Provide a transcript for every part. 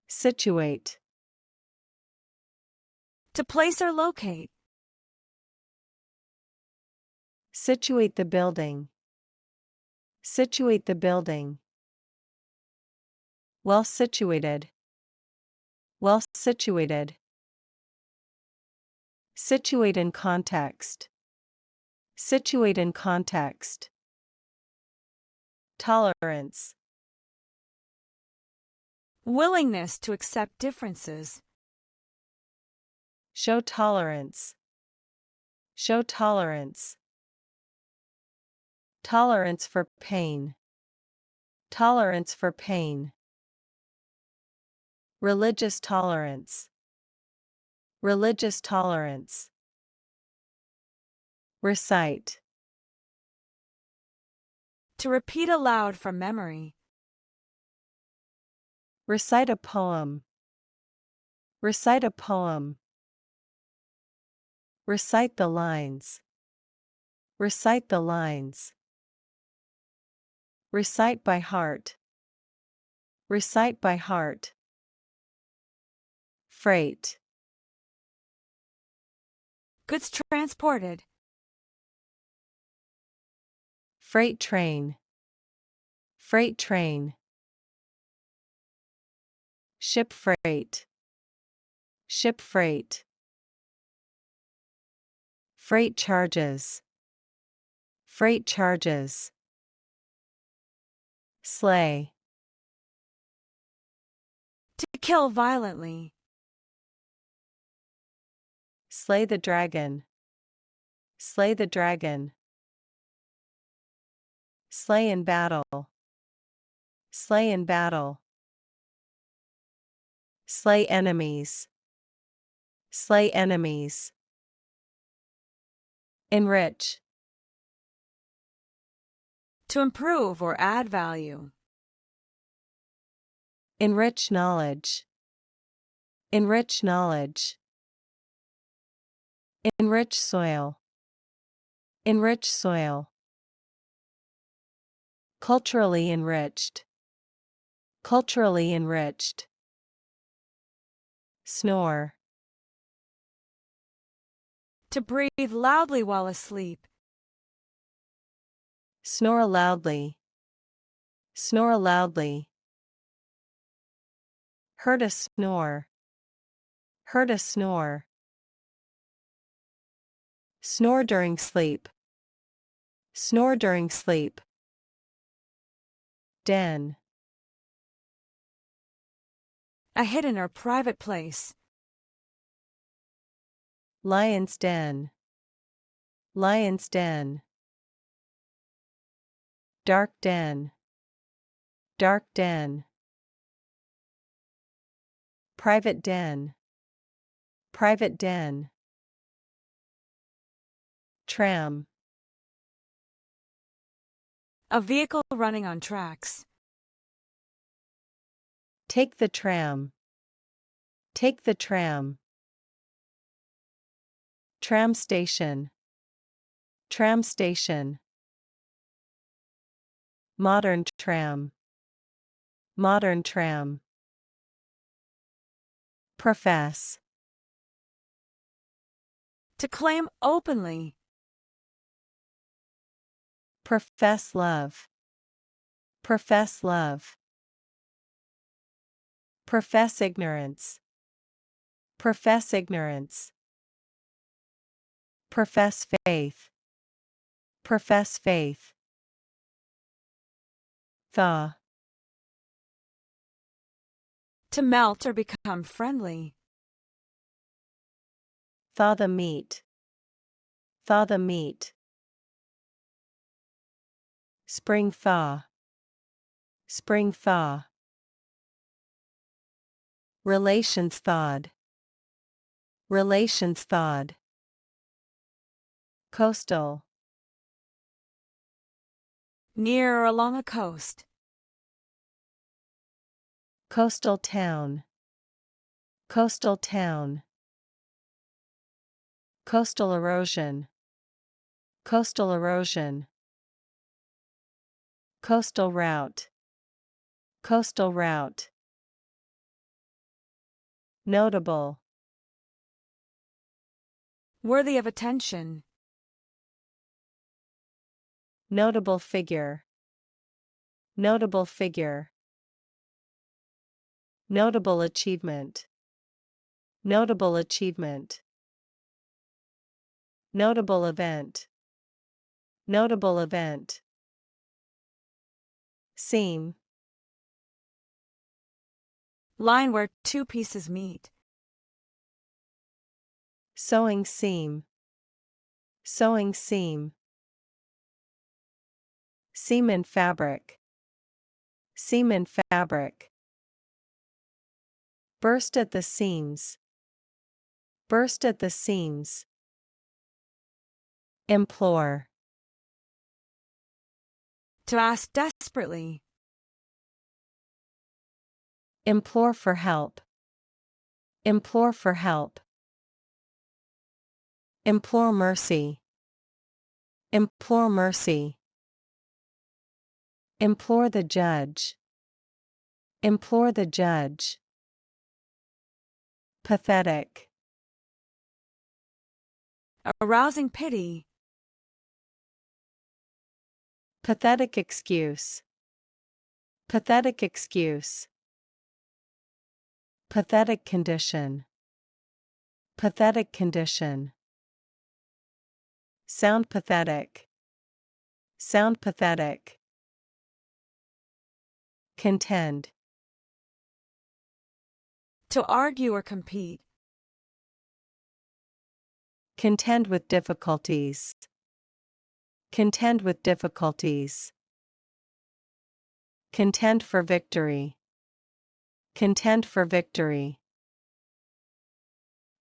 Situate. To place or locate. Situate the building. Situate the building. Well situated. Well situated. Situate in context. Situate in context. Tolerance. Willingness to accept differences. Show tolerance. Show tolerance. Tolerance for pain. Tolerance for pain. Religious tolerance. Religious tolerance. Recite. To repeat aloud from memory. Recite a poem. Recite a poem. Recite the lines. Recite the lines. Recite by heart. Recite by heart. Freight. Goods transported. Freight train. Freight train. Ship freight. Ship freight. Freight charges. Freight charges. Slay. To kill violently. Slay the dragon. Slay the dragon. Slay in battle. Slay in battle. Slay enemies. Slay enemies. Enrich. To improve or add value. Enrich knowledge. Enrich knowledge. Enrich soil. Enrich soil. Culturally enriched. Culturally enriched. Snore. To breathe loudly while asleep. Snore loudly. Snore loudly. Heard a snore. Heard a snore. Snore during sleep. Snore during sleep. Den. A hidden or private place. Lion's den. Lion's den. Dark den. Dark den. Private den. Private den. Tram. A vehicle running on tracks. Take the tram. Take the tram. Tram station. Tram station. Modern tram. Modern tram. Profess. To claim openly. Profess love. Profess love. Profess ignorance. Profess ignorance. Profess faith. Profess faith. Thaw. To melt or become friendly. Thaw the meat. Thaw the meat. Spring thaw. Spring thaw. Relations thawed. Relations thawed. Coastal. Near or along a coast. Coastal town. Coastal town. Coastal erosion. Coastal erosion. Coastal route. Coastal route. Notable. Worthy of attention. Notable figure. Notable figure. Notable achievement. Notable achievement. Notable event. Notable event. Seam. Line where two pieces meet. Sewing seam. Sewing seam. Seam in fabric. Seam in fabric. Burst at the seams. Burst at the seams. Implore. To ask desperately. Implore for help. Implore for help. Implore mercy. Implore mercy. Implore the judge. Implore the judge. Pathetic. Arousing pity. Pathetic excuse. Pathetic excuse. Pathetic condition. Pathetic condition. Sound pathetic. Sound pathetic. Contend. To argue or compete. Contend with difficulties. Contend with difficulties. Contend for victory. Contend for victory.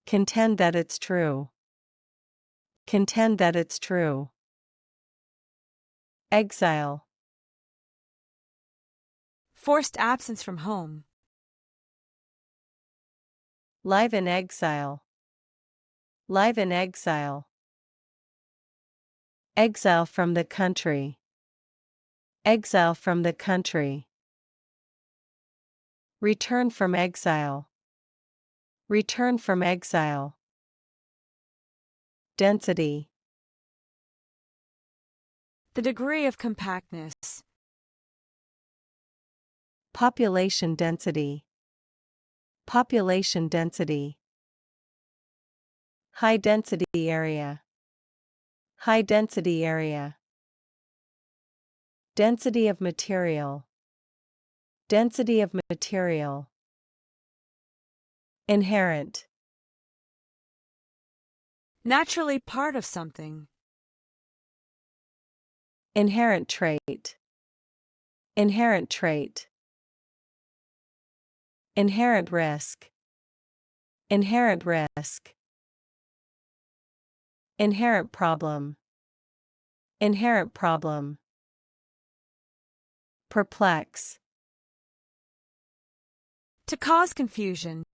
Contend that it's true. Contend that it's true. Exile. Forced absence from home. Live in exile. Live in exile. Exile from the country. Exile from the country. Return from exile. Return from exile. Density. The degree of compactness. Population density. Population density. High density area. High density area. Density of material. Density of material. Inherent. Naturally part of something. Inherent trait. Inherent trait. Inherent risk. Inherent risk. Inherent problem. Inherent problem. Perplex. To cause confusion.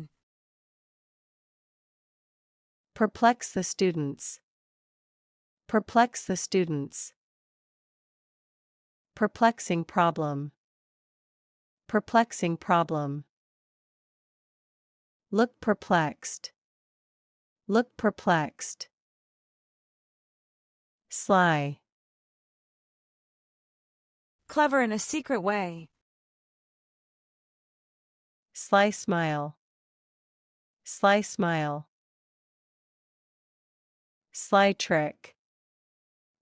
Perplex the students. Perplex the students. Perplexing problem. Perplexing problem. Look perplexed. Look perplexed. Sly. Clever in a secret way. Sly smile. Sly smile. Sly trick.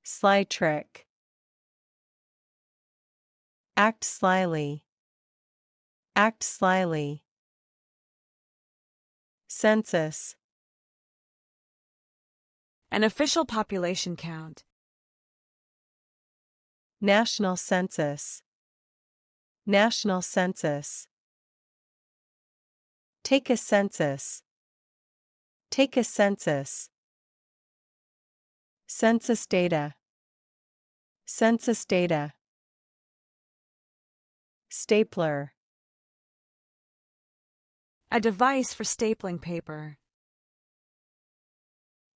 Sly trick. Act slyly. Act slyly. Census. An official population count. National census. National census. Take a census. Take a census. Census data. Census data. Stapler. A device for stapling paper.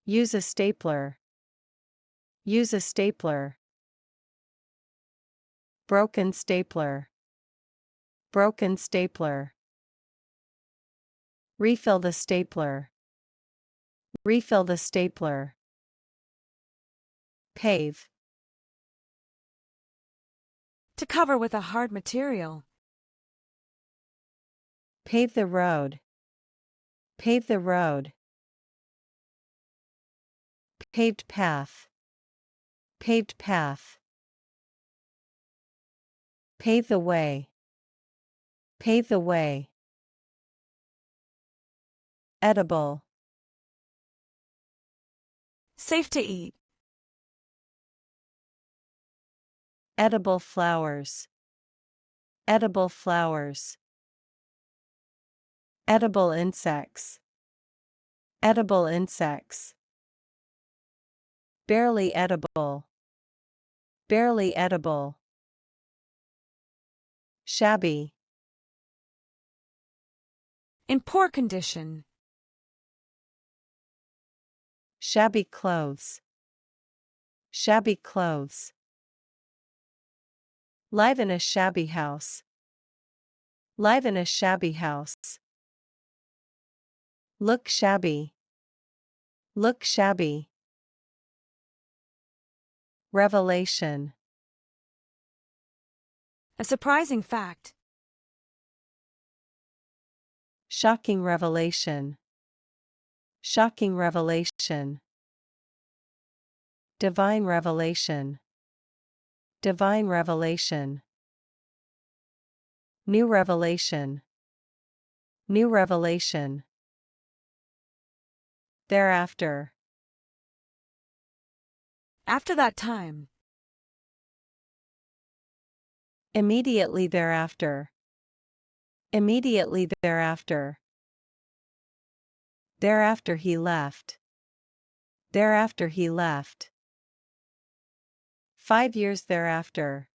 Use a stapler. Use a stapler. Broken stapler. Broken stapler. Refill the stapler. Refill the stapler. Pave. To cover with a hard material. Pave the road. Pave the road. Paved path. Paved path. Pave the way. Pave the way. Edible. Safe to eat. Edible flowers. Edible flowers. Edible insects. Edible insects. Barely edible. Barely edible. Shabby. In poor condition. Shabby clothes. Shabby clothes. Live in a shabby house. Live in a shabby house. Look shabby. Look shabby. Revelation. A surprising fact. Shocking revelation. Shocking revelation. Divine revelation. Divine revelation. New revelation. New revelation. Thereafter. After that time. Immediately thereafter. Immediately thereafter. Thereafter he left. Thereafter he left. 5 years thereafter.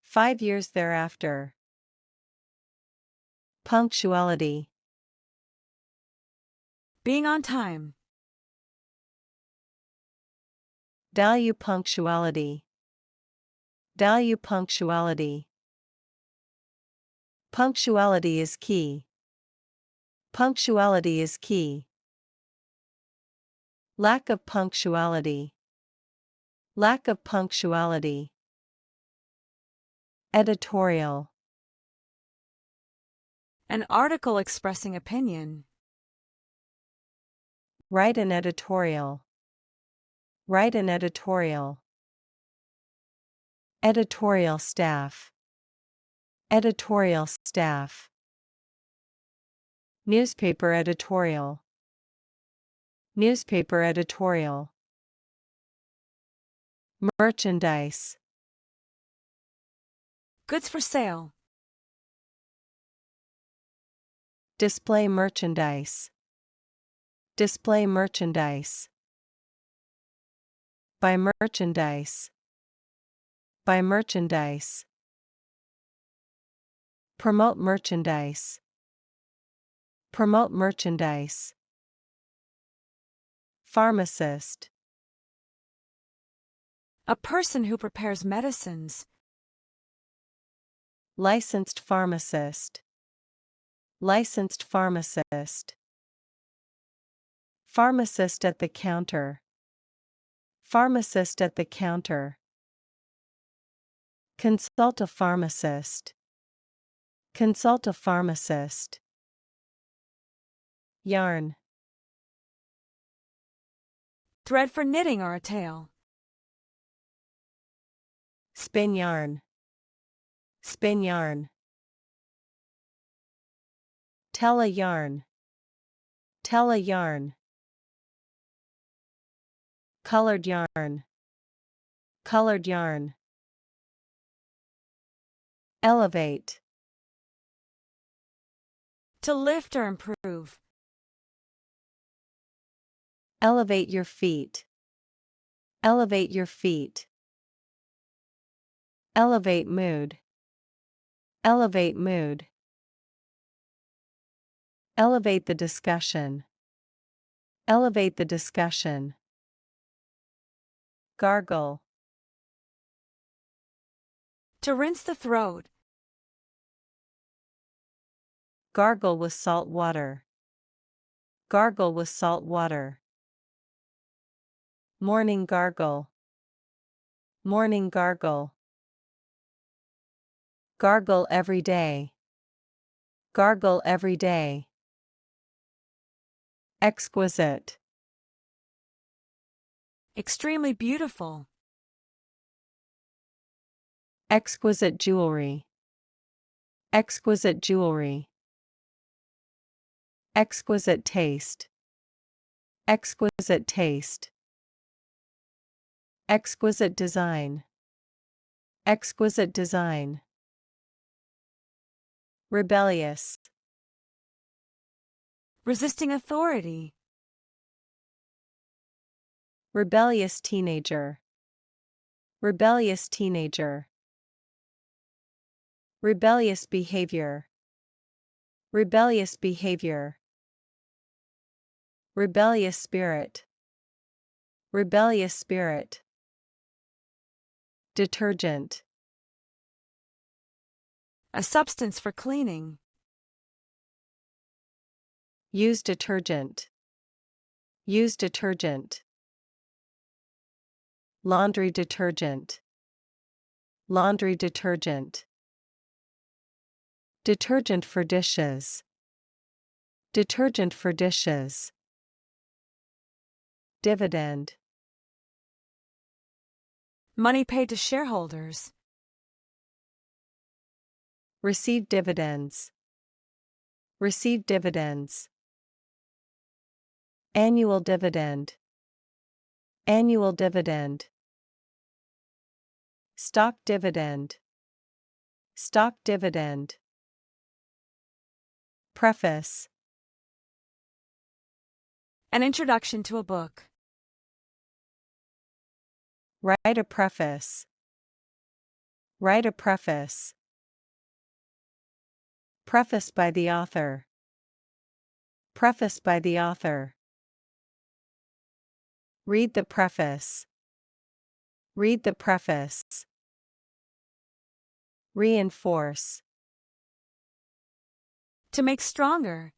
5 years thereafter. Punctuality. Being on time. Value punctuality. Value punctuality. Punctuality is key. Punctuality is key. Lack of punctuality. Lack of punctuality. Editorial. An article expressing opinion. Write an editorial. Write an editorial. Editorial staff. Editorial staff. Newspaper editorial. Newspaper editorial. Merchandise. Goods for sale. Display merchandise. Display merchandise. Buy merchandise. Buy merchandise. Promote merchandise. Promote merchandise. Pharmacist. A person who prepares medicines. Licensed pharmacist. Licensed pharmacist. Pharmacist at the counter. Pharmacist at the counter. Consult a pharmacist. Consult a pharmacist. Yarn. Thread for knitting or a tail. Spin yarn. Spin yarn. Tell a yarn. Tell a yarn. Colored yarn. Colored yarn. Elevate. To lift or improve. Elevate your feet. Elevate your feet. Elevate mood. Elevate mood. Elevate the discussion. Elevate the discussion. Gargle. To rinse the throat. Gargle with salt water. Gargle with salt water. Morning gargle. Morning gargle. Gargle every day. Gargle every day. Exquisite. Extremely beautiful. Exquisite jewelry. Exquisite jewelry. Exquisite taste. Exquisite taste. Exquisite design. Exquisite design. Rebellious. Resisting authority. Rebellious teenager. Rebellious teenager. Rebellious behavior. Rebellious behavior. Rebellious spirit. Rebellious spirit. Detergent. A substance for cleaning. Use detergent. Use detergent. Laundry detergent. Laundry detergent. Detergent for dishes. Detergent for dishes. Dividend. Money paid to shareholders. Receive dividends. Receive dividends. Annual dividend. Annual dividend. Stock dividend. Stock dividend. Preface. An introduction to a book. Write a preface. Write a preface. Preface by the author. Preface by the author. Read the preface. Read the preface. Reinforce. To make stronger.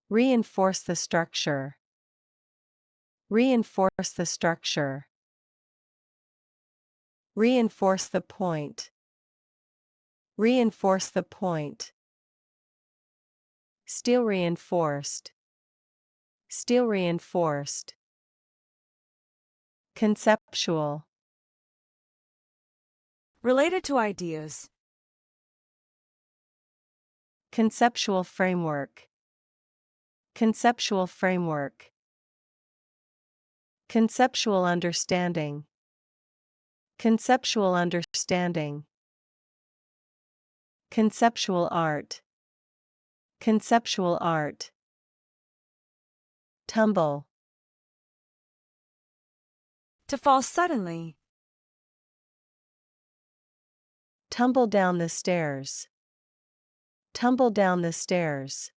Reinforce the structure. Reinforce the structure. Reinforce the point. Reinforce the point. Steel reinforced. Steel reinforced. Conceptual. Related to ideas. Conceptual framework. Conceptual framework. Conceptual understanding. Conceptual understanding. Conceptual art. Conceptual art. Tumble. To fall suddenly. Tumble down the stairs. Tumble down the stairs.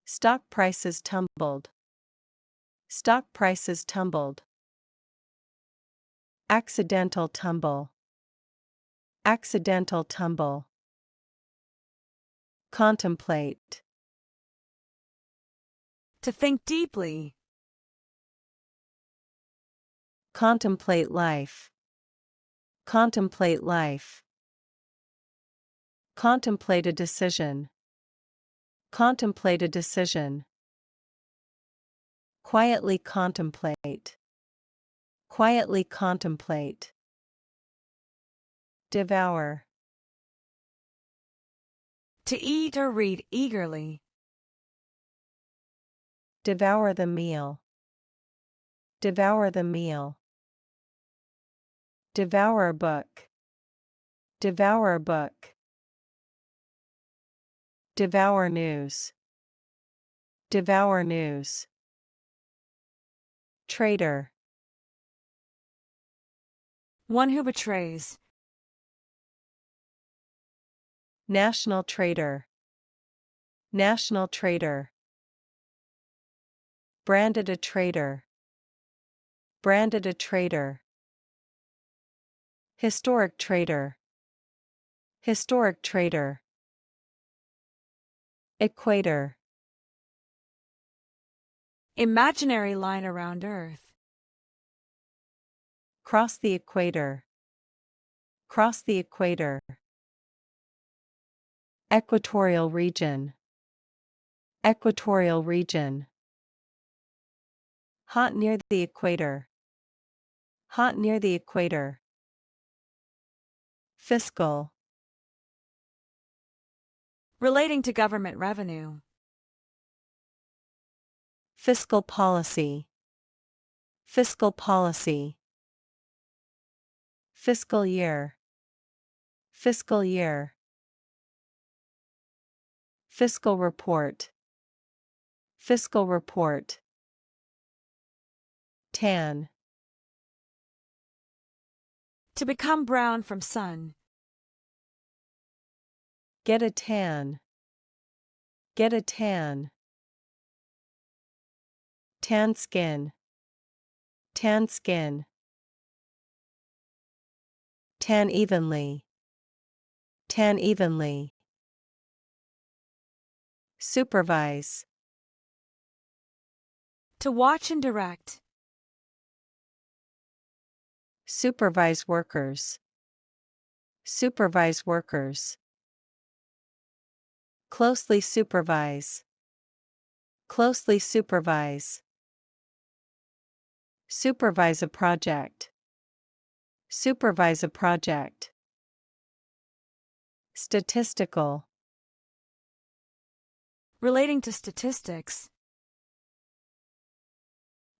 Stock prices tumbled. Stock prices tumbled. Accidental tumble. Accidental tumble. Contemplate. To think deeply. Contemplate life. Contemplate life. Contemplate a decision. Contemplate a decision. Quietly contemplate. Quietly contemplate. Devour. To eat or read eagerly. Devour the meal. Devour the meal. Devour a book. Devour a book. Devour news. Devour news. Traitor. One who betrays. National traitor. National traitor. Branded a traitor. Branded a traitor. Historic traitor. Historic traitor. Equator. Imaginary line around Earth. Cross the equator. Cross the equator. Equatorial region. Equatorial region. Hot near the equator. Hot near the equator. Fiscal. Relating to government revenue. Fiscal policy. Fiscal policy. Fiscal year. Fiscal year. Fiscal report. Fiscal report. Tan. To become brown from sun. Get a tan. Get a tan. Tan skin. Tan skin. Tan evenly. Tan evenly. Supervise. To watch and direct. Supervise workers. Supervise workers. Closely supervise. Closely supervise. Supervise a project. Supervise a project. Statistical. Relating to statistics.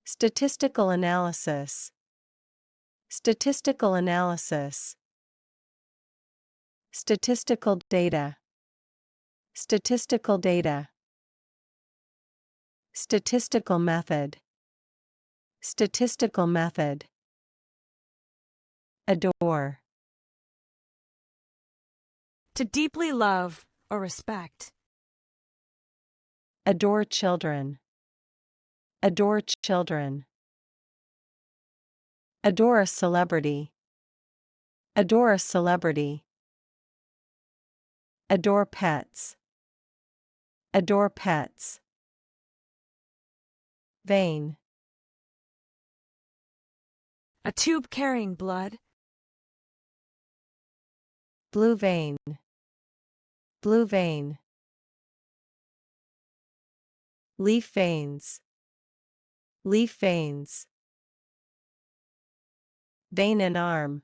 Statistical analysis. Statistical analysis. Statistical data. Statistical data. Statistical method. Statistical method. Adore. To deeply love or respect. Adore children. Adore children. Adore a celebrity. Adore a celebrity. Adore pets. Adore pets. Vein. A tube carrying blood. Blue vein. Blue vein. Leaf veins. Leaf veins. Vein and arm.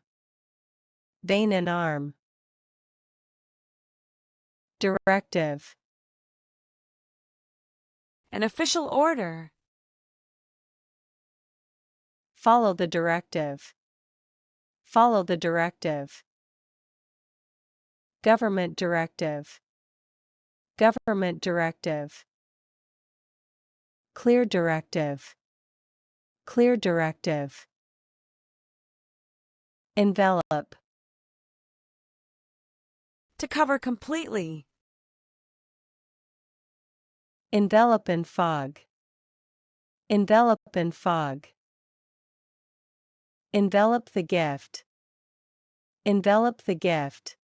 Vein and arm. Directive. An official order. Follow the directive. Follow the directive. Government directive. Government directive. Clear directive. Clear directive. Envelop. To cover completely. Envelop in fog. Envelop in fog. Envelop the gift. Envelop the gift.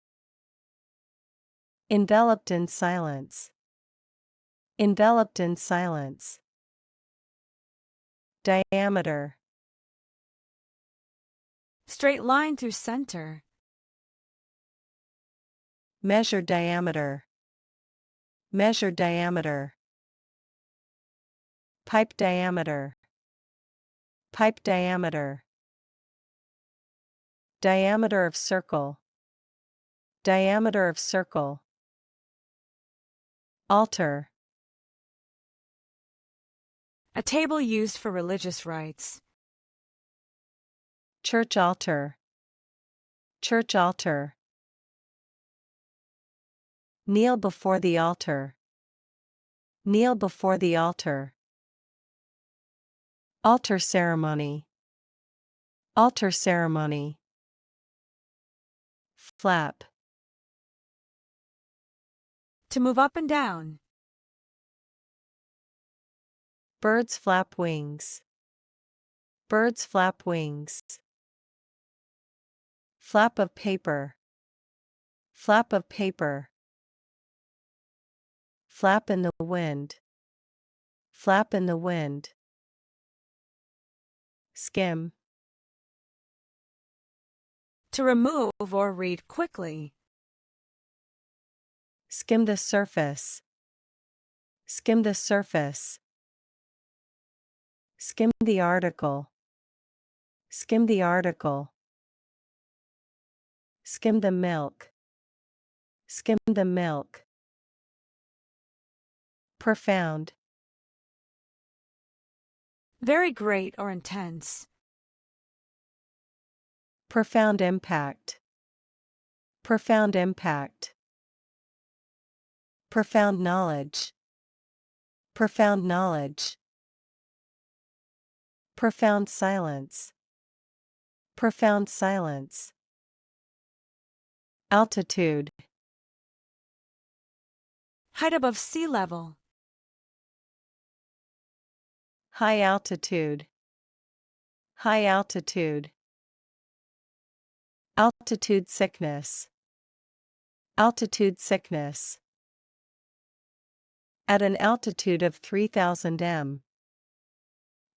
Enveloped in silence. Enveloped in silence. Diameter. Straight line through center. Measure diameter. Measure diameter. Pipe diameter. Pipe diameter. Diameter of circle. Diameter of circle. Altar. A table used for religious rites. Church altar. Church altar. Kneel before the altar. Kneel before the altar. Altar ceremony. Altar ceremony. Flap. To move up and down. Birds flap wings. Birds flap wings. Flap of paper. Flap of paper. Flap in the wind. Flap in the wind. Skim. To remove or read quickly. Skim the surface. Skim the surface. Skim the article. Skim the article. Skim the milk. Skim the milk. Profound. Very great or intense. Profound impact. Profound impact. Profound knowledge. Profound knowledge. Profound silence. Profound silence. Altitude. Height above sea level. High altitude. High altitude. Altitude sickness. Altitude sickness. At an altitude of 3000 m.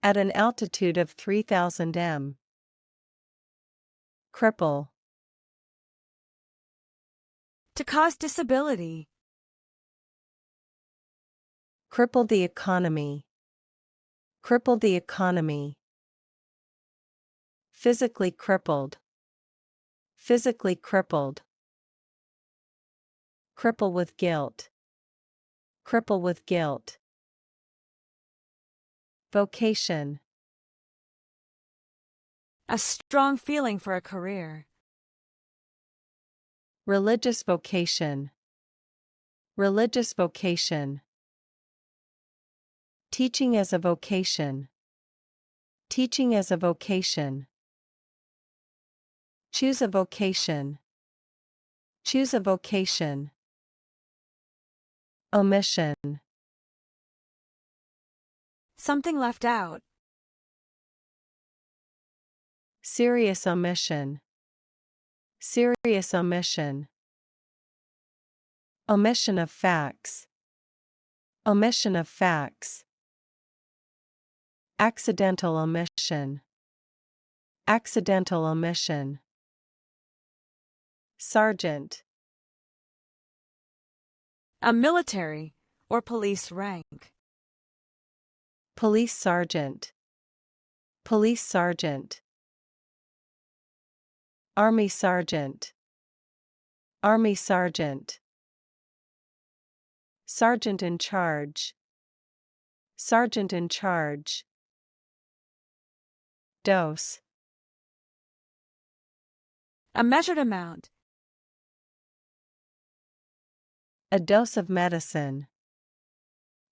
At an altitude of 3000 m. Cripple. To cause disability. Cripple the economy. Cripple the economy. Physically crippled. Physically crippled. Cripple with guilt. Cripple with guilt. Vocation. A strong feeling for a career. Religious vocation. Religious vocation. Teaching as a vocation. Teaching as a vocation. Choose a vocation. Choose a vocation. Omission. Something left out. Serious omission. Serious omission. Omission of facts. Omission of facts. Accidental omission. Accidental omission. Sergeant. A military or police rank. Police sergeant. Police sergeant. Army sergeant. Army sergeant. Sergeant in charge. Sergeant in charge. Dose. A measured amount. A dose of medicine.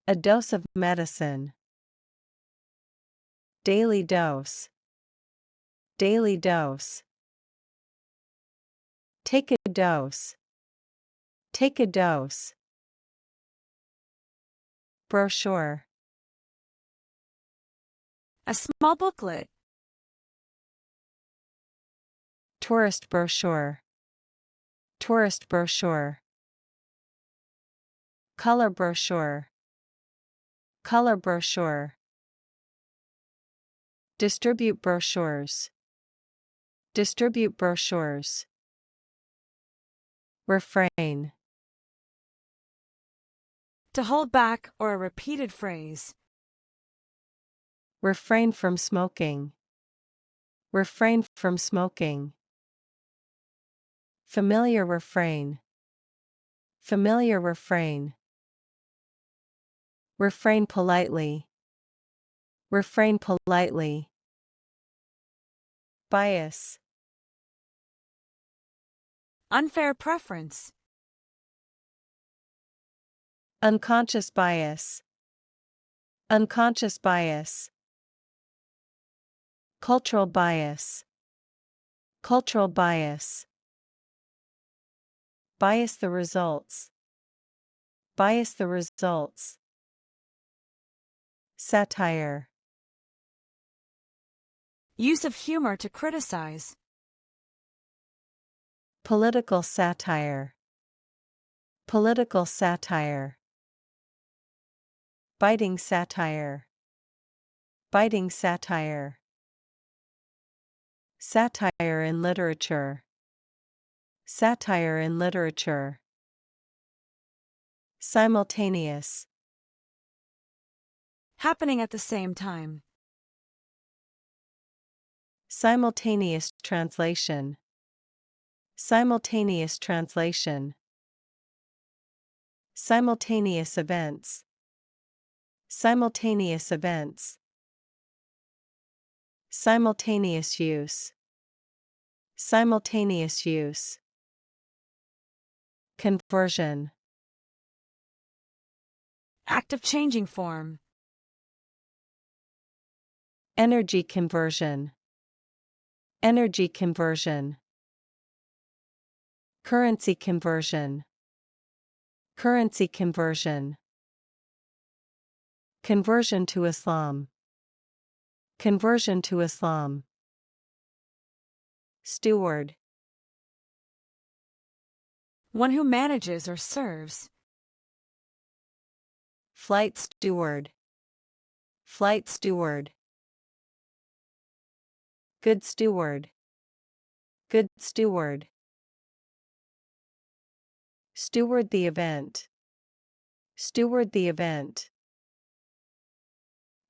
A dose of medicine. Daily dose. Daily dose. Take a dose. Take a dose. Brochure. A small booklet. Tourist brochure. Tourist brochure. Color brochure. Color brochure. Distribute brochures. Distribute brochures. Refrain. To hold back or a repeated phrase. Refrain from smoking. Refrain from smoking. Familiar refrain. Familiar refrain. Refrain politely. Refrain politely. Bias. Unfair preference. Unconscious bias. Unconscious bias. Cultural bias. Cultural bias. Bias the results. Bias the results. Satire. Use of humor to criticize. Political satire. Political satire. Biting satire. Biting satire. Satire in literature. Satire in literature. Simultaneous. Happening at the same time. Simultaneous translation. Simultaneous translation. Simultaneous events. Simultaneous events. Simultaneous use. Simultaneous use. Conversion. Act of changing form. Energy conversion. Energy conversion. Currency conversion. Currency conversion. Conversion to Islam. Conversion to Islam. Steward. One who manages or serves. Flight steward. Flight steward. Good steward. Good steward. Steward the event. Steward the event.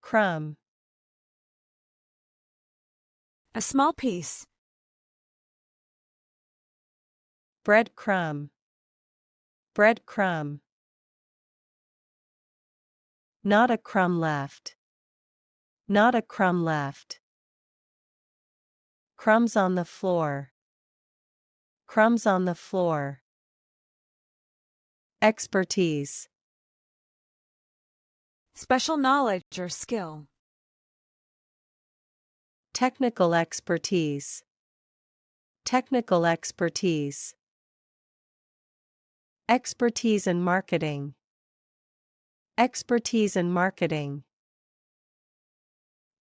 Crumb. A small piece. Bread crumb. Bread crumb. Not a crumb left. Not a crumb left. Crumbs on the floor. Crumbs on the floor. Expertise. Special knowledge or skill. Technical expertise. Technical expertise. Expertise in marketing. Expertise in marketing.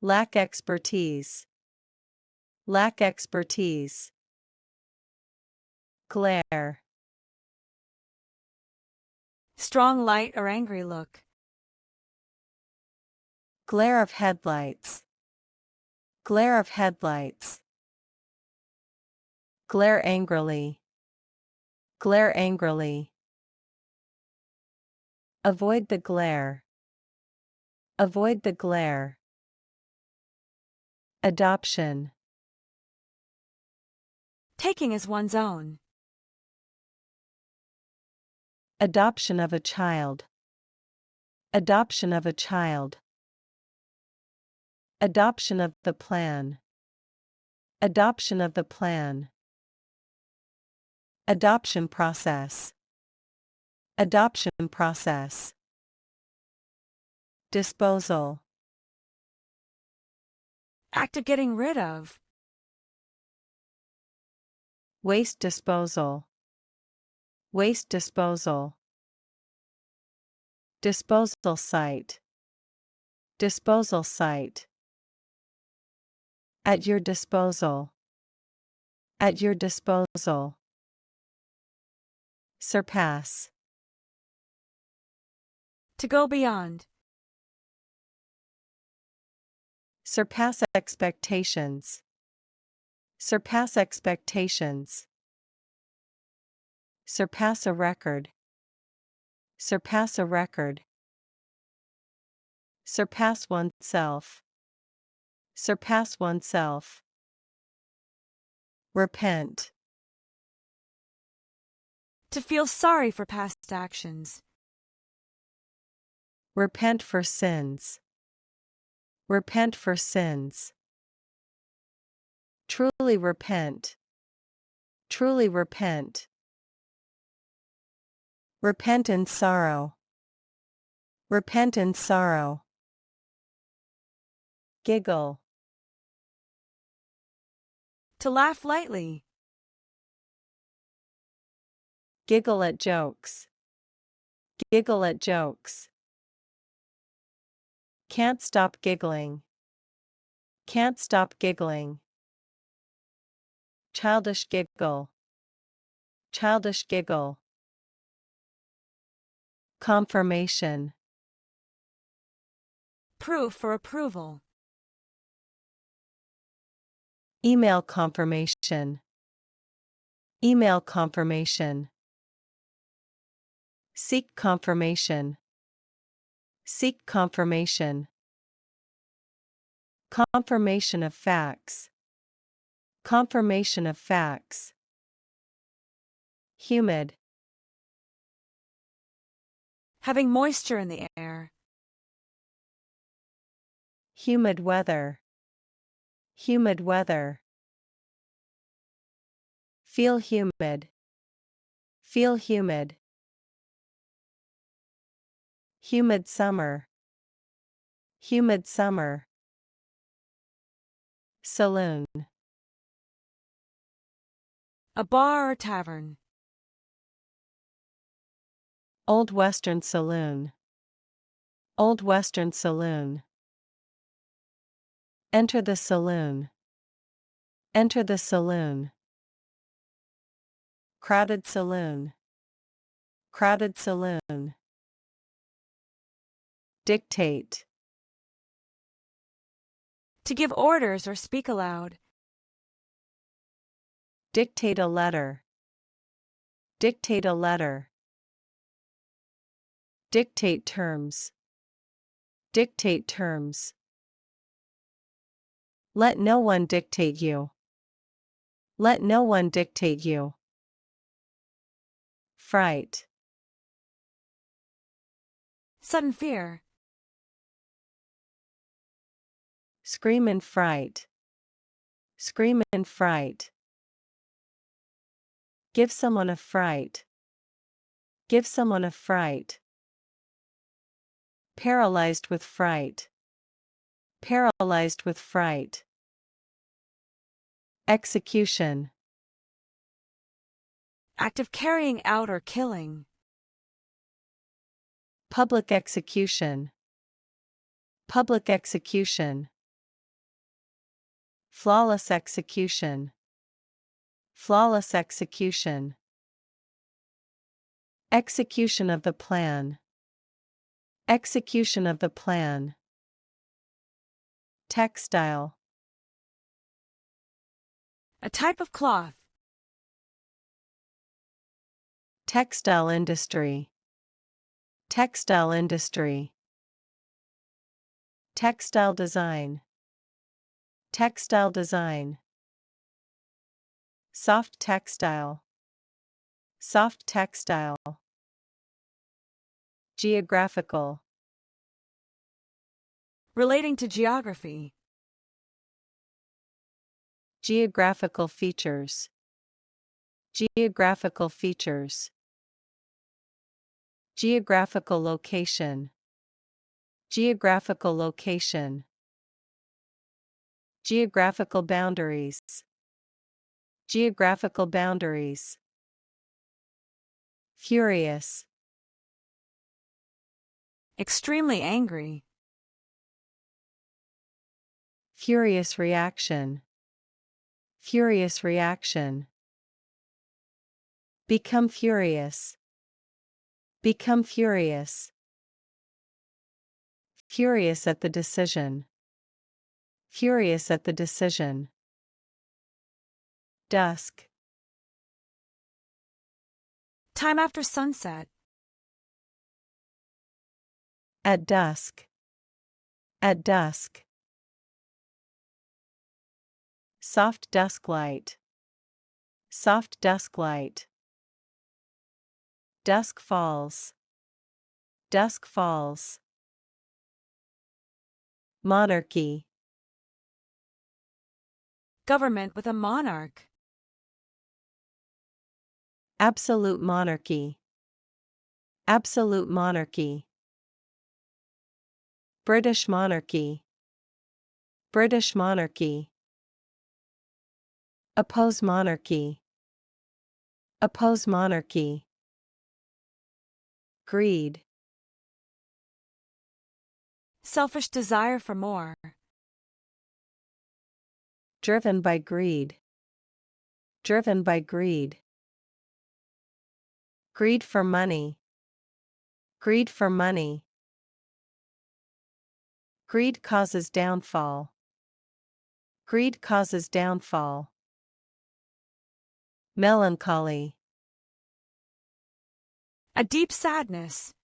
Lack expertise. Lack expertise. Glare. Strong light or angry look. Glare of headlights. Glare of headlights. Glare angrily. Glare angrily. Avoid the glare. Avoid the glare. Adoption. Taking as one's own. Adoption of a child. Adoption of a child. Adoption of the plan. Adoption of the plan. Adoption process. Adoption process. Disposal. Act of getting rid of. Waste disposal. Waste disposal. Disposal site. Disposal site. At your disposal. At your disposal. Surpass. To go beyond. Surpass expectations. Surpass expectations. Surpass a record. Surpass a record. Surpass oneself. Surpass oneself. Repent. To feel sorry for past actions. Repent for sins. Repent for sins. Truly repent. Truly repent. Repent in sorrow. Repent in sorrow. Giggle. To laugh lightly. Giggle at jokes. Giggle at jokes. Can't stop giggling. Can't stop giggling. Childish giggle. Childish giggle. Confirmation. Proof for approval. Email confirmation. Email confirmation. Seek confirmation. Seek confirmation. Confirmation of facts. Confirmation of facts. Humid. Having moisture in the air. Humid weather. Humid weather. Feel humid. Feel humid. Humid summer. Humid summer. Saloon. A bar or tavern. Old Western saloon. Old Western saloon. Enter the saloon. Enter the saloon. Crowded saloon. Crowded saloon. Dictate. To give orders or speak aloud. Dictate a letter. Dictate a letter. Dictate terms. Dictate terms. Let no one dictate you. Let no one dictate you. Fright. Sudden fear. Scream in fright. Scream in fright. Give someone a fright. Give someone a fright. Paralyzed with fright. Paralyzed with fright. Execution. Act of carrying out or killing. Public execution. Public execution. Flawless execution. Flawless execution. Execution of the plan. Execution of the plan. Textile. A type of cloth. Textile industry. Textile industry. Textile design. Textile design. Soft textile. Soft textile. Geographical. Relating to geography. Geographical features. Geographical features. Geographical location. Geographical location. Geographical boundaries. Geographical boundaries. Furious. Extremely angry. Furious reaction. Furious reaction. Become furious. Become furious. Furious at the decision. Furious at the decision. Dusk. Time after sunset. At dusk. At dusk. Soft dusk light. Soft dusk light. Dusk falls. Dusk falls. Monarchy. Government with a monarch. Absolute monarchy. Absolute monarchy. British monarchy. British monarchy. Oppose monarchy. Oppose monarchy. Greed. Selfish desire for more. Driven by greed. Driven by greed. Greed for money. Greed for money. Greed causes downfall. Greed causes downfall. Melancholy. A deep sadness.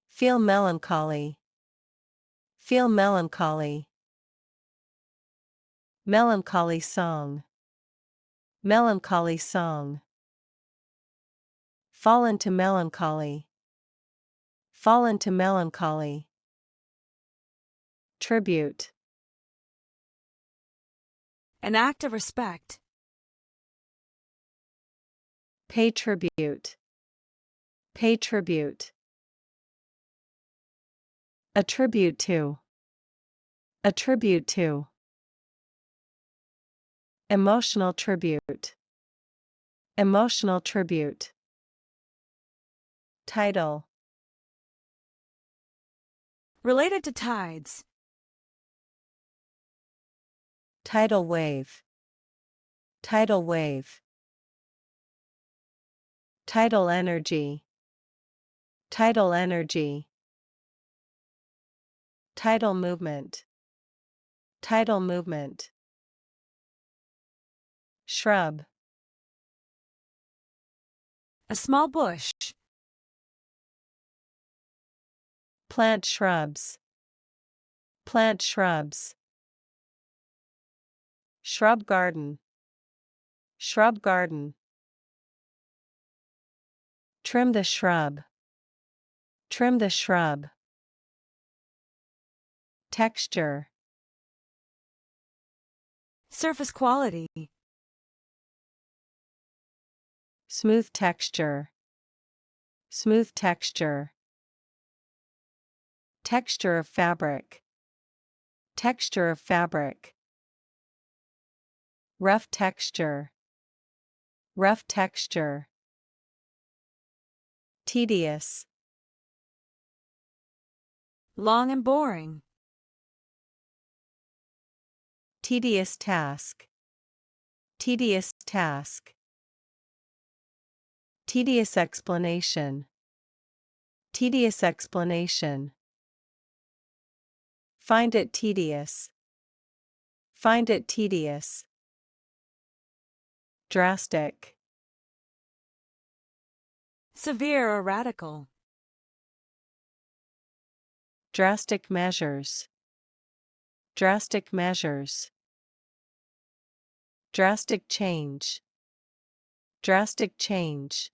Feel melancholy. Feel melancholy. Melancholy song. Melancholy song. Fall into melancholy. Fall into melancholy. Tribute. An act of respect. Pay tribute. Pay tribute. Attribute to. Attribute to. Emotional tribute. Emotional tribute. Title. Related to tides. Tidal wave. Tidal wave. Tidal energy. Tidal energy. Tidal movement. Tidal movement. Shrub. A small bush. Plant shrubs. Plant shrubs. Shrub garden. Shrub garden. Trim the shrub. Trim the shrub. Texture. Surface quality. Smooth texture. Smooth texture. Texture of fabric. Texture of fabric. Rough texture. Rough texture. Tedious. Long and boring. Tedious task. Tedious task. Tedious explanation. Tedious explanation. Find it tedious. Find it tedious. Drastic. Severe or radical. Drastic measures. Drastic measures. Drastic change. Drastic change.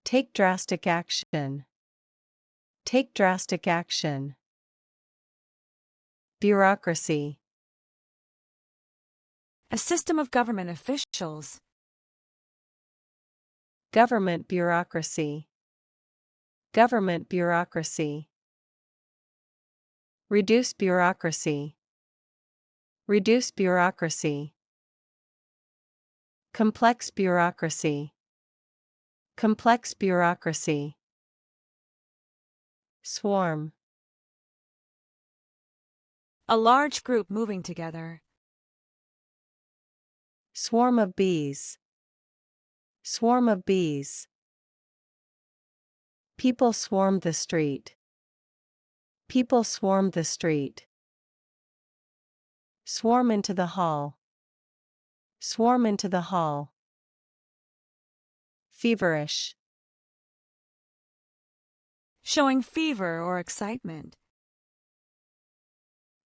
Take drastic action. Take drastic action. Bureaucracy. A system of government officials. Government bureaucracy. Government bureaucracy. Reduce bureaucracy. Reduce bureaucracy. Complex bureaucracy. Complex bureaucracy. Swarm. A large group moving together. Swarm of bees. Swarm of bees. People swarmed the street. People swarmed the street. Swarm into the hall. Swarm into the hall. Feverish. Showing fever or excitement.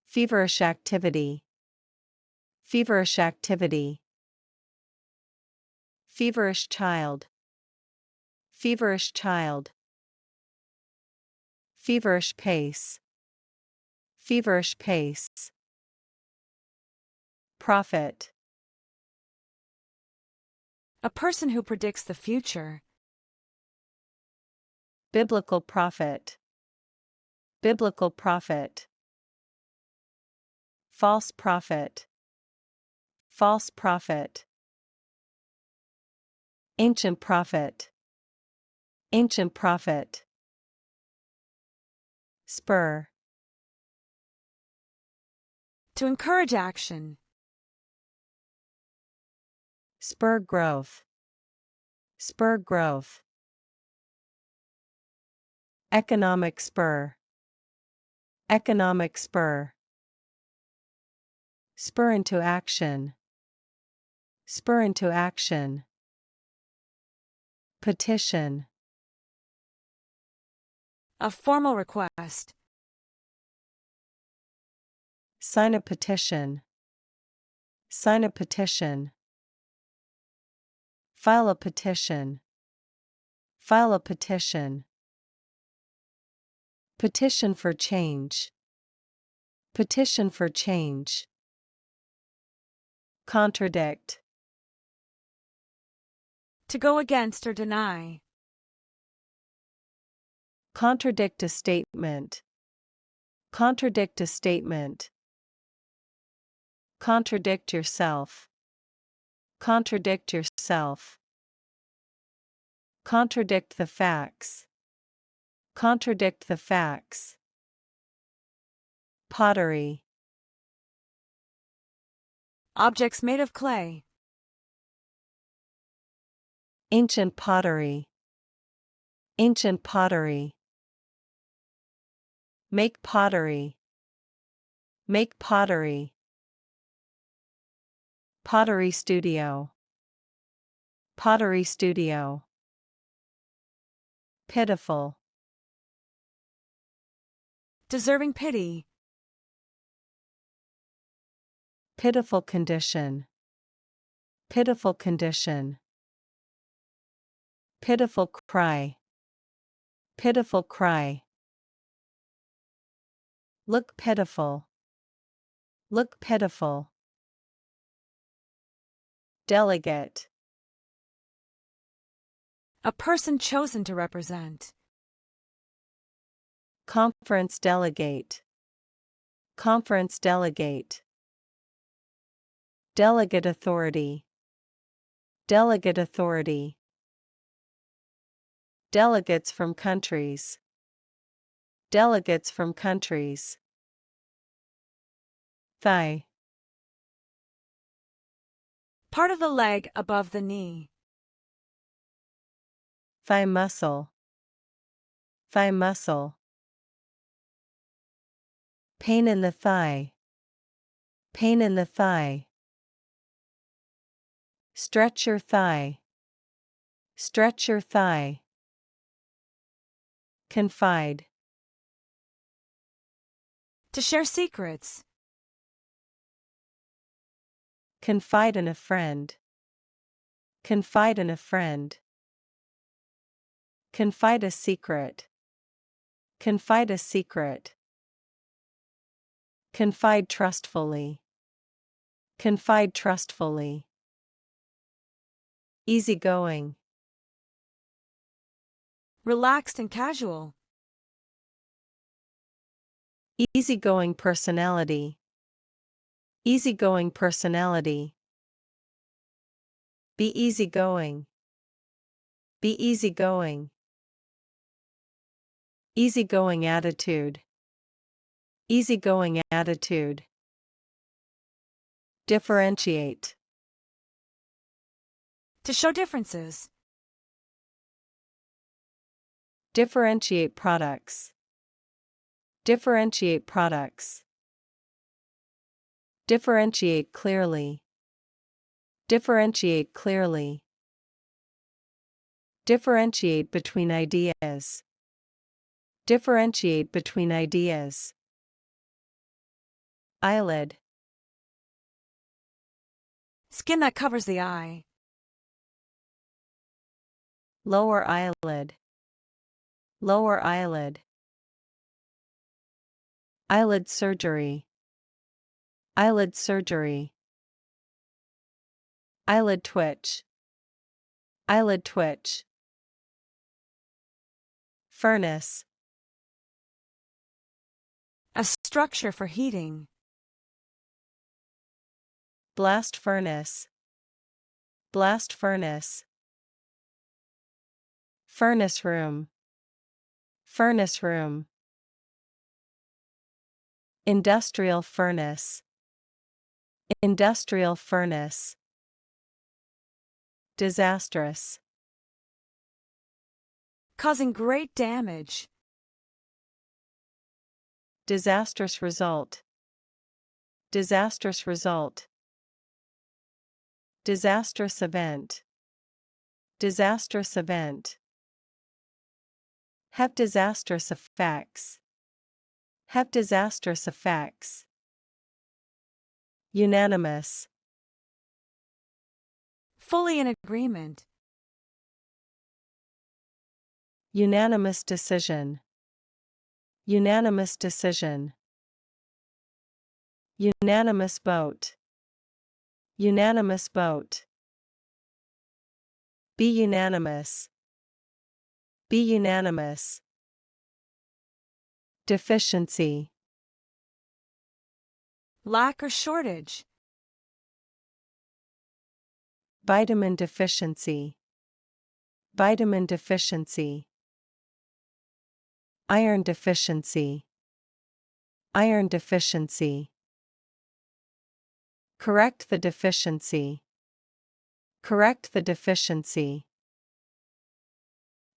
Feverish activity. Feverish activity. Feverish child. Feverish child. Feverish pace. Feverish pace. Prophet. A person who predicts the future. Biblical prophet. Biblical prophet. False prophet. False prophet. Ancient prophet. Ancient prophet. Spur. To encourage action. Spur growth. Spur growth. Economic spur. Economic spur. Spur into action. Spur into action. Petition. A formal request. Sign a petition. Sign a petition. File a petition. File a petition. Petition for change. Petition for change. Contradict. To go against or deny. Contradict a statement. Contradict a statement. Contradict yourself. Contradict yourself. Contradict the facts. Contradict the facts. Pottery. Objects made of clay. Ancient pottery. Ancient pottery. Make pottery. Make pottery. Pottery studio. Pottery studio. Pitiful. Deserving pity. Pitiful condition. Pitiful condition. Pitiful cry. Pitiful cry. Look pitiful. Look pitiful. Delegate. A person chosen to represent. Conference delegate. Conference delegate. Delegate authority. Delegate authority. Delegates from countries. Delegates from countries. Thigh. Part of the leg above the knee. Thigh muscle. Thigh muscle. Pain in the thigh. Pain in the thigh. Stretch your thigh. Stretch your thigh. Confide. To share secrets. Confide in a friend. Confide in a friend. Confide a secret. Confide a secret. Confide trustfully. Confide trustfully. Easygoing. Relaxed and casual. Easygoing personality. Easygoing personality. Be easygoing. Be easygoing. Easygoing attitude. Easygoing attitude. Differentiate. To show differences. Differentiate products. Differentiate products. Differentiate clearly. Differentiate clearly. Differentiate between ideas. Differentiate between ideas. Eyelid. Skin that covers the eye. Lower eyelid. Lower eyelid. Eyelid surgery. Eyelid surgery. Eyelid twitch. Eyelid twitch. Furnace. A structure for heating. Blast furnace. Blast furnace. Furnace room. Furnace room. Industrial furnace. Industrial furnace. Disastrous. Causing great damage. Disastrous result. Disastrous result. Disastrous event. Disastrous event. Have disastrous effects. Have disastrous effects. Unanimous. Fully in agreement. Unanimous decision. Unanimous decision. Unanimous vote. Unanimous vote. Be unanimous. Be unanimous. Deficiency. Lack or shortage. Vitamin deficiency. Vitamin deficiency. Iron deficiency. Iron deficiency. Correct the deficiency. Correct the deficiency.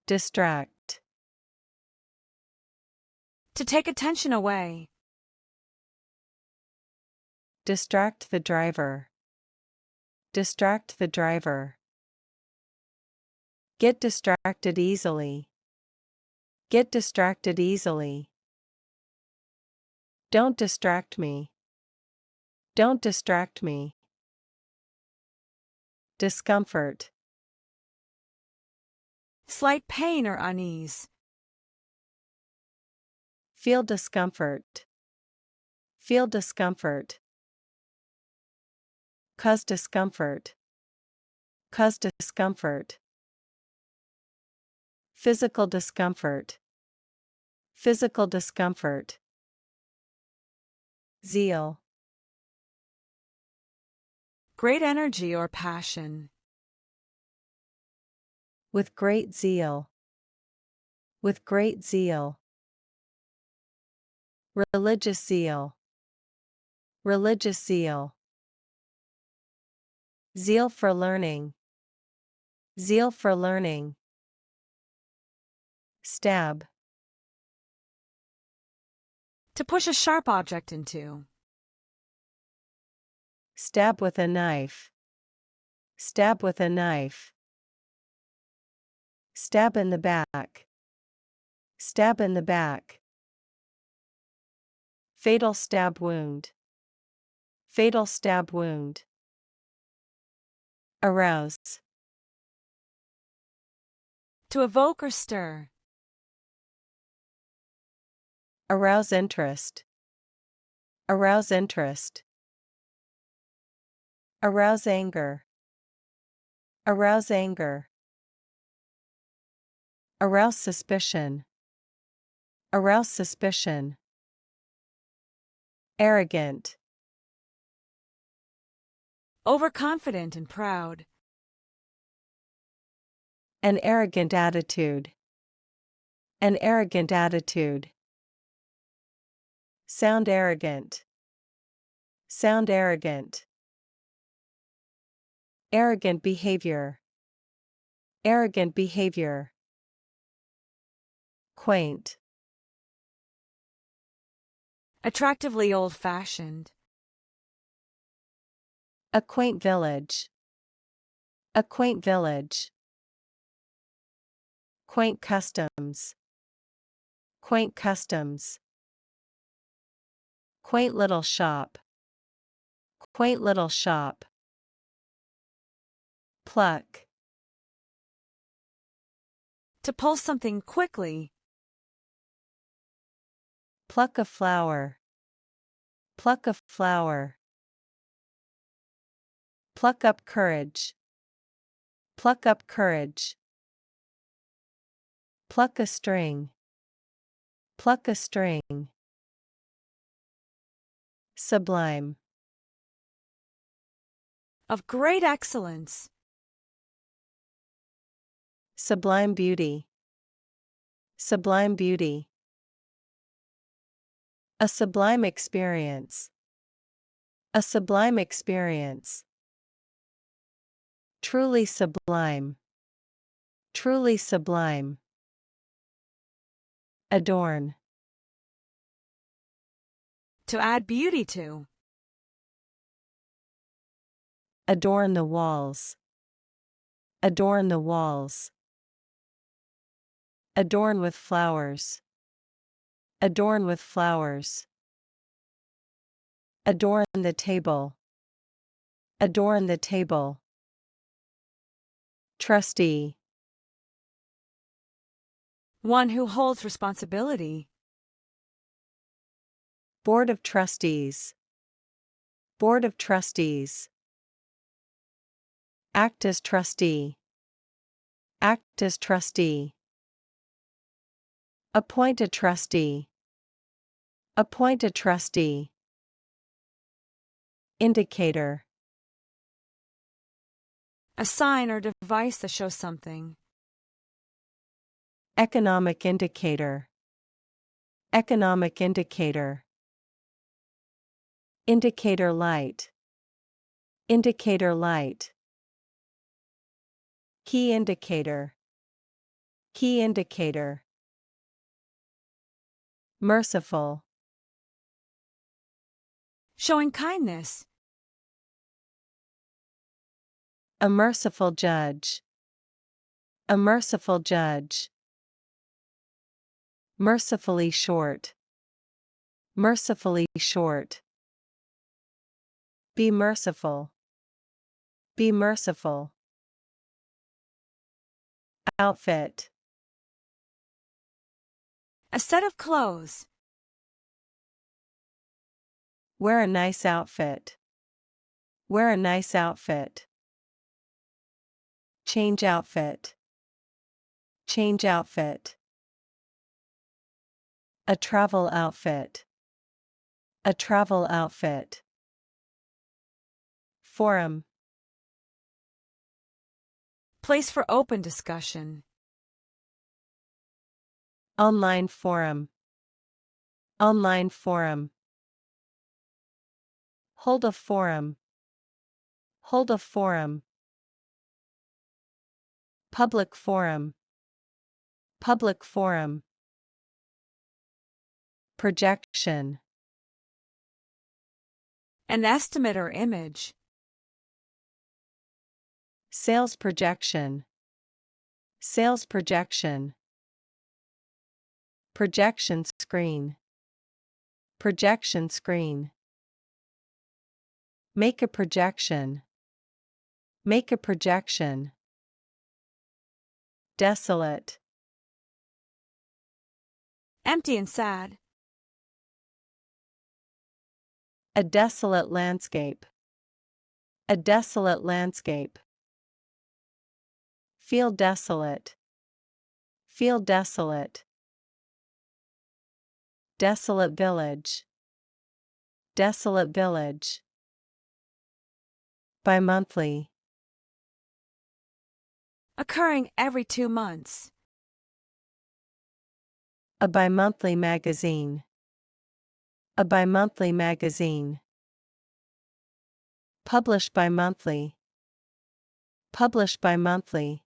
Distract. To take attention away. Distract the driver. Distract the driver. Get distracted easily. Get distracted easily. Don't distract me. Don't distract me. Discomfort. Slight pain or unease. Feel discomfort. Feel discomfort. Cause discomfort. Cause discomfort. Physical discomfort. Physical discomfort. Zeal. Great energy or passion. With great zeal. With great zeal. Religious zeal. Religious zeal. Zeal for learning. Zeal for learning. Stab. To push a sharp object into. Stab with a knife. Stab with a knife. Stab in the back. Stab in the back. Fatal stab wound. Fatal stab wound. Arouse. To evoke or stir. Arouse interest. Arouse interest. Arouse anger. Arouse anger. Arouse suspicion. Arouse suspicion. Arrogant. Overconfident and proud. An arrogant attitude. An arrogant attitude. Sound arrogant. Sound arrogant. Arrogant behavior. Arrogant behavior. Quaint. Attractively old-fashioned. A quaint village. A quaint village. Quaint customs. Quaint customs. Quaint little shop. Quaint little shop. Pluck. To pull something quickly. Pluck a flower. Pluck a flower. Pluck up courage. Pluck up courage. Pluck a string. Pluck a string. Sublime. Of great excellence. Sublime beauty. Sublime beauty. A sublime experience. A sublime experience. Truly sublime. Truly sublime. Adorn. To add beauty to. Adorn the walls. Adorn the walls. Adorn with flowers. Adorn with flowers. Adorn the table. Adorn the table. Trustee. One who holds responsibility. Board of Trustees. Board of Trustees. Act as trustee. Act as trustee. Appoint a trustee. Appoint a trustee. Indicator. A sign or device that shows something. Economic indicator. Economic indicator. Indicator light. Indicator light. Key indicator. Key indicator. Merciful. Showing kindness. A merciful judge. A merciful judge. Mercifully short. Mercifully short. Be merciful. Be merciful. Outfit. A set of clothes. Wear a nice outfit. Wear a nice outfit. Change outfit. Change outfit. A travel outfit. A travel outfit. Forum. Place for open discussion. Online forum. Online forum. Hold a forum. Hold a forum. Public forum. Public forum. Projection. An estimate or image. Sales projection. Sales projection. Projection screen. Projection screen. Make a projection. Make a projection. Desolate. Empty and sad. A desolate landscape. A desolate landscape. Feel desolate. Feel desolate. Desolate village. Desolate village. Bi-monthly. Occurring every 2 months. A bi-monthly magazine. A bi-monthly magazine. Publish bi-monthly. Publish bi-monthly.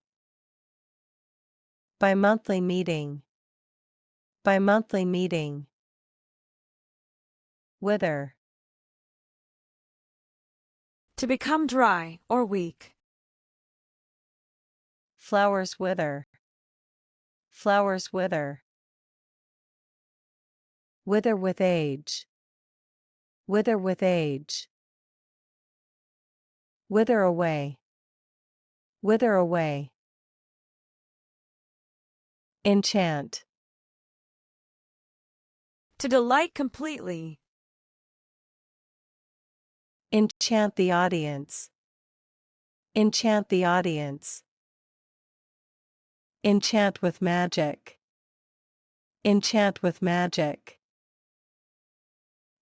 Bi-monthly meeting. Bi-monthly meeting. Wither. To become dry or weak. Flowers wither. Flowers wither. Wither with age. Wither with age. Wither away. Wither away. Enchant. To delight completely. Enchant the audience. Enchant the audience. Enchant with magic. Enchant with magic.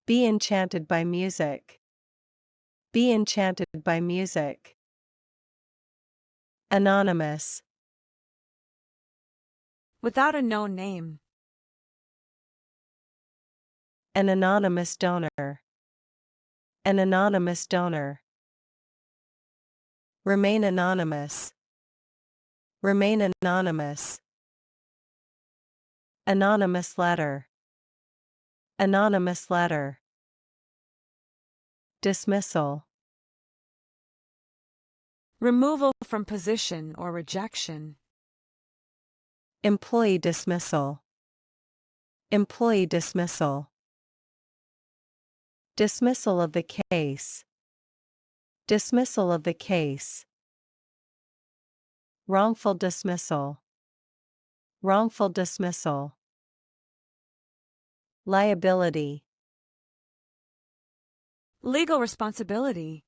Be enchanted by music. Be enchanted by music. Anonymous. Without a known name. An anonymous donor. An anonymous donor. Remain anonymous. Remain anonymous. Anonymous letter. Anonymous letter. Dismissal. Removal from position or rejection. Employee dismissal. Employee dismissal. Dismissal of the case. Dismissal of the case. Wrongful dismissal. Wrongful dismissal. Liability. Legal responsibility.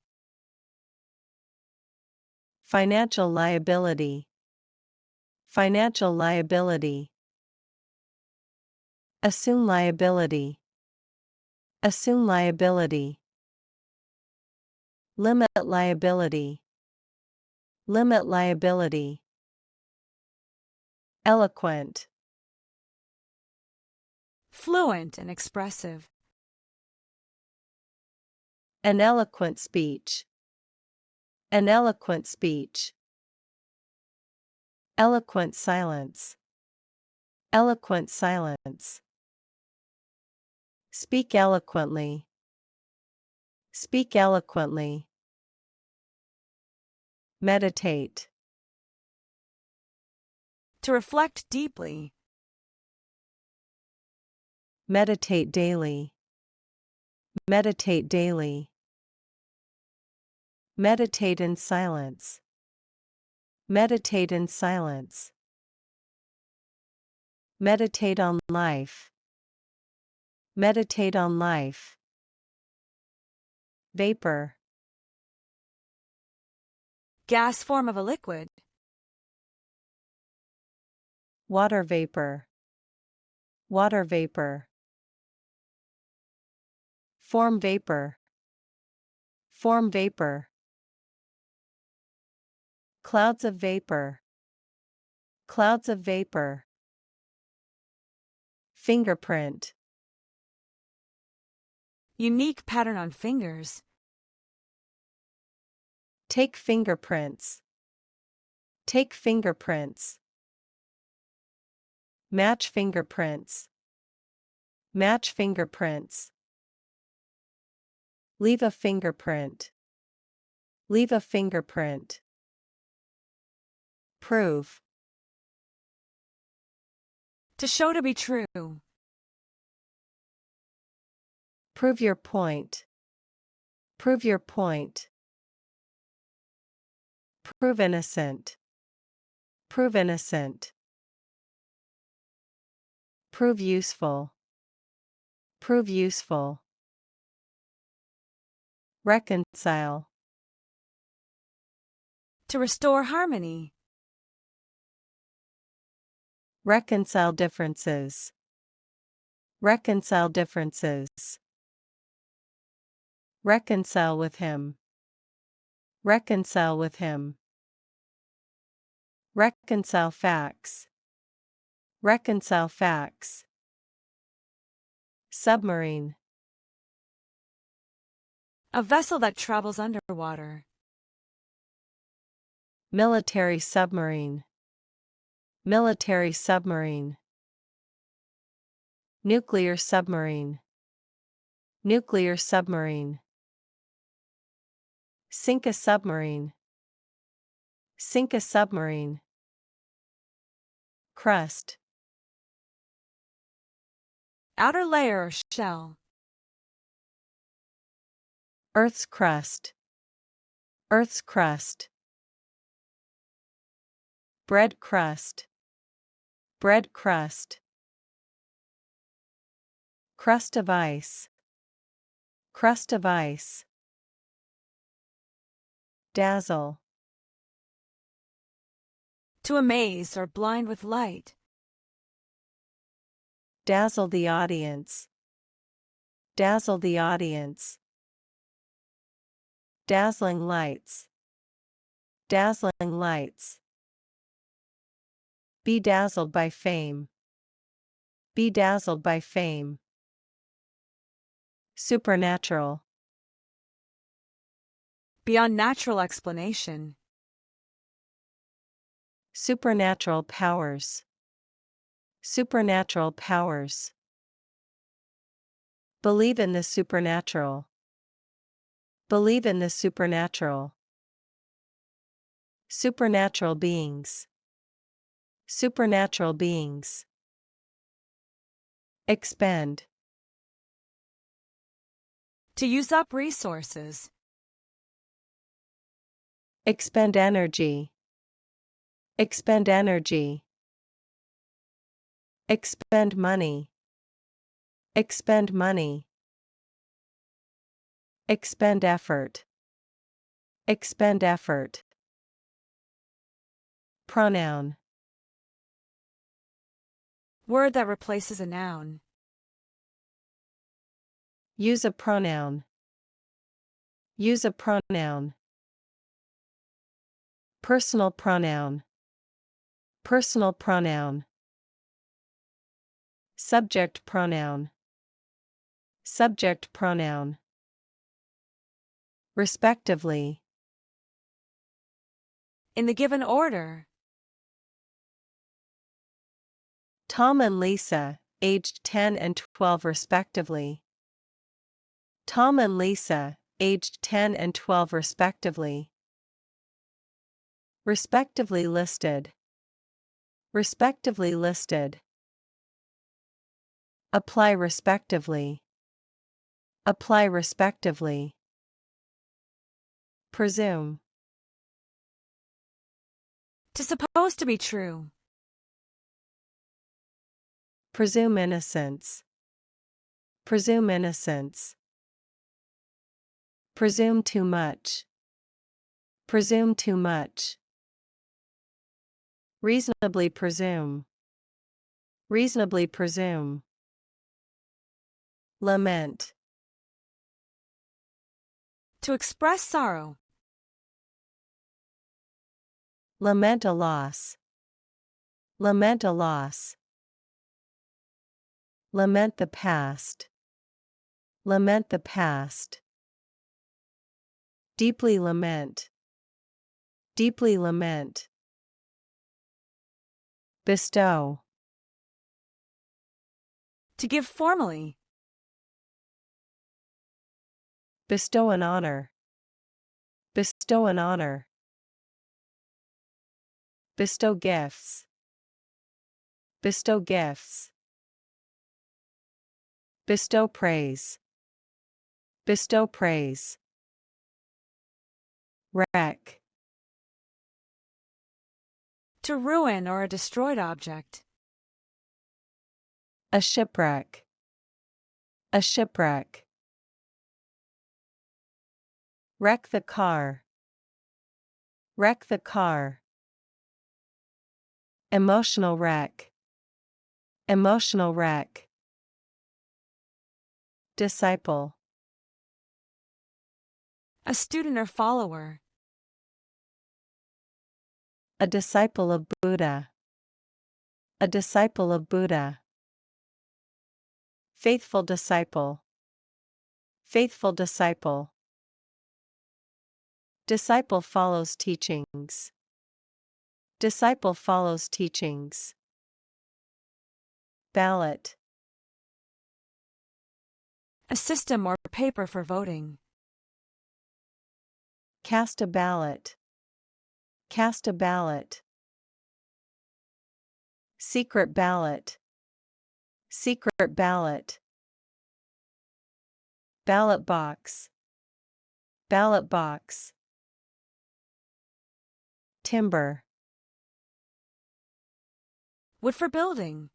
Financial liability. Financial liability. Assume liability. Assume liability. Limit liability. Limit liability. Eloquent. Fluent and expressive. An eloquent speech. An eloquent speech. Eloquent silence. Eloquent silence. Speak eloquently. Speak eloquently. Meditate. To reflect deeply. Meditate daily. Meditate daily. Meditate in silence. Meditate in silence. Meditate on life. Meditate on life. Vapor. Gas form of a liquid. Water vapor. Water vapor. Form vapor. Form vapor. Clouds of vapor. Clouds of vapor. Fingerprint. Unique pattern on fingers. Take fingerprints. Take fingerprints. Match fingerprints. Match fingerprints. Leave a fingerprint. Leave a fingerprint. Prove. To show to be true. Prove your point. Prove your point. Prove innocent. Prove innocent. Prove useful. Prove useful. Reconcile. To restore harmony. Reconcile differences. Reconcile differences. Reconcile with him. Reconcile with him. Reconcile facts. Reconcile facts. Submarine. A vessel that travels underwater. Military submarine. Military submarine. Nuclear submarine. Nuclear submarine. Sink a submarine. Sink a submarine. Crust. Outer layer or shell. Earth's crust. Earth's crust. Bread crust. Bread crust. Crust of ice. Crust of ice. Dazzle. To amaze or blind with light. Dazzle the audience. Dazzle the audience. Dazzling lights. Dazzling lights. Be dazzled by fame. Be dazzled by fame. Supernatural. Beyond natural explanation. Supernatural powers. Supernatural powers. Believe in the supernatural. Believe in the supernatural. Supernatural beings. Supernatural beings. Expend. To use up resources. Expend energy. Expend energy. Expend money. Expend money. Expend effort. Expend effort. Pronoun. Word that replaces a noun. Use a pronoun. Use a pronoun. Personal pronoun. Personal pronoun. Subject pronoun. Subject pronoun. Respectively. In the given order. Tom and Lisa, aged 10 and 12 respectively. Tom and Lisa, aged 10 and 12 respectively. Respectively listed. Respectively listed. Apply respectively. Apply respectively. Presume. To suppose to be true. Presume innocence. Presume innocence. Presume too much. Presume too much. Reasonably presume. Reasonably presume. Lament. To express sorrow. Lament a loss. Lament a loss. Lament the past. Lament the past. Deeply lament. Deeply lament. Bestow. To give formally. Bestow an honor. Bestow an honor. Bestow gifts. Bestow gifts. Bestow praise. Bestow praise. Wreck. To ruin or a destroyed object. A shipwreck. A shipwreck. Wreck the car. Wreck the car. Emotional wreck. Emotional wreck. Disciple. A student or follower. A disciple of Buddha. A disciple of Buddha. Faithful disciple. Faithful disciple. Disciple follows teachings. Disciple follows teachings. Ballot. A system or paper for voting. Cast a ballot. Cast a ballot. Secret ballot. Secret ballot. Ballot box. Ballot box. Timber. Wood for building.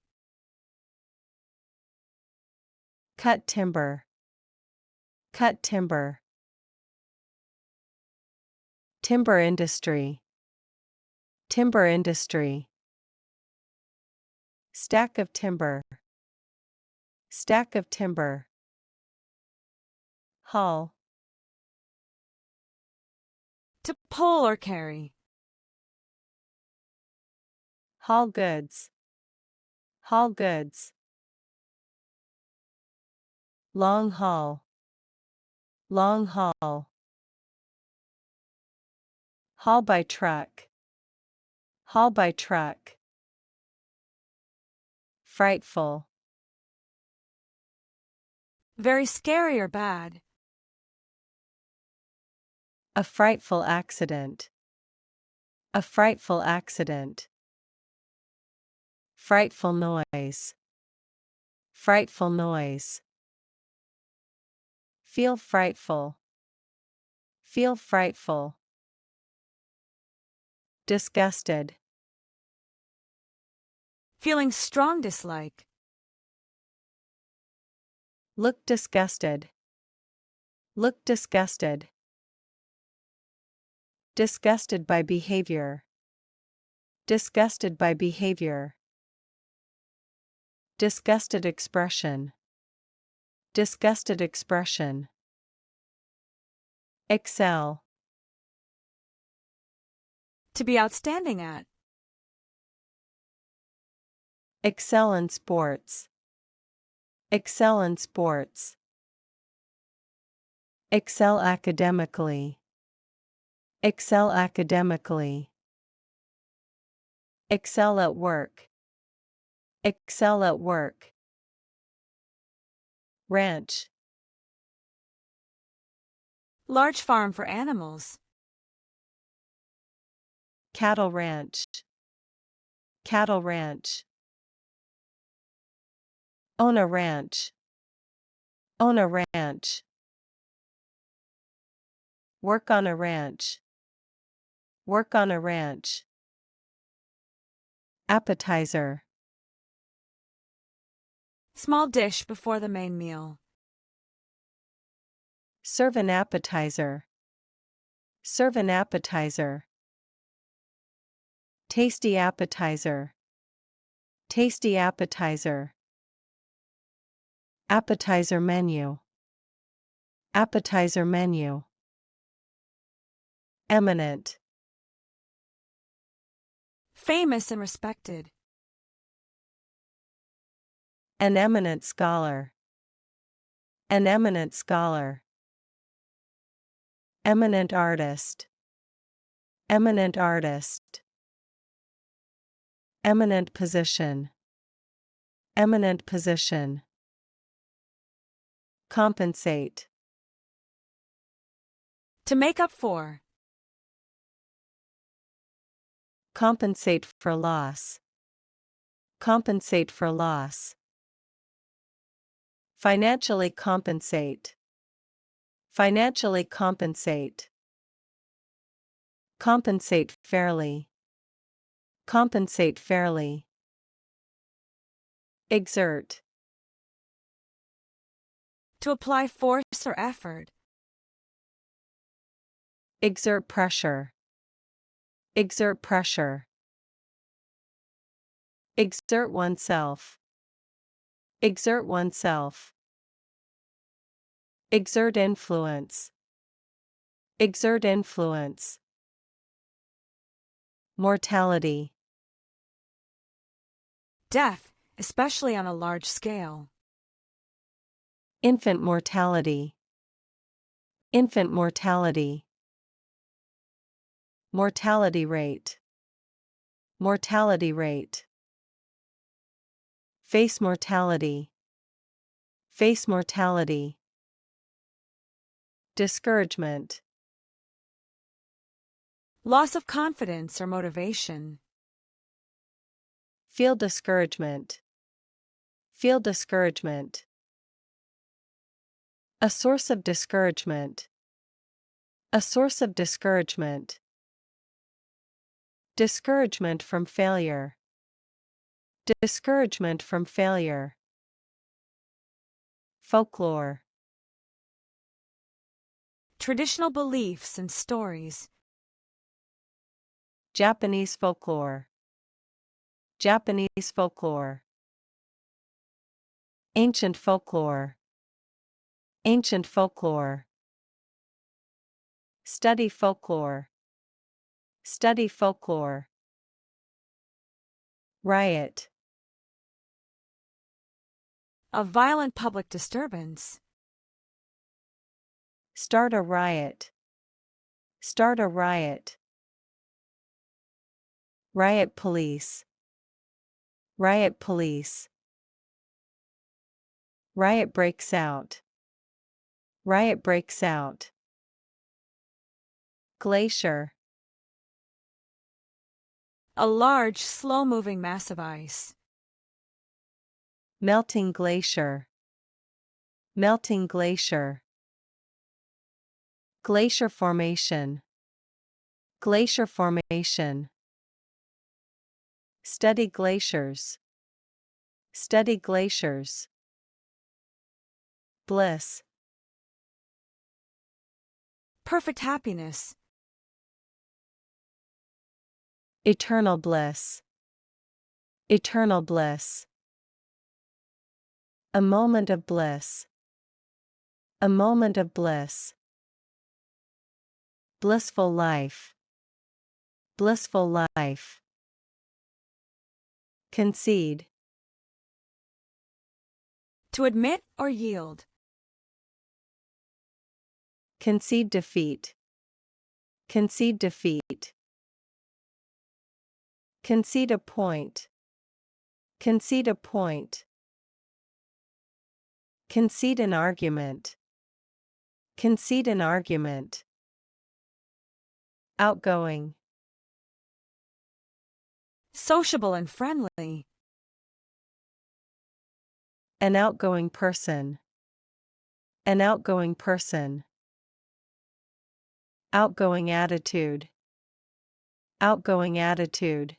Cut timber. Cut timber. Timber industry. Timber industry. Stack of timber. Stack of timber. Haul. To pull or carry. Haul goods. Haul goods. Long haul. Long haul. Haul by truck. Haul by truck. Frightful. Very scary or bad. A frightful accident. A frightful accident. Frightful noise. Frightful noise. Feel frightful. Feel frightful. Disgusted. Feeling strong dislike. Look disgusted. Look disgusted. Disgusted by behavior. Disgusted by behavior. Disgusted expression. Disgusted expression. Excel. To be outstanding at. Excel in sports. Excel in sports. Excel academically. Excel academically. Excel at work. Excel at work. Ranch. Large farm for animals. Cattle ranch. Cattle ranch. Own a ranch. Own a ranch. Work on a ranch. Work on a ranch. Appetizer. Small dish before the main meal. Serve an appetizer. Serve an appetizer. Tasty appetizer. Tasty appetizer. Appetizer menu. Appetizer menu. Eminent. Famous and respected. An eminent scholar. An eminent scholar. Eminent artist. Eminent artist. Eminent position. Eminent position. Compensate. To make up for. Compensate for loss. Compensate for loss. Financially compensate. Financially compensate. Compensate fairly. Compensate fairly. Exert. To apply force or effort. Exert pressure. Exert pressure. Exert oneself. Exert oneself. Exert influence. Exert influence. Mortality. Death, especially on a large scale. Infant mortality. Infant mortality. Mortality rate. Mortality rate. Face mortality. Face mortality. Discouragement. Loss of confidence or motivation. Feel discouragement. Feel discouragement. A source of discouragement. A source of discouragement. Discouragement from failure. Discouragement from failure. Folklore. Traditional beliefs and stories. Japanese folklore. Japanese folklore. Ancient folklore. Ancient folklore. Study folklore. Study folklore. Riot. A violent public disturbance. Start a riot. Start a riot. Riot police. Riot police. Riot breaks out. Riot breaks out. Glacier. A large, slow-moving mass of ice. Melting glacier. Melting glacier. Glacier formation. Glacier formation. Study glaciers. Study glaciers. Bliss. Perfect happiness. Eternal bliss. Eternal bliss. A moment of bliss. A moment of bliss. Blissful life. Blissful life. Concede. To admit or yield. Concede defeat. Concede defeat. Concede a point. Concede a point. Concede an argument. Concede an argument. Outgoing. Sociable and friendly. An outgoing person. An outgoing person. Outgoing attitude. Outgoing attitude.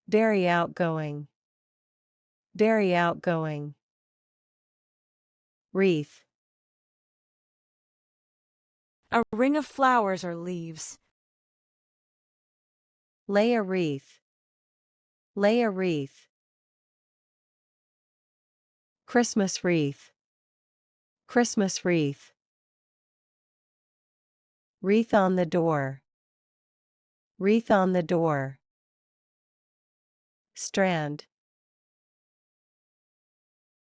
Very outgoing. Very outgoing. Wreath. A ring of flowers or leaves. Lay a wreath. Lay a wreath. Christmas wreath. Christmas wreath. Wreath on the door. Wreath on the door. Strand.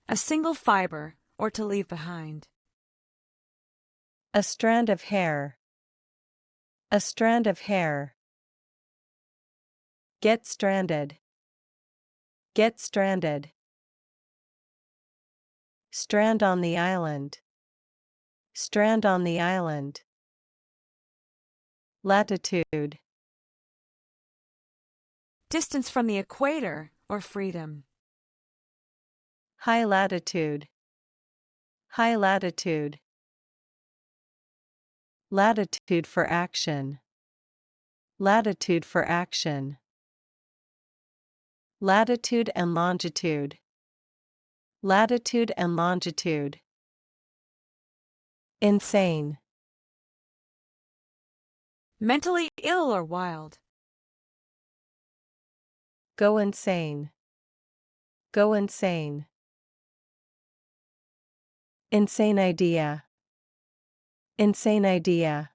A single fiber, or to leave behind. A strand of hair. A strand of hair. Get stranded. Get stranded. Strand on the island. Strand on the island. Latitude. Distance from the equator, or freedom. High latitude. High latitude. Latitude for action. Latitude for action. Latitude and longitude. Latitude and longitude. Insane. Mentally ill or wild. Go insane. Go insane. Insane idea. Insane idea.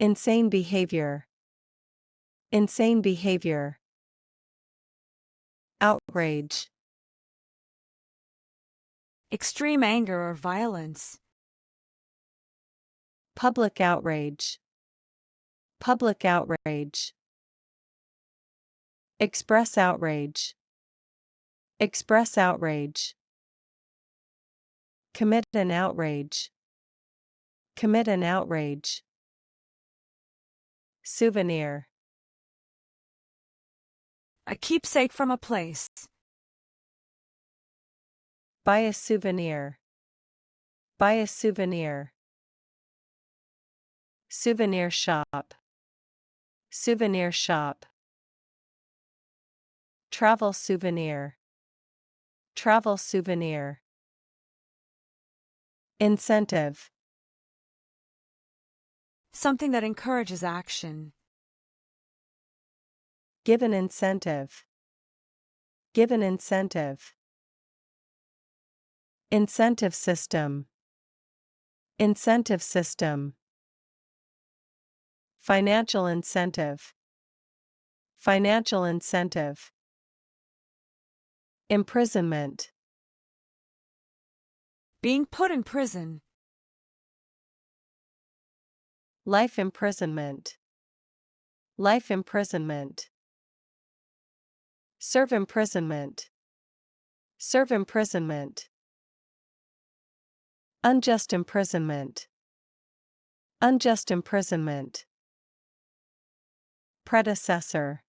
Insane behavior. Insane behavior. Outrage. Extreme anger or violence. Public outrage. Public outrage. Express outrage. Express outrage. Commit an outrage. Commit an outrage. Souvenir. A keepsake from a place. Buy a souvenir. Buy a souvenir. Souvenir shop. Souvenir shop. Travel souvenir. Travel souvenir. Incentive. Something that encourages action. Give an incentive. Give an incentive. Incentive system. Incentive system. Financial incentive. Financial incentive. Imprisonment. Being put in prison. Life imprisonment. Life imprisonment. Serve imprisonment. Serve imprisonment. Unjust imprisonment. Unjust imprisonment. Predecessor.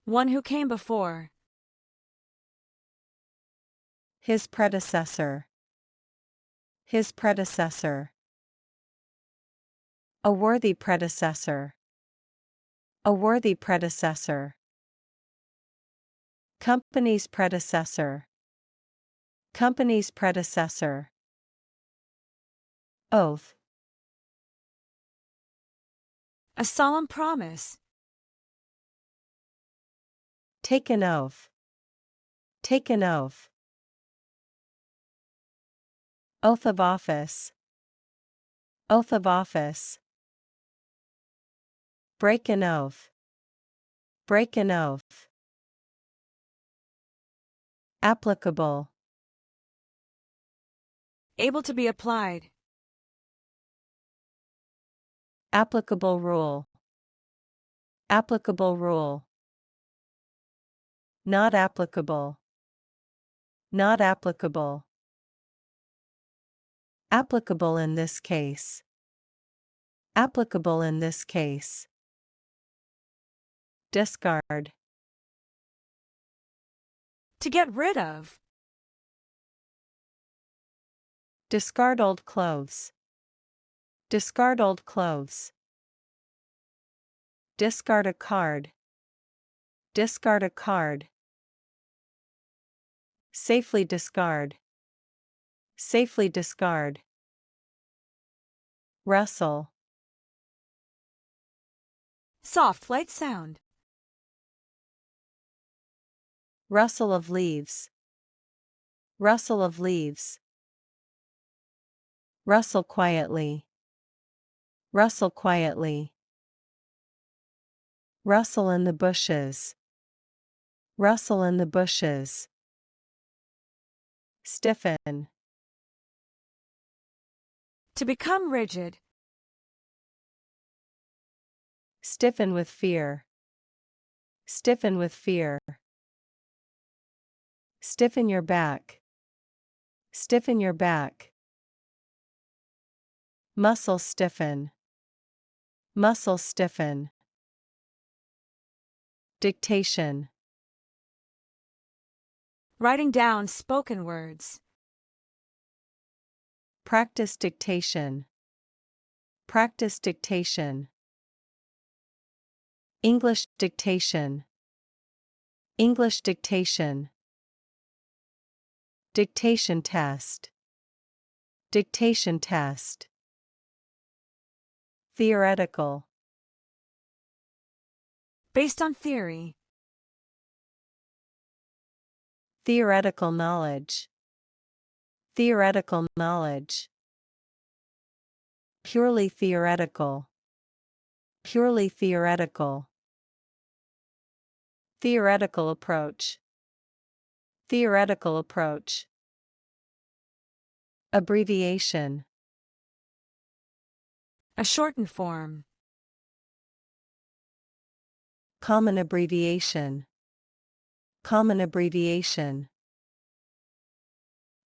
One who came before. His predecessor. His predecessor. A worthy predecessor. A worthy predecessor. Company's predecessor. Company's predecessor. Oath. A solemn promise. Take an oath. Take an oath. Oath of office. Oath of office. Break an oath. Break an oath. Applicable. Able to be applied. Applicable rule. Applicable rule. Not applicable. Not applicable. Applicable in this case. Applicable in this case. Discard. To get rid of. Discard old clothes. Discard old clothes. Discard a card. Discard a card. Safely discard. Safely discard. Rustle. Soft, light sound. Rustle of leaves. Rustle of leaves. Rustle quietly. Rustle quietly. Rustle in the bushes. Rustle in the bushes. Stiffen. To become rigid. Stiffen with fear. Stiffen with fear. Stiffen your back. Stiffen your back. Muscle stiffen. Muscle stiffen. Dictation. Writing down spoken words. Practice dictation. Practice dictation. English dictation. English dictation. Dictation test. Dictation test. Theoretical. Based on theory. Theoretical knowledge. Theoretical knowledge. Purely theoretical. Purely theoretical. Theoretical approach. Theoretical approach. Abbreviation. A shortened form. Common abbreviation. Common abbreviation.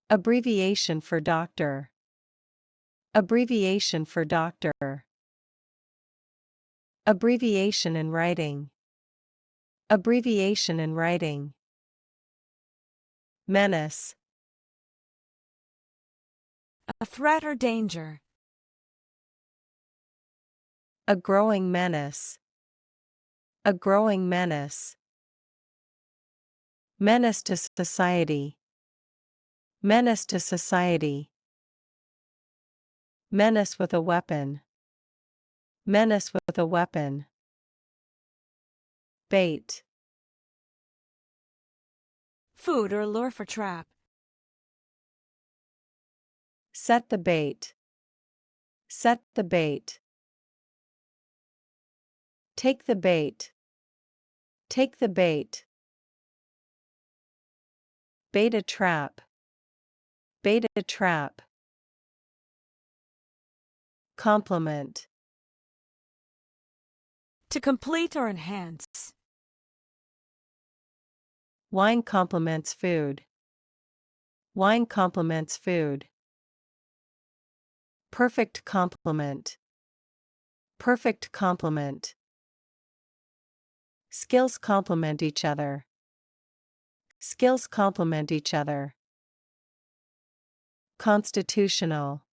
Abbreviation for doctor. Abbreviation for doctor. Abbreviation in writing. Abbreviation in writing. Menace. A threat or danger. A growing menace. A growing menace. Menace to society. Menace to society. Menace with a weapon. Menace with a weapon. Bait. Food or lure for trap. Set the bait. Set the bait. Take the bait. Take the bait. Bait a trap. Bait a trap. Complement. To complete or enhance. Wine complements food. Wine complements food. Perfect complement. Perfect complement. Skills complement each other. Skills complement each other. Constitutional.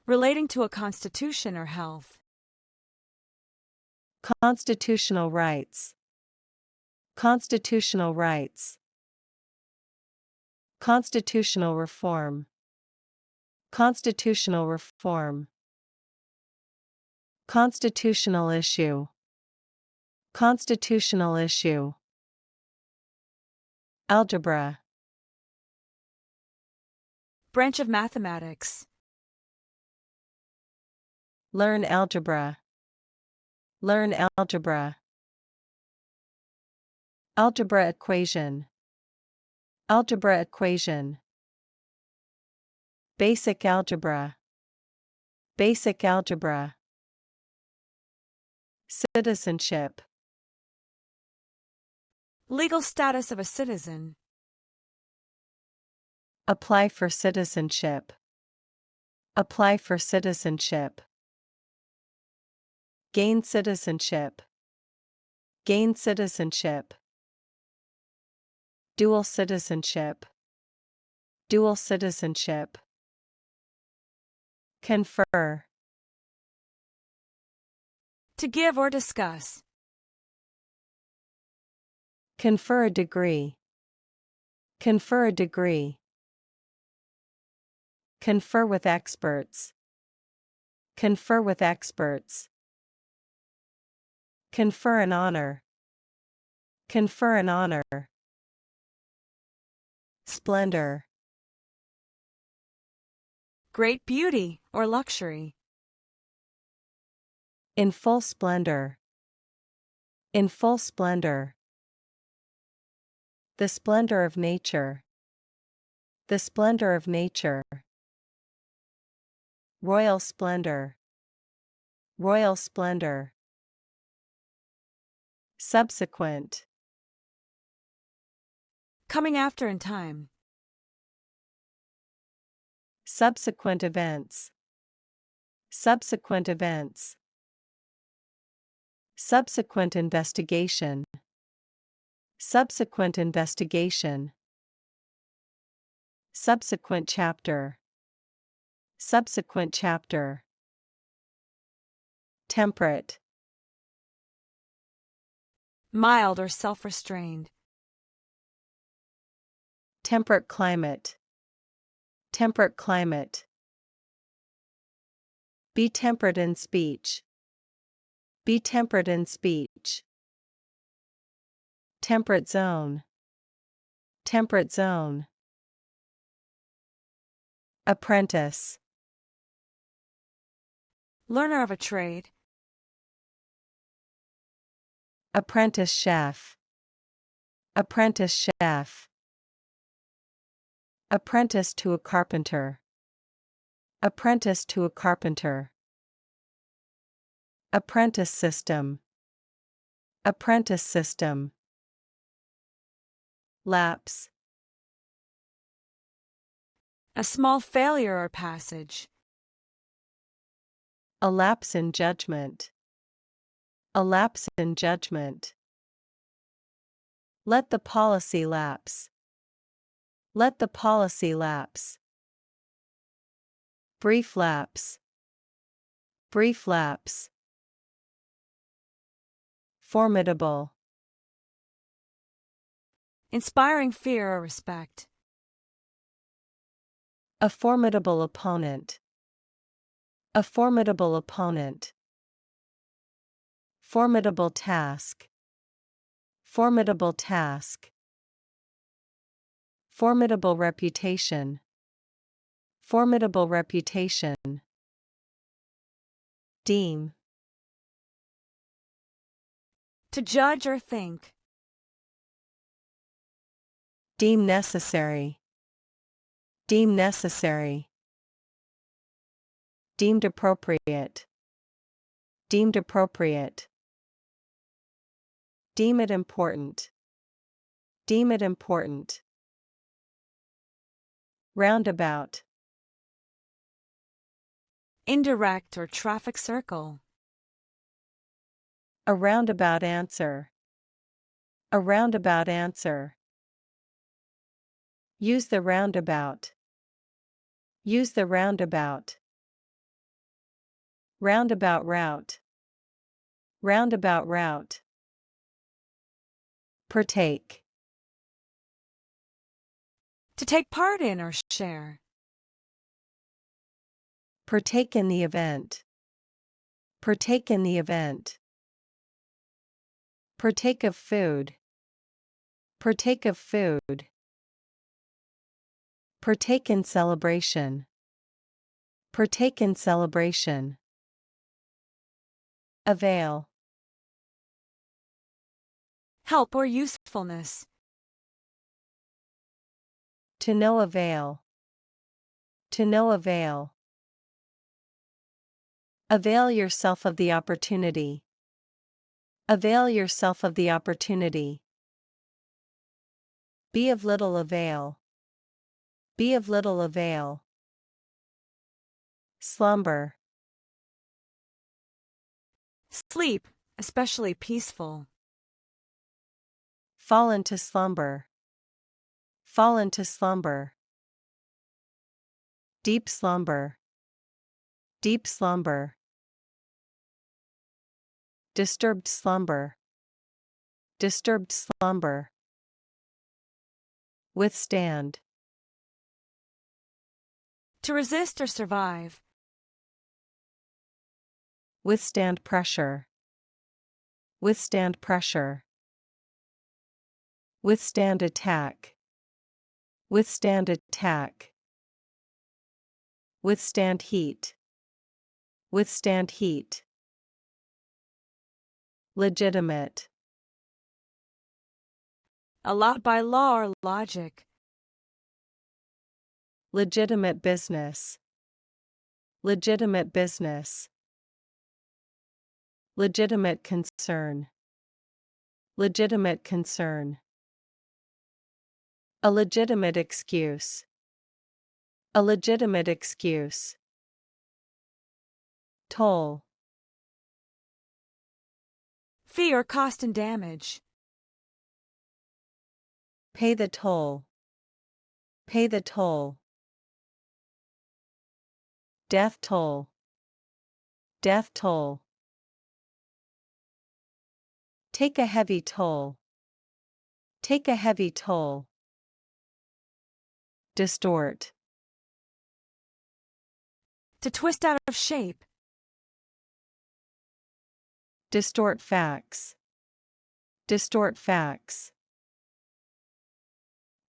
Relating to a constitution or health. Constitutional rights. Constitutional rights. Constitutional reform. Constitutional reform. Constitutional issue. Constitutional issue. Algebra. Branch of mathematics. Learn algebra. Learn algebra. Algebra equation. Algebra equation. Basic algebra. Basic algebra. Citizenship. Legal status of a citizen. Apply for citizenship. Apply for citizenship. Gain citizenship. Gain citizenship. Dual citizenship. Dual citizenship. Confer. To give or discuss. Confer a degree. Confer a degree. Confer with experts. Confer with experts. Confer an honor. Confer an honor. Splendor. Great beauty or luxury. In full splendor. In full splendor. The splendor of nature. The splendor of nature. Royal splendor. Royal splendor. Subsequent. Coming after in time. Subsequent events. Subsequent events. Subsequent investigation. Subsequent investigation. Subsequent chapter. Subsequent chapter. Temperate. Mild or self-restrained. Temperate climate. Temperate climate. Be temperate in speech. Be temperate in speech. Temperate zone. Temperate zone. Apprentice. Learner of a trade. Apprentice chef. Apprentice chef. Apprentice to a carpenter. Apprentice to a carpenter. Apprentice system. Apprentice system. Lapse. A small failure or passage. A lapse in judgment. A lapse in judgment. Let the policy lapse. Let the policy lapse. Brief lapse. Brief lapse. Formidable. Inspiring fear or respect. A formidable opponent. A formidable opponent. Formidable task. Formidable task. Formidable reputation. Formidable reputation. Deem. To judge or think. Deem necessary. Deem necessary. Deemed appropriate. Deemed appropriate. Deem it important. Deem it important. Roundabout. indirect or traffic circle. A roundabout answer. A roundabout answer. Use the roundabout. Use the roundabout. Roundabout route. Roundabout route. Partake. To take part in or share. Partake in the event. Partake in the event. Partake of food. Partake of food. Partake in celebration. Partake in celebration. Avail. Help or usefulness. To no avail. To no avail. Avail yourself of the opportunity. Avail yourself of the opportunity. Be of little avail. Be of little avail. Slumber. Sleep, especially peaceful. Fall into slumber. Fall into slumber. Deep slumber. Deep slumber. Disturbed slumber. Disturbed slumber. Withstand. To resist or survive. Withstand pressure. Withstand pressure. Withstand attack. Withstand attack. Withstand heat. Withstand heat. Legitimate. Allowed by law or logic. Legitimate business. Legitimate business. Legitimate concern. Legitimate concern. A legitimate excuse. A legitimate excuse. Toll. Fee or cost and damage. Pay the toll. Pay the toll. Death toll. Death toll. Take a heavy toll. Take a heavy toll. Distort. To twist out of shape. Distort facts. Distort facts.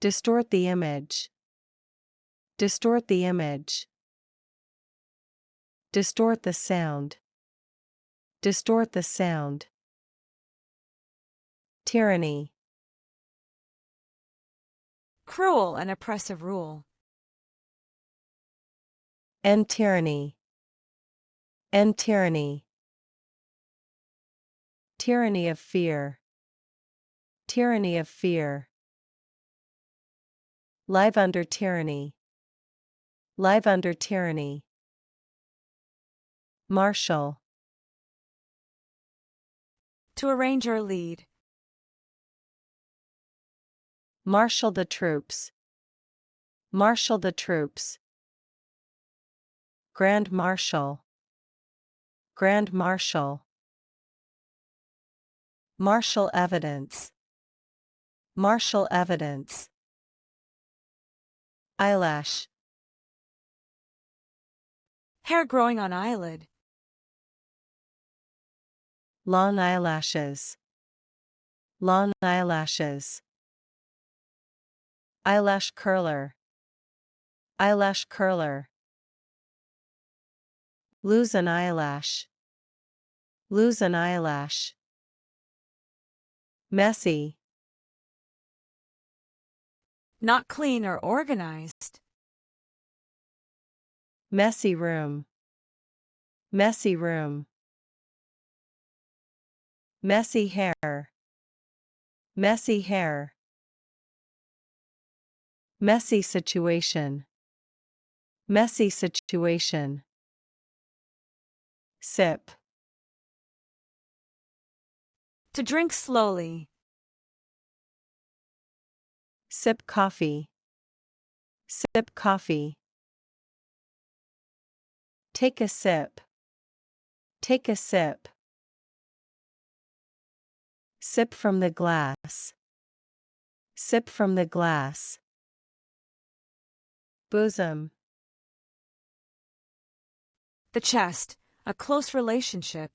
Distort the image. Distort the image. Distort the sound. Distort the sound. Tyranny. Cruel and oppressive rule. End tyranny. End tyranny. Tyranny of fear. Tyranny of fear. Live under tyranny. Live under tyranny. Marshal. To arrange or lead. Marshal the troops. Marshal the troops. Grand Marshal. Grand Marshal. Marshal evidence. Marshal evidence. Eyelash. Hair growing on eyelid. Long eyelashes. Long eyelashes. Eyelash curler. Eyelash curler. Lose an eyelash. Lose an eyelash. Messy. Not clean or organized. Messy room. Messy room. Messy hair. Messy hair. Messy situation. Messy situation. Sip. To drink slowly. Sip coffee. Sip coffee. Take a sip. Take a sip. Sip from the glass. Sip from the glass. Bosom. The chest, a close relationship.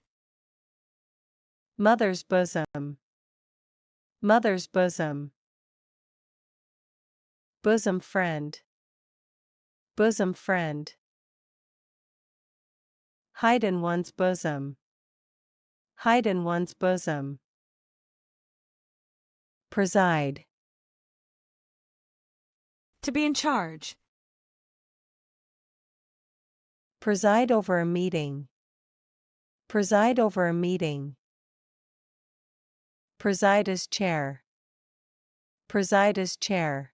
Mother's bosom. Mother's bosom. Bosom friend. Bosom friend. Hide in one's bosom. Hide in one's bosom. Preside. To be in charge. Preside over a meeting. Preside over a meeting. Preside as chair. Preside as chair.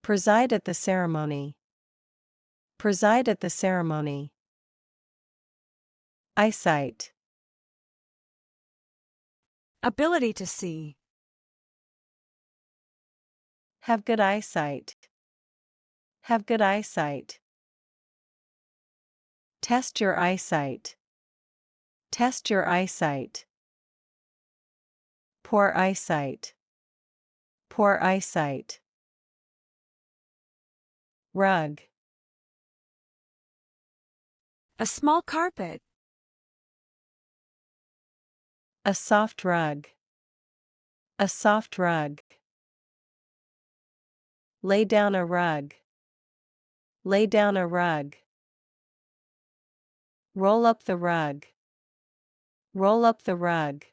Preside at the ceremony. Preside at the ceremony. Eyesight. Ability to see. Have good eyesight. Have good eyesight. Test your eyesight. Test your eyesight. Poor eyesight. Poor eyesight. Rug. A small carpet. A soft rug. A soft rug. Lay down a rug. Lay down a rug. Roll up the rug. Roll up the rug.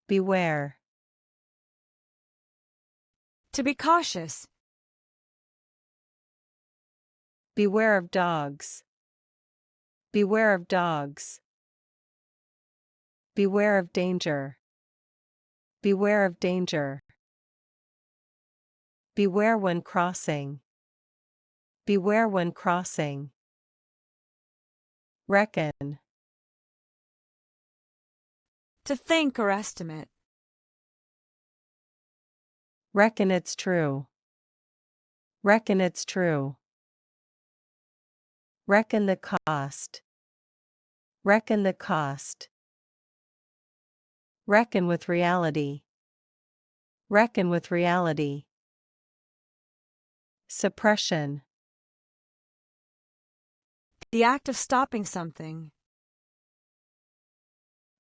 Beware. To be cautious. Beware of dogs. Beware of dogs. Beware of danger. Beware of danger. Beware when crossing. Beware when crossing. Reckon. To think or estimate. Reckon it's true. Reckon it's true. Reckon the cost. Reckon the cost. Reckon with reality. Reckon with reality. Suppression. The act of stopping something.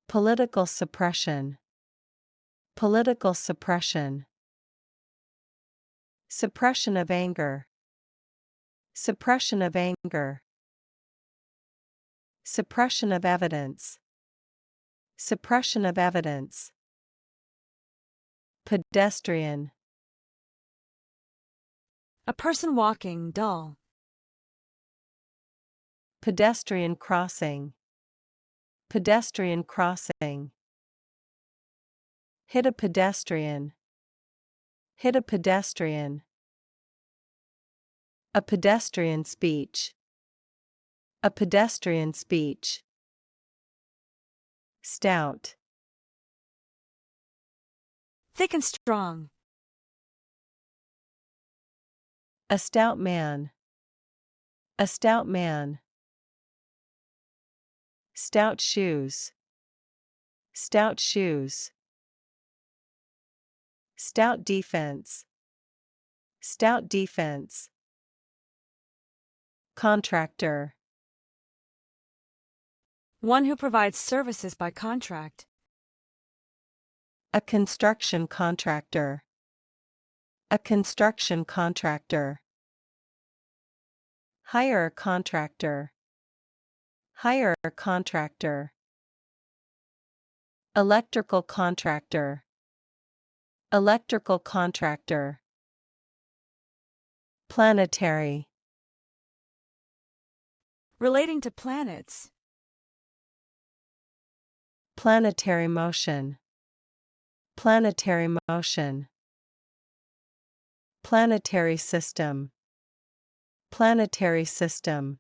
Political suppression. Political suppression. Suppression of anger. Suppression of anger. Suppression of evidence. Suppression of evidence. Pedestrian. A person walking, dull. Pedestrian crossing. Pedestrian crossing. Hit a pedestrian. Hit a pedestrian. A pedestrian speech. A pedestrian speech. Stout. Thick and strong. A stout man. A stout man. Stout shoes. Stout shoes. Stout defense. Stout defense. Contractor. One who provides services by contract. A construction contractor. A construction contractor. Hire a contractor. Hire a contractor. Electrical contractor. Electrical contractor. Planetary. Relating to planets. Planetary motion. Planetary motion. Planetary system. Planetary system.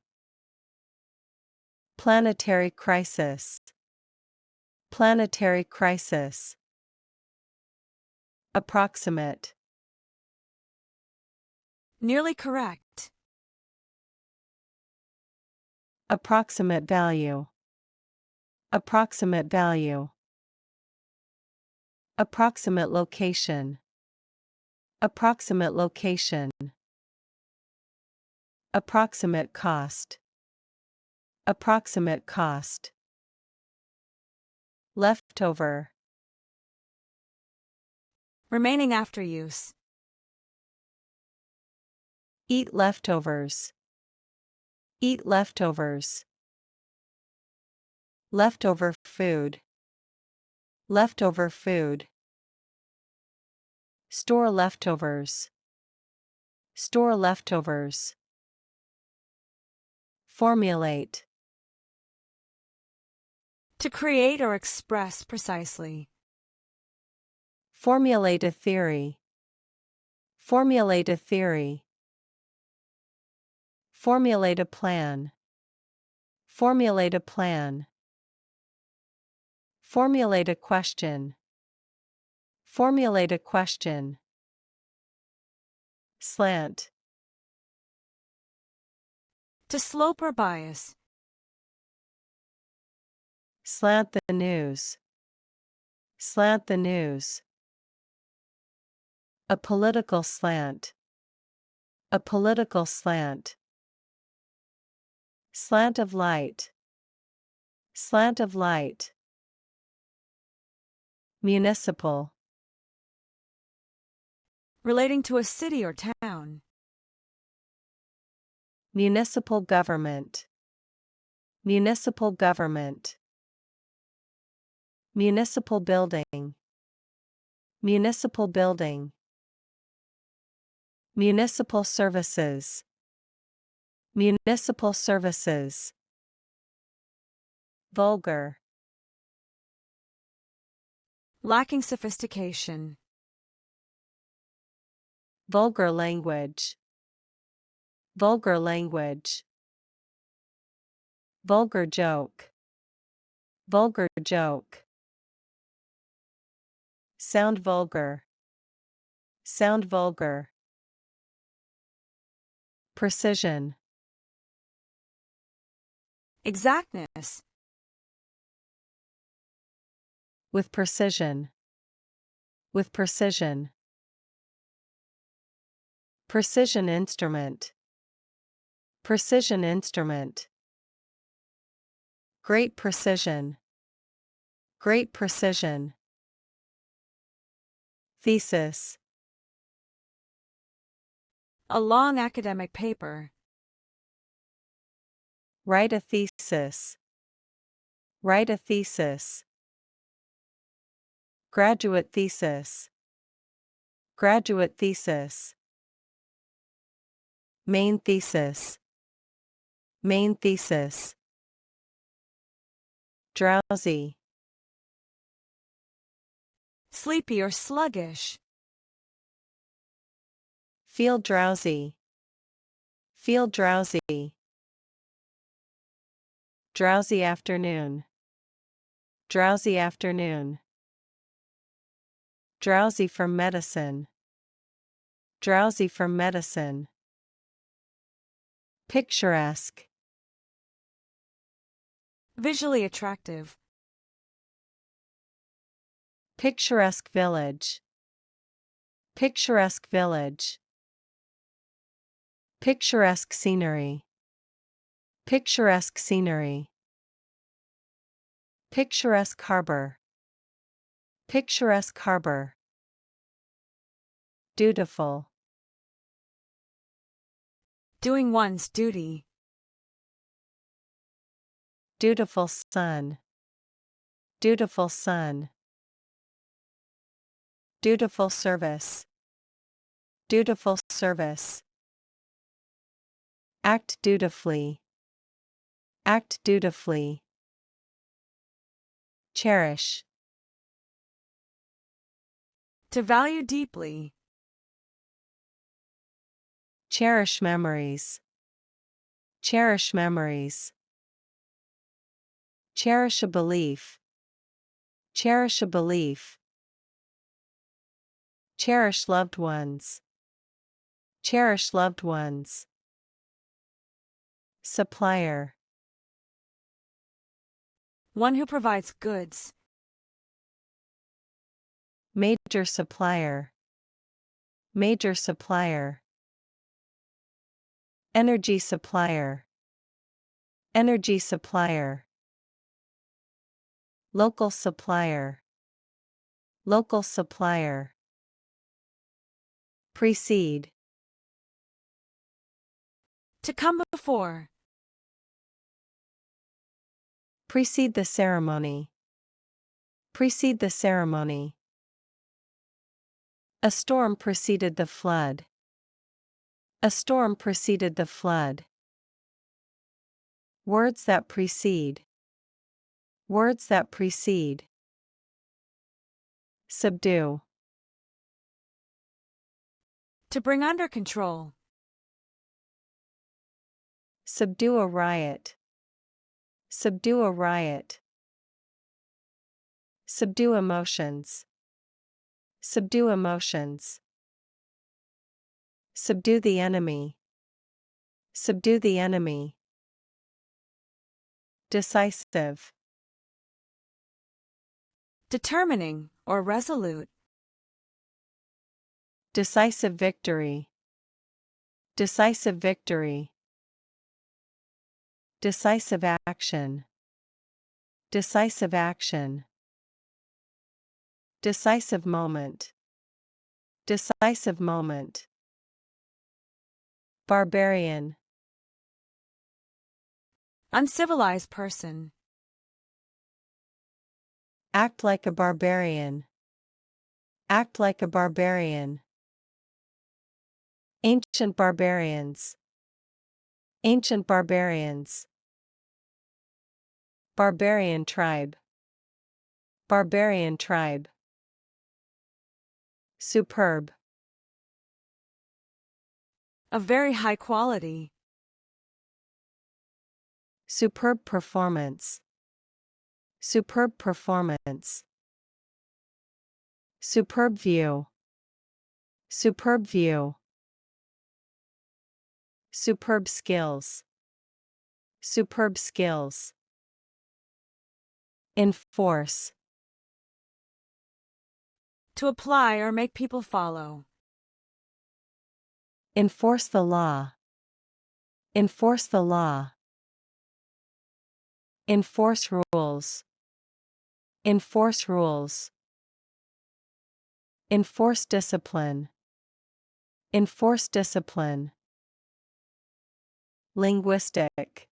Planetary crisis. Planetary crisis. Approximate. Nearly correct. Approximate value. Approximate value. Approximate location. Approximate location. Approximate cost. Approximate cost. Leftover. Remaining after use. Eat leftovers. Eat leftovers. Leftover food. Leftover food. Store leftovers. Store leftovers. Formulate. To create or express precisely. Formulate a theory. Formulate a theory. Formulate a plan. Formulate a plan. Formulate a question. Formulate a question. Slant. To slope or bias. Slant the news. Slant the news. A political slant. A political slant. Slant of light. Slant of light. Municipal. Relating to a city or town. Municipal government. Municipal government. Municipal building. Municipal building. Municipal services. Municipal services. Vulgar. Lacking sophistication. Vulgar language. Vulgar language. Vulgar joke. Vulgar joke. Sound vulgar. Sound vulgar. Precision. Exactness. With precision. With precision. Precision instrument. Precision instrument. Great precision. Great precision. Thesis. A long academic paper. Write a thesis. Write a thesis. Graduate thesis. Graduate thesis. Main thesis. Main thesis. Drowsy. Sleepy or sluggish. Feel drowsy. Feel drowsy. Drowsy afternoon. Drowsy afternoon. Drowsy from medicine. Drowsy from medicine. Picturesque. Visually attractive. Picturesque village. Picturesque village. Picturesque scenery. Picturesque scenery. Picturesque harbor. Picturesque harbor. Dutiful. Doing one's duty. Dutiful son. Dutiful son. Dutiful service. Dutiful service. Act dutifully. Act dutifully. Cherish. To value deeply. Cherish memories. Cherish memories. Cherish a belief. Cherish a belief. Cherish loved ones. Cherish loved ones. Supplier. One who provides goods. Major supplier. Major supplier. Energy supplier. Energy supplier. Local supplier. Local supplier. Precede. To come before. Precede the ceremony. Precede the ceremony. A storm preceded the flood. A storm preceded the flood. Words that precede. Words that precede. Subdue. To bring under control. Subdue a riot. Subdue a riot. Subdue emotions. Subdue emotions. Subdue the enemy. Subdue the enemy. Decisive. Determining or resolute. Decisive victory. Decisive victory. Decisive action. Decisive action. Decisive moment. Decisive moment. Barbarian. Uncivilized person. Act like a barbarian. Act like a barbarian. Ancient barbarians. Ancient barbarians. Barbarian tribe. Barbarian tribe. Superb. Of very high quality. Superb performance. Superb performance. Superb view. Superb view. Superb skills. Superb skills. Enforce. To apply or make people follow. Enforce the law. Enforce the law. Enforce rules. Enforce rules. Enforce discipline. Enforce discipline. Linguistic.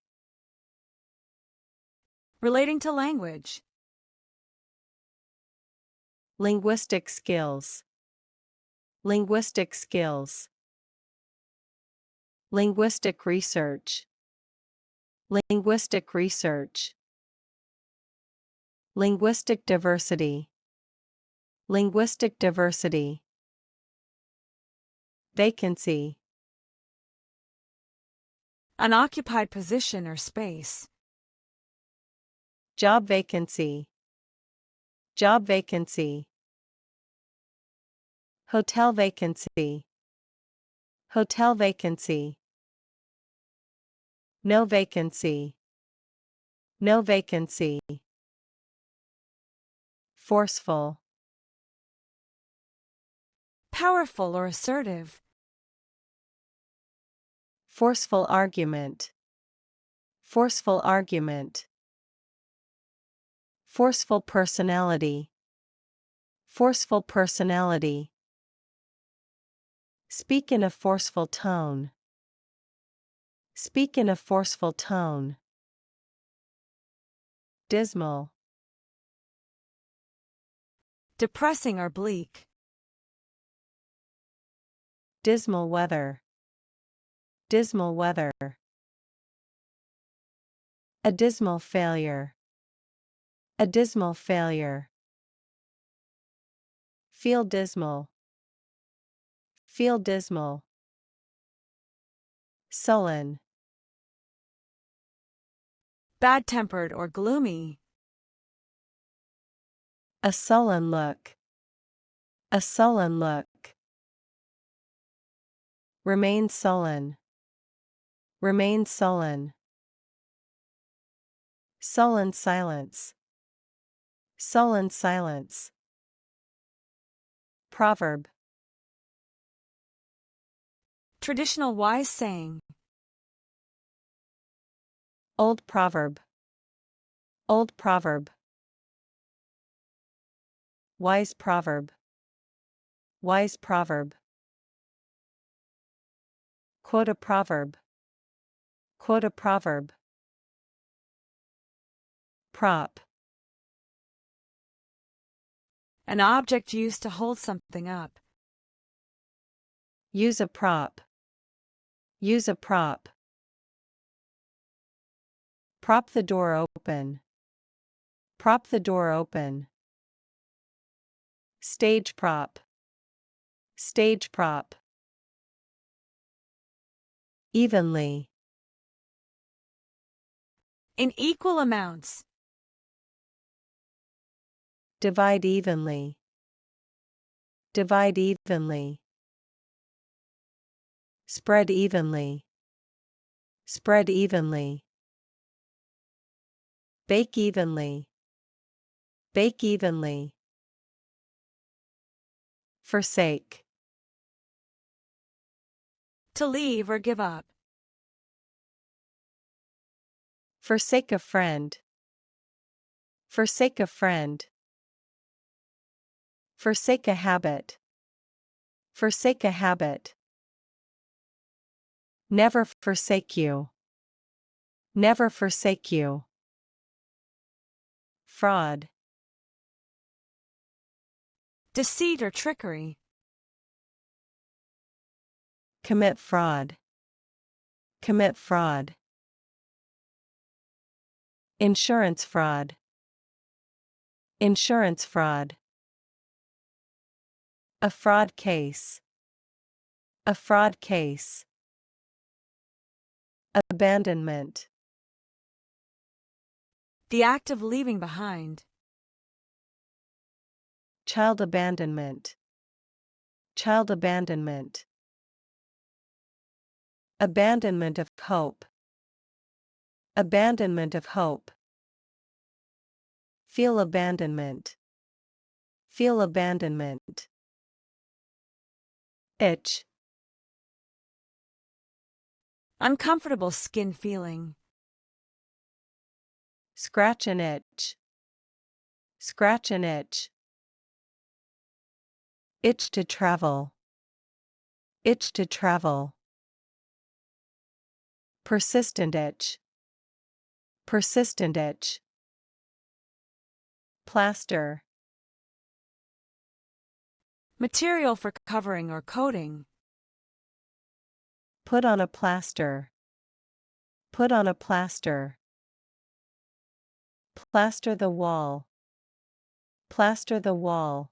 Relating to language. Linguistic skills. Linguistic skills. Linguistic research. Linguistic research. Linguistic diversity. Linguistic diversity. Vacancy. Unoccupied position or space. Job vacancy. Job vacancy. Hotel vacancy. Hotel vacancy. No vacancy. No vacancy. Forceful. Powerful or assertive. Forceful argument. Forceful argument. Forceful personality. Forceful personality. Speak in a forceful tone. Speak in a forceful tone. Dismal. Depressing or bleak. Dismal weather. Dismal weather. A dismal failure. A dismal failure. Feel dismal. Feel dismal. Sullen. bad-tempered or gloomy. A sullen look. A sullen look. Remain sullen. Remain sullen. Sullen silence. Sullen silence. Proverb. Traditional wise saying. Old proverb. Old proverb. Wise proverb. Wise proverb. Quote a proverb. Quote a proverb. Prop. An object used to hold something up. Use a prop. Use a prop. Prop the door open. Prop the door open. Stage prop. Stage prop. Evenly. In equal amounts. Divide evenly. Divide evenly. Spread evenly. Spread evenly. Bake evenly. Bake evenly. Forsake. To leave or give up. Forsake a friend. Forsake a friend. Forsake a habit. Forsake a habit. Never forsake you. Never forsake you. Fraud. Deceit or trickery. Commit fraud. Commit fraud. Insurance fraud. Insurance fraud. A fraud case. A fraud case. Abandonment. The act of leaving behind. Child abandonment. Child abandonment. Abandonment of hope. Abandonment of hope. Feel abandonment. Feel abandonment. Itch. Uncomfortable skin feeling. Scratch an itch. Scratch an itch. Itch to travel. Itch to travel. Persistent itch. Persistent itch. Plaster. Material for covering or coating. Put on a plaster. Put on a plaster. Plaster the wall. Plaster the wall.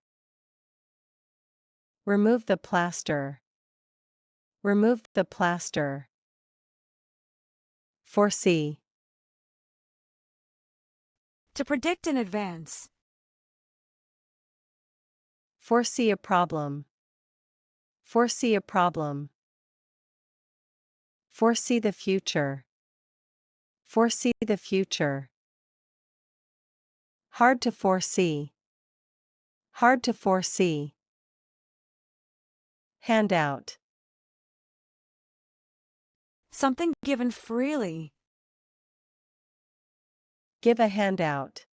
Remove the plaster. Remove the plaster. Foresee. To predict in advance. Foresee a problem. Foresee a problem. Foresee the future. Foresee the future. Hard to foresee. Hard to foresee. Handout. Something given freely. Give a handout.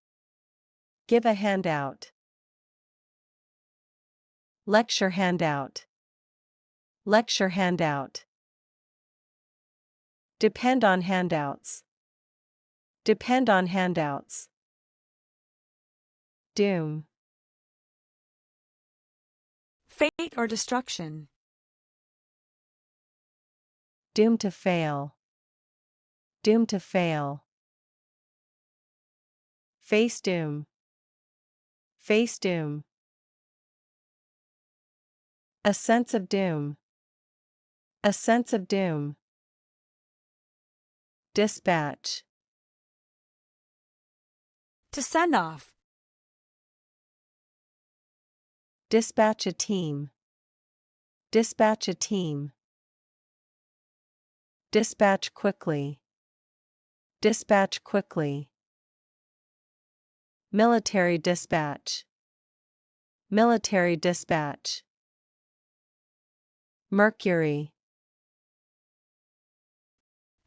Give a handout. Lecture handout. Lecture handout. Depend on handouts. Depend on handouts. Doom. Fate or destruction. Doom to fail. Doom to fail. Face doom. Face doom. A sense of doom. A sense of doom. Dispatch. To send off. Dispatch a team. Dispatch a team. Dispatch quickly. Dispatch quickly. Military dispatch. Military dispatch. Mercury.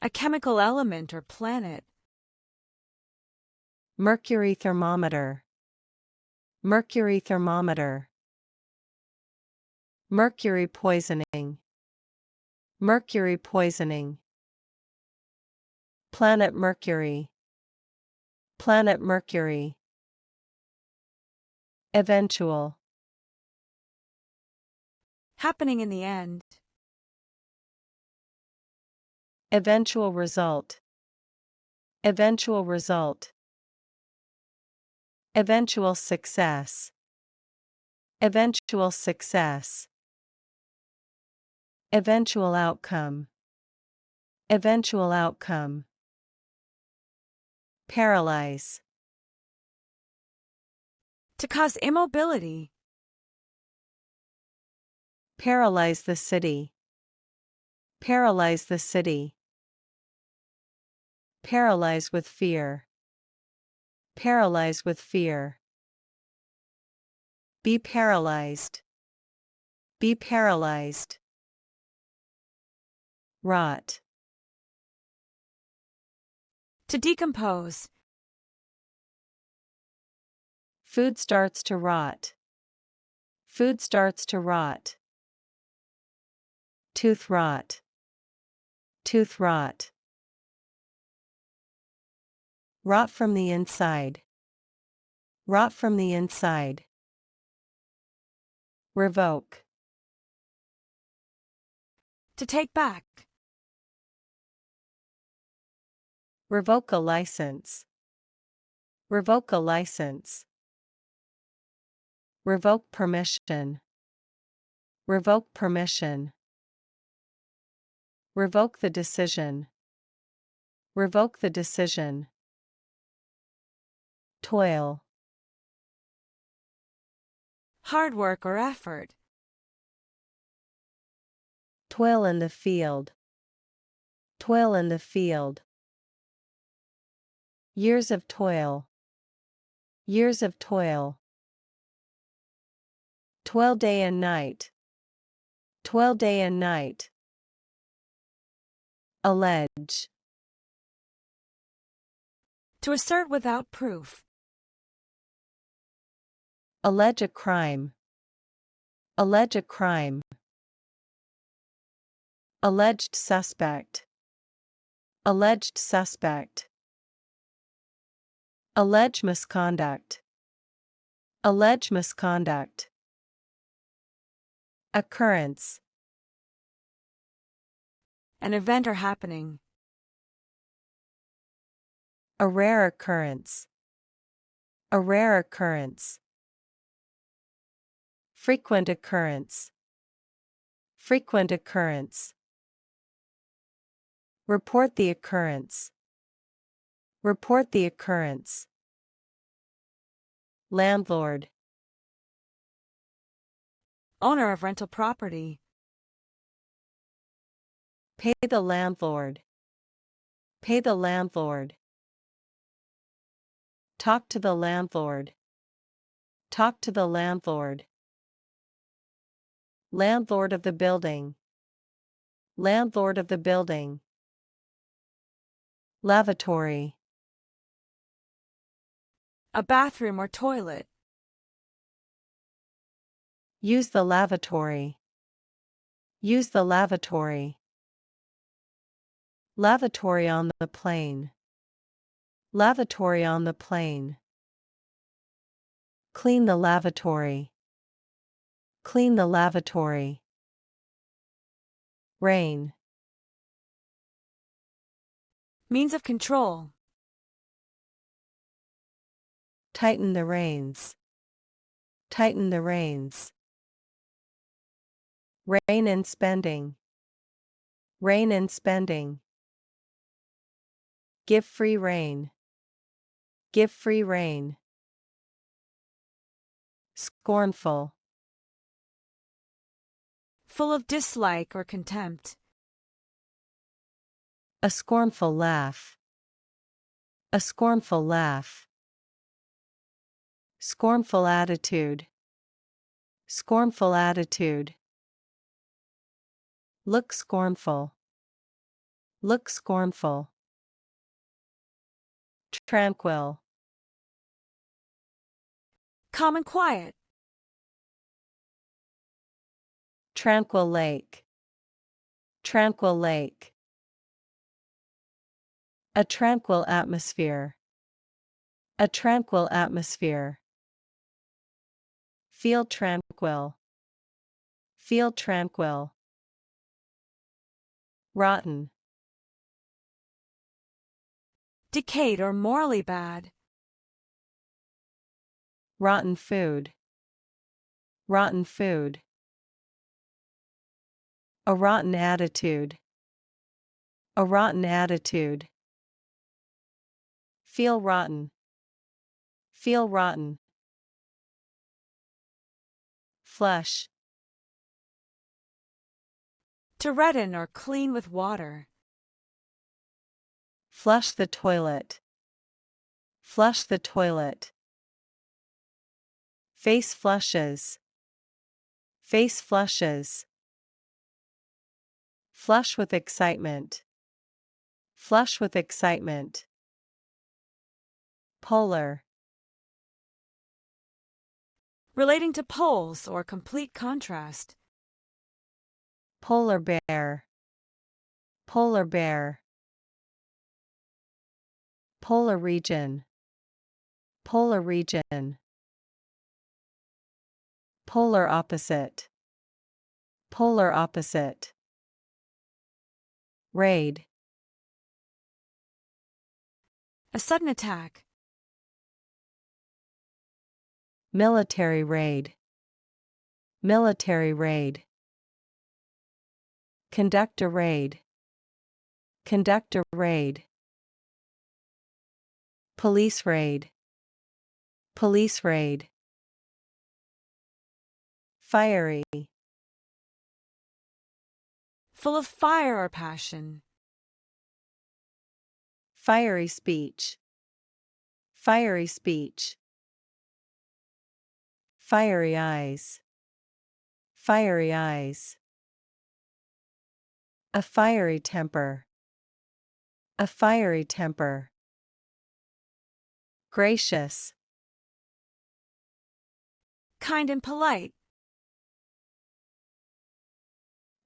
A chemical element or planet. Mercury thermometer. Mercury thermometer. Mercury poisoning. Mercury poisoning. Planet Mercury. Planet Mercury. Eventual. Happening in the end. Eventual result. Eventual result. Eventual success. Eventual success. Eventual outcome. Eventual outcome. Paralyze. To cause immobility. Paralyze the city. Paralyze the city. Paralyze with fear. Paralyze with fear. Be paralyzed. Be paralyzed. Rot. To decompose. Food starts to rot. Food starts to rot. Tooth rot. Tooth rot. Rot from the inside. Rot from the inside. Revoke. To take back. Revoke a license. Revoke a license. Revoke permission. Revoke permission. Revoke the decision. Revoke the decision. Toil. Hard work or effort. Toil in the field. Toil in the field. Years of toil. Years of toil. Toil day and night. Toil day and night. Allege. To assert without proof. Allege a crime. Allege a crime. Alleged suspect. Alleged suspect. Allege misconduct. Allege misconduct. Occurrence. An event or happening. A rare occurrence. A rare occurrence. Frequent occurrence. Frequent occurrence. Report the occurrence. Report the occurrence. Landlord. Owner of rental property. Pay the landlord. Pay the landlord. Talk to the landlord. Talk to the landlord. Landlord of the building. Landlord of the building. Lavatory. A bathroom or toilet. Use the lavatory. Use the lavatory. Lavatory on the plane. Lavatory on the plane. Clean the lavatory. Clean the lavatory. Rain. Means of control. Tighten the reins. Tighten the reins. Rein in spending. Rein in spending. Give free rein. Give free rein. Scornful. Full of dislike or contempt. A scornful laugh. A scornful laugh. Scornful attitude. Scornful attitude. Look scornful. Look scornful. Tranquil. Calm and quiet. Tranquil lake. Tranquil lake. A tranquil atmosphere. A tranquil atmosphere. Feel tranquil. Feel tranquil. Rotten. Decayed or morally bad. Rotten food. Rotten food. A rotten attitude. A rotten attitude. Feel rotten. Feel rotten. Flush. To redden or clean with water. Flush the toilet. Flush the toilet. Face flushes. Face flushes. Flush with excitement. Flush with excitement. Polar. Relating to poles or complete contrast. Polar bear. Polar bear. Polar region. Polar region. Polar opposite. Polar opposite. Raid. A sudden attack. Military raid. Military raid. Conduct a raid. Conduct a raid. Police raid. Police raid. Fiery. Full of fire or passion. Fiery speech. Fiery speech. Fiery eyes. Fiery eyes. A fiery temper. A fiery temper. Gracious. Kind and polite.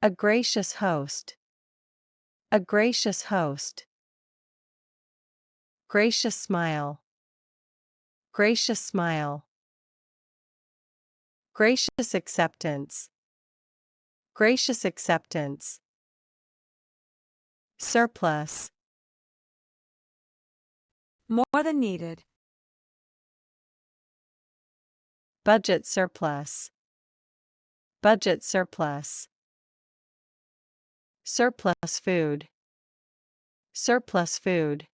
A gracious host. A gracious host. Gracious smile. Gracious smile. Gracious acceptance. Gracious acceptance. Surplus. More than needed. Budget surplus. Budget surplus. Surplus food. Surplus food.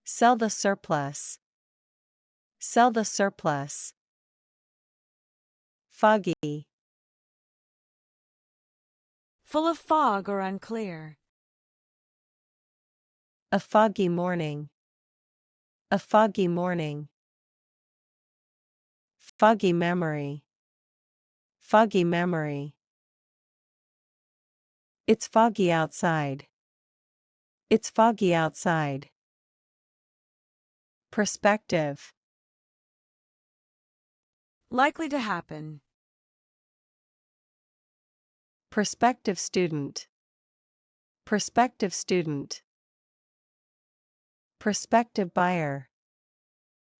Sell the surplus. Sell the surplus. Foggy. Full of fog or unclear. A foggy morning. A foggy morning. Foggy memory. Foggy memory. It's foggy outside. It's foggy outside. Perspective. Likely to happen. Prospective student. Prospective student. Prospective buyer.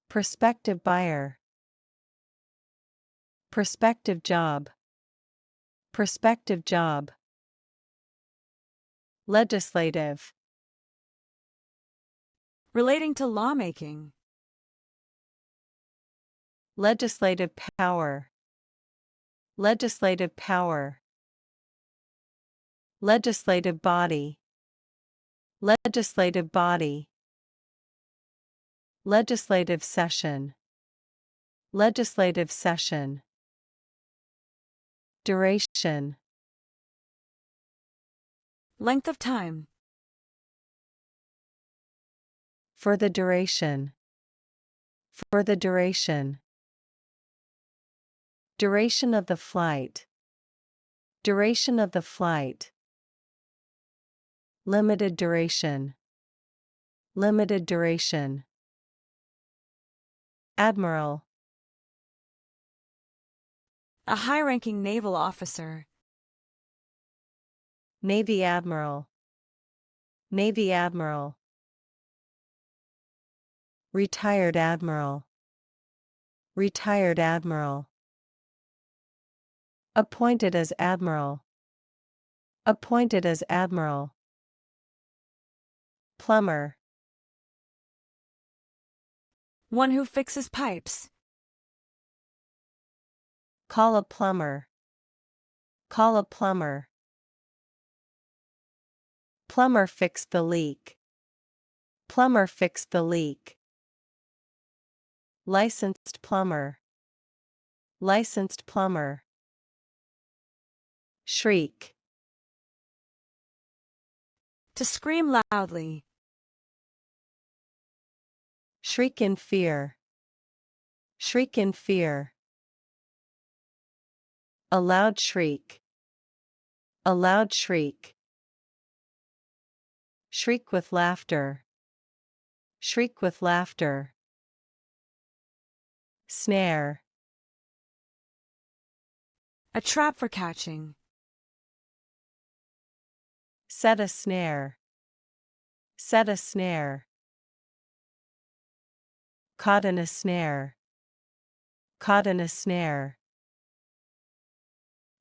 Prospective buyer. Prospective job. Prospective job. Legislative. Relating to lawmaking. Legislative power. Legislative power. Legislative body. Legislative body. Legislative session. Legislative session. Duration. Length of time. For the duration. For the duration. Duration of the flight. Duration of the flight. Limited duration. Limited duration. Admiral. A high-ranking naval officer. Navy Admiral. Navy Admiral. Retired Admiral. Retired Admiral. Appointed as Admiral. Appointed as Admiral. Plumber. One who fixes pipes. Call a plumber. Call a plumber. Plumber fixed the leak. Plumber fixed the leak. Licensed plumber. Licensed plumber. Shriek. To scream loudly. Shriek in fear. Shriek in fear. A loud shriek. A loud shriek. Shriek with laughter. Shriek with laughter. Snare. A trap for catching. Set a snare. Set a snare. Caught in a snare. Caught in a snare.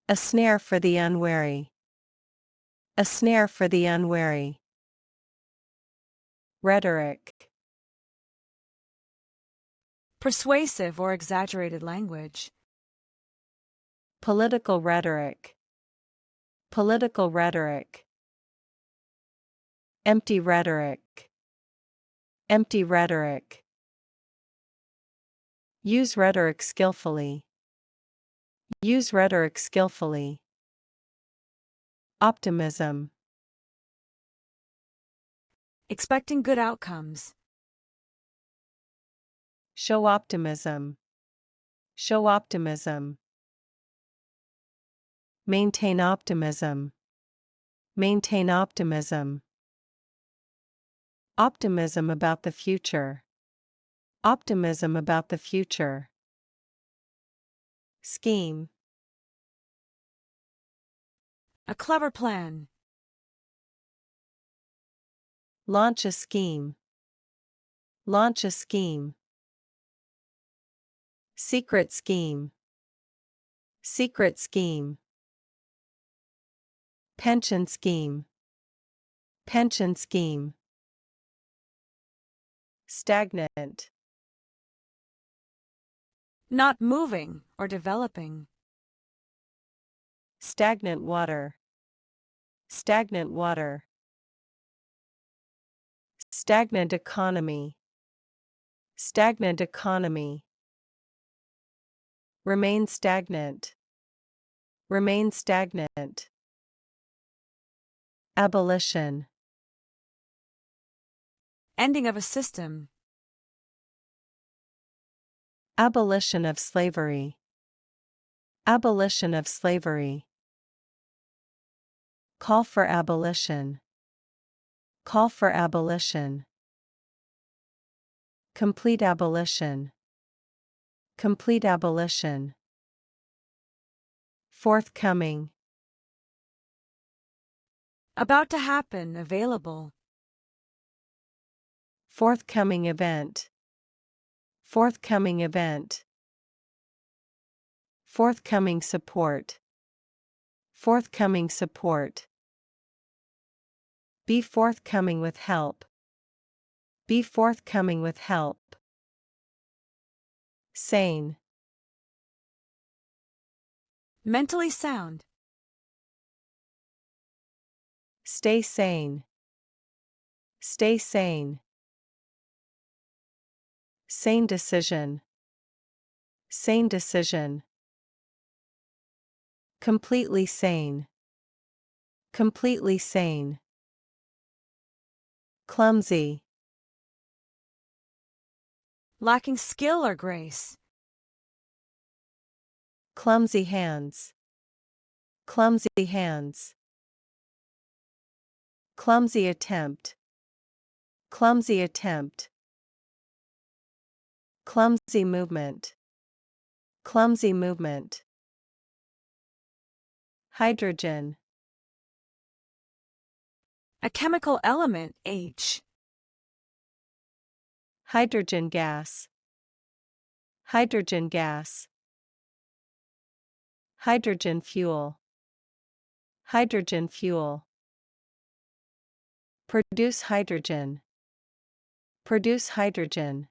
A snare for the unwary. A snare for the unwary. Rhetoric. Persuasive or exaggerated language. Political rhetoric. Political rhetoric. Empty rhetoric. Empty rhetoric. Use rhetoric skillfully. Use rhetoric skillfully. Optimism. Expecting good outcomes. Show optimism. Show optimism. Maintain optimism. Maintain optimism. Optimism about the future. Optimism about the future. Scheme. A clever plan. Launch a scheme. Launch a scheme. Secret scheme. Secret scheme. Pension scheme. Pension scheme. Stagnant. Not moving or developing. Stagnant water. Stagnant water. Stagnant economy. Stagnant economy. Remain stagnant. Remain stagnant. Abolition. Ending of a system. Abolition of slavery. Abolition of slavery. Call for abolition. Call for abolition. Complete abolition. Complete abolition. Forthcoming. About to happen, available. Forthcoming event. Forthcoming event. Forthcoming support. Forthcoming support. Be forthcoming with help. Be forthcoming with help. Sane. Mentally sound. Stay sane. Stay sane. Sane decision. Sane decision. Completely sane. Completely sane. Clumsy. Lacking skill or grace. Clumsy hands. Clumsy hands. Clumsy attempt. Clumsy attempt. Clumsy movement. Clumsy movement. Hydrogen. A chemical element, H. Hydrogen gas. Hydrogen gas. Hydrogen fuel. Hydrogen fuel. Produce hydrogen. Produce hydrogen.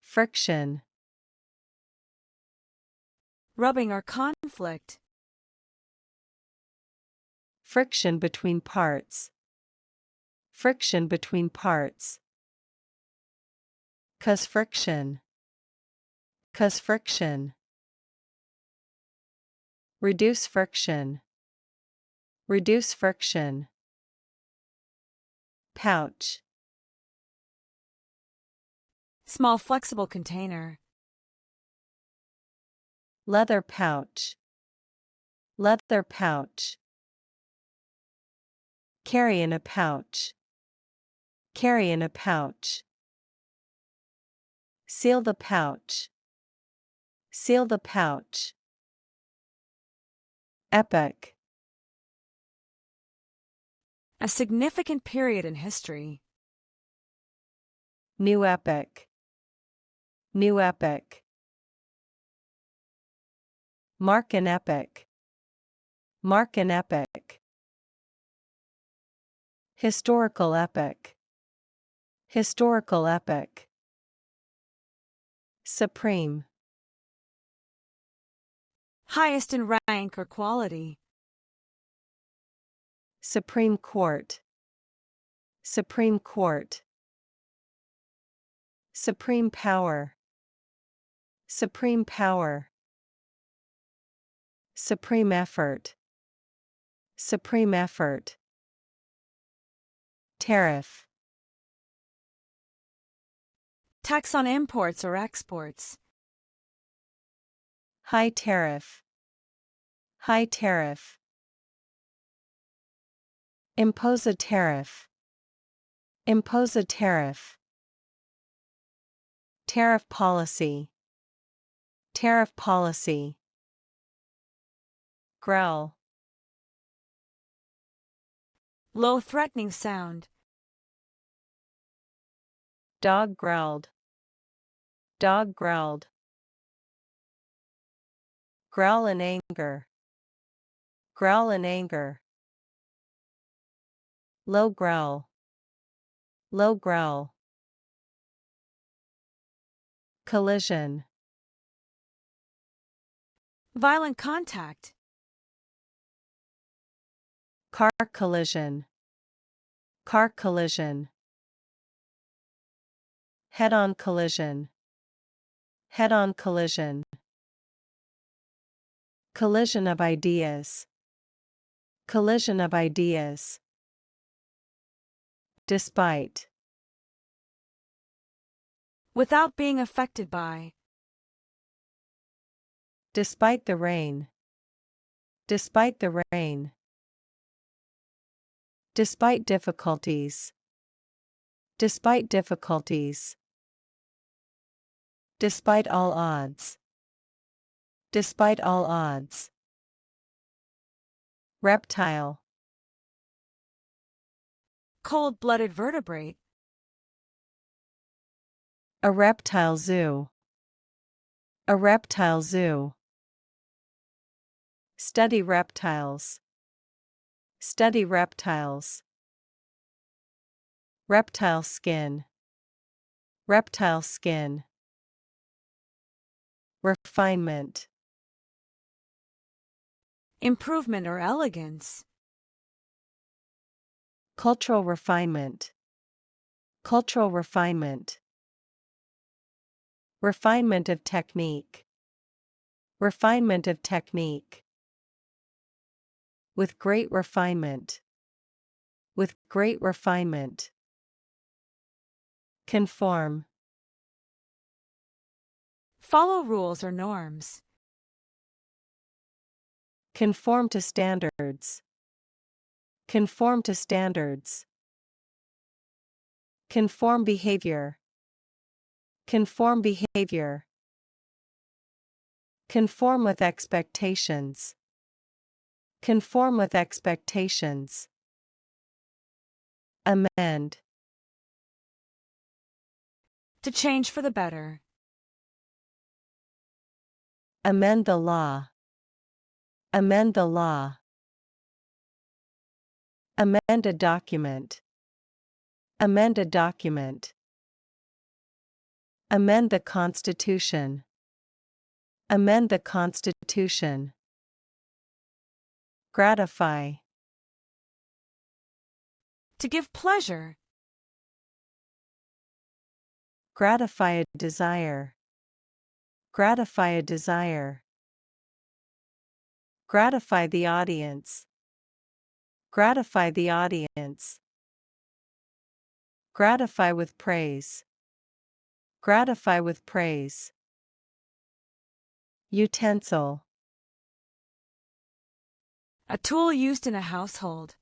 Friction. Rubbing or conflict. Friction between parts. Friction between parts. Cause friction. Cause friction. Reduce friction. Reduce friction. Pouch. Small flexible container. Leather pouch. Leather pouch. Carry in a pouch. Carry in a pouch. Seal the pouch. Seal the pouch. Epoch. A significant period in history. New epoch. New epoch. Mark an epoch. Mark an epoch. Historical epoch. Historical epoch. Supreme. Highest in rank or quality. Supreme Court. Supreme Court. Supreme power. Supreme power. Supreme effort. Supreme effort. Tariff. Tax on imports or exports. High tariff. High tariff. Impose a tariff. Impose a tariff. Tariff policy. Tariff policy. Growl. Low threatening sound. Dog growled. Dog growled. Growl in anger. Growl in anger. Low growl. Low growl. Collision. Violent contact. Car collision. Car collision. Head-on collision. Head-on collision. Collision of ideas. Collision of ideas. Despite. Without being affected by. Despite the rain. Despite the rain. Despite difficulties. Despite difficulties. Despite all odds. Despite all odds. Reptile. Cold-blooded vertebrate. A reptile zoo. A reptile zoo. Study reptiles. Study reptiles. Reptile skin. Reptile skin. Refinement. Improvement or elegance. Cultural refinement. Cultural refinement. Refinement of technique. Refinement of technique. With great refinement. With great refinement. Conform. Follow rules or norms. Conform to standards. Conform to standards. Conform behavior. Conform behavior. Conform with expectations. Conform with expectations. Amend. To change for the better. Amend the law. Amend the law. Amend a document. Amend a document. Amend the Constitution. Amend the Constitution. Gratify. To give pleasure. Gratify a desire. Gratify a desire. Gratify the audience. Gratify the audience. Gratify with praise. Gratify with praise. Utensil. A tool used in a household.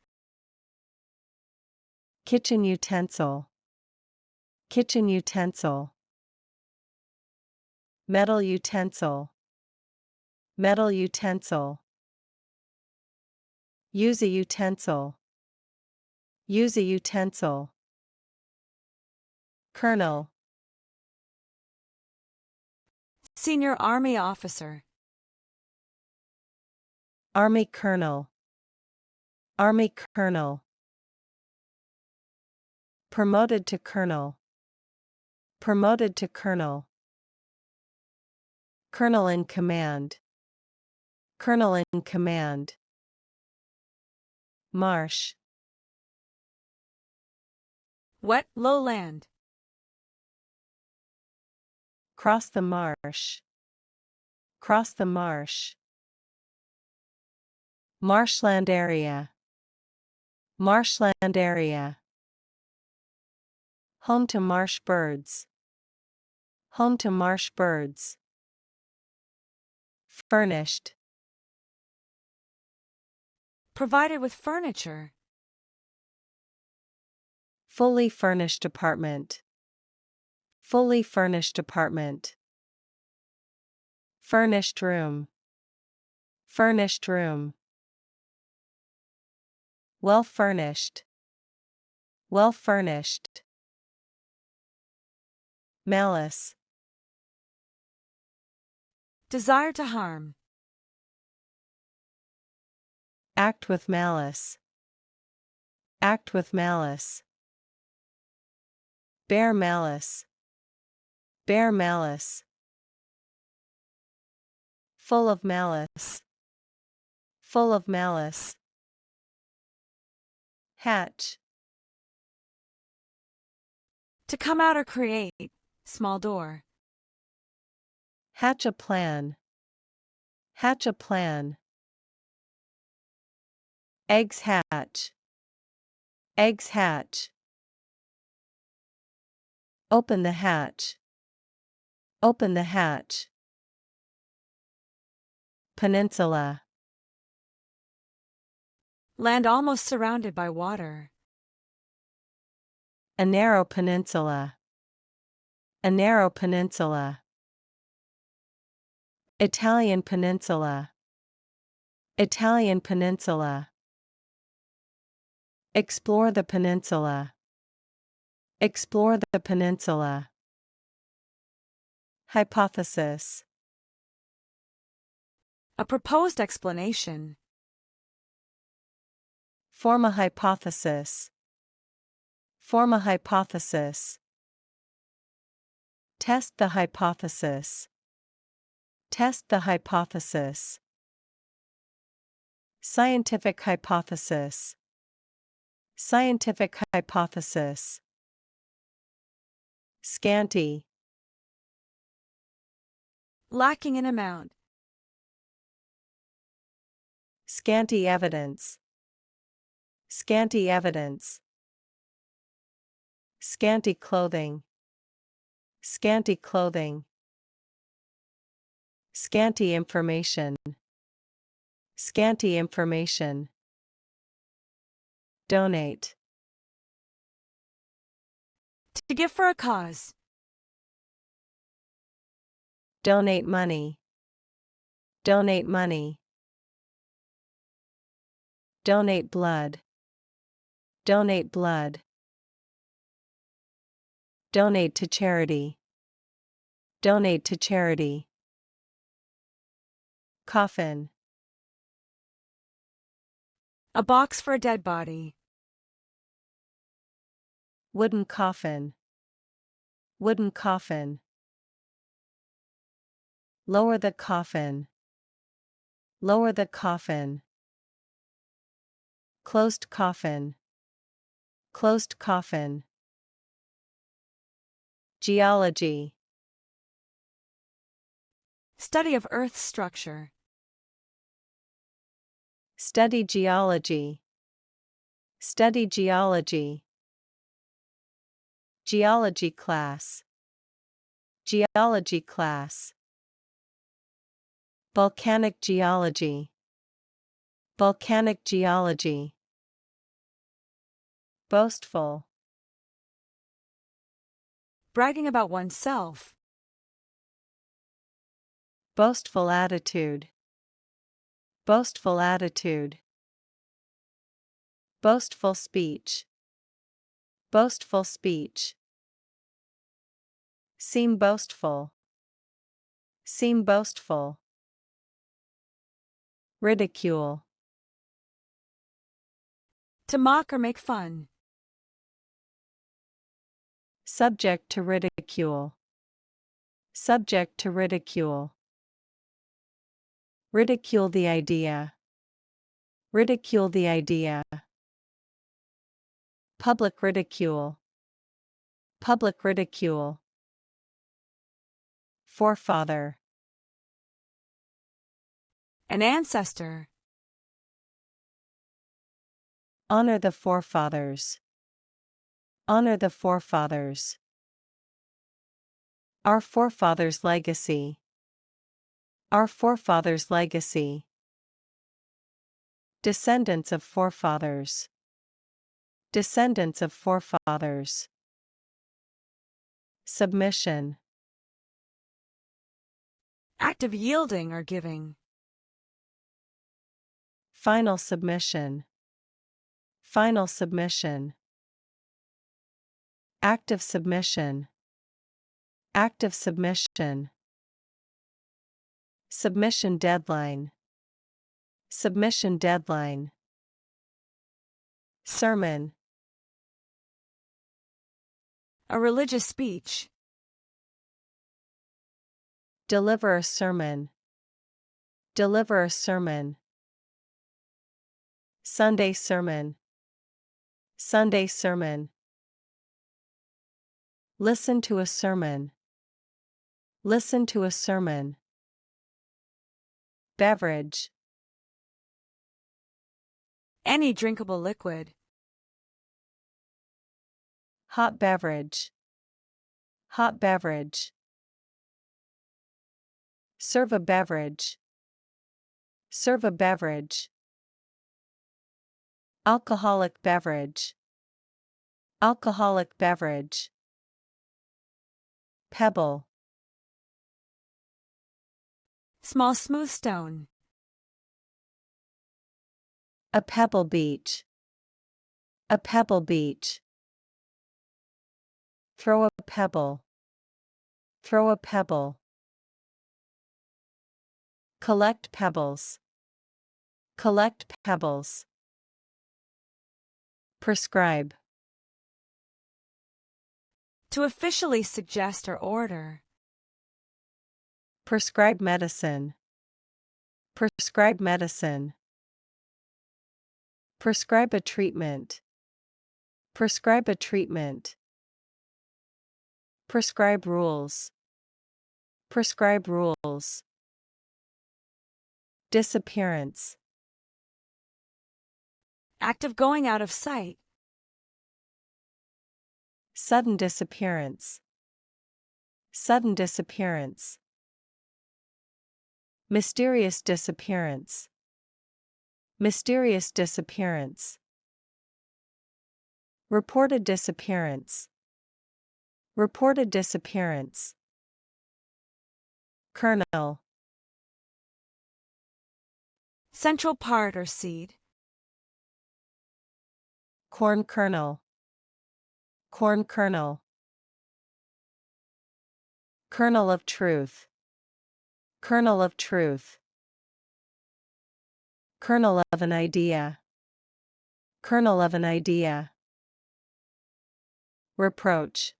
Kitchen utensil. Kitchen utensil. Metal utensil. Metal utensil. Use a utensil. Use a utensil. Colonel. Senior Army officer. Army colonel. Army colonel. Promoted to colonel. Promoted to colonel. Colonel in command. Colonel in command. Marsh. Wet lowland. Cross the marsh. Cross the marsh. Marshland area. Marshland area. Home to marsh birds. Home to marsh birds. Furnished. Provided with furniture. Fully furnished apartment. Fully furnished apartment. Furnished room. Furnished room. Well furnished. Well furnished. Malice. Desire to harm. Act with malice. Act with malice. Bear malice. Bear malice. Full of malice. Full of malice. Hatch. To come out or create. Small door. Hatch a plan. Hatch a plan. Eggs hatch. Eggs hatch. Open the hatch. Open the hatch. Peninsula. Land almost surrounded by water. A narrow peninsula. A narrow peninsula. Italian peninsula. Italian peninsula. Explore the peninsula. Explore the peninsula. Hypothesis. A proposed explanation. Form a hypothesis. Form a hypothesis. Test the hypothesis. Test the hypothesis. Scientific hypothesis. Scientific hypothesis. Scanty. lacking in amount. Scanty evidence. Scanty evidence. Scanty clothing. Scanty clothing. Scanty information. Scanty information. Donate. To give for a cause. Donate money. Donate money. Donate blood. Donate blood. Donate to charity. Donate to charity. Coffin. A box for a dead body. Wooden coffin. Wooden coffin. Lower the coffin. Lower the coffin. Closed coffin. Closed coffin. Geology. Study of Earth's structure. Study geology. Study geology. Geology class. Geology class. Volcanic geology. Volcanic geology. Boastful. Bragging about oneself. Boastful attitude. Boastful attitude. Boastful speech. Boastful speech. Seem boastful. Seem boastful. Ridicule. To mock or make fun. Subject to ridicule. Subject to ridicule. Ridicule the idea. Ridicule the idea. Public ridicule. Public ridicule. Forefather. An ancestor. Honor the forefathers. Honor the forefathers. Our forefathers' legacy. Our forefathers' legacy. Descendants of forefathers. Descendants of forefathers. Submission. Act of yielding or giving. Final submission. Final submission. Act of submission. Act of submission. Submission deadline. Submission deadline. Sermon. A religious speech. Deliver a sermon. Deliver a sermon. Sunday sermon. Sunday sermon. Listen to a sermon. Listen to a sermon. Beverage. Any drinkable liquid. Hot beverage. Hot beverage. Serve a beverage. Serve a beverage. Alcoholic beverage. Alcoholic beverage. Pebble. Small smooth stone. A pebble beach. A pebble beach. Throw a pebble. Throw a pebble. Collect pebbles. Collect pebbles. Prescribe. To officially suggest or order. Prescribe medicine. Prescribe medicine. Prescribe a treatment. Prescribe a treatment. Prescribe rules. Prescribe rules. Disappearance. Act of going out of sight. Sudden disappearance. Sudden disappearance. Mysterious disappearance. Mysterious disappearance. Reported disappearance. Reported disappearance. Kernel. Central part or seed. Corn kernel. Corn kernel. Kernel of truth. Kernel of truth. Kernel of an idea. Kernel of an idea. Reproach.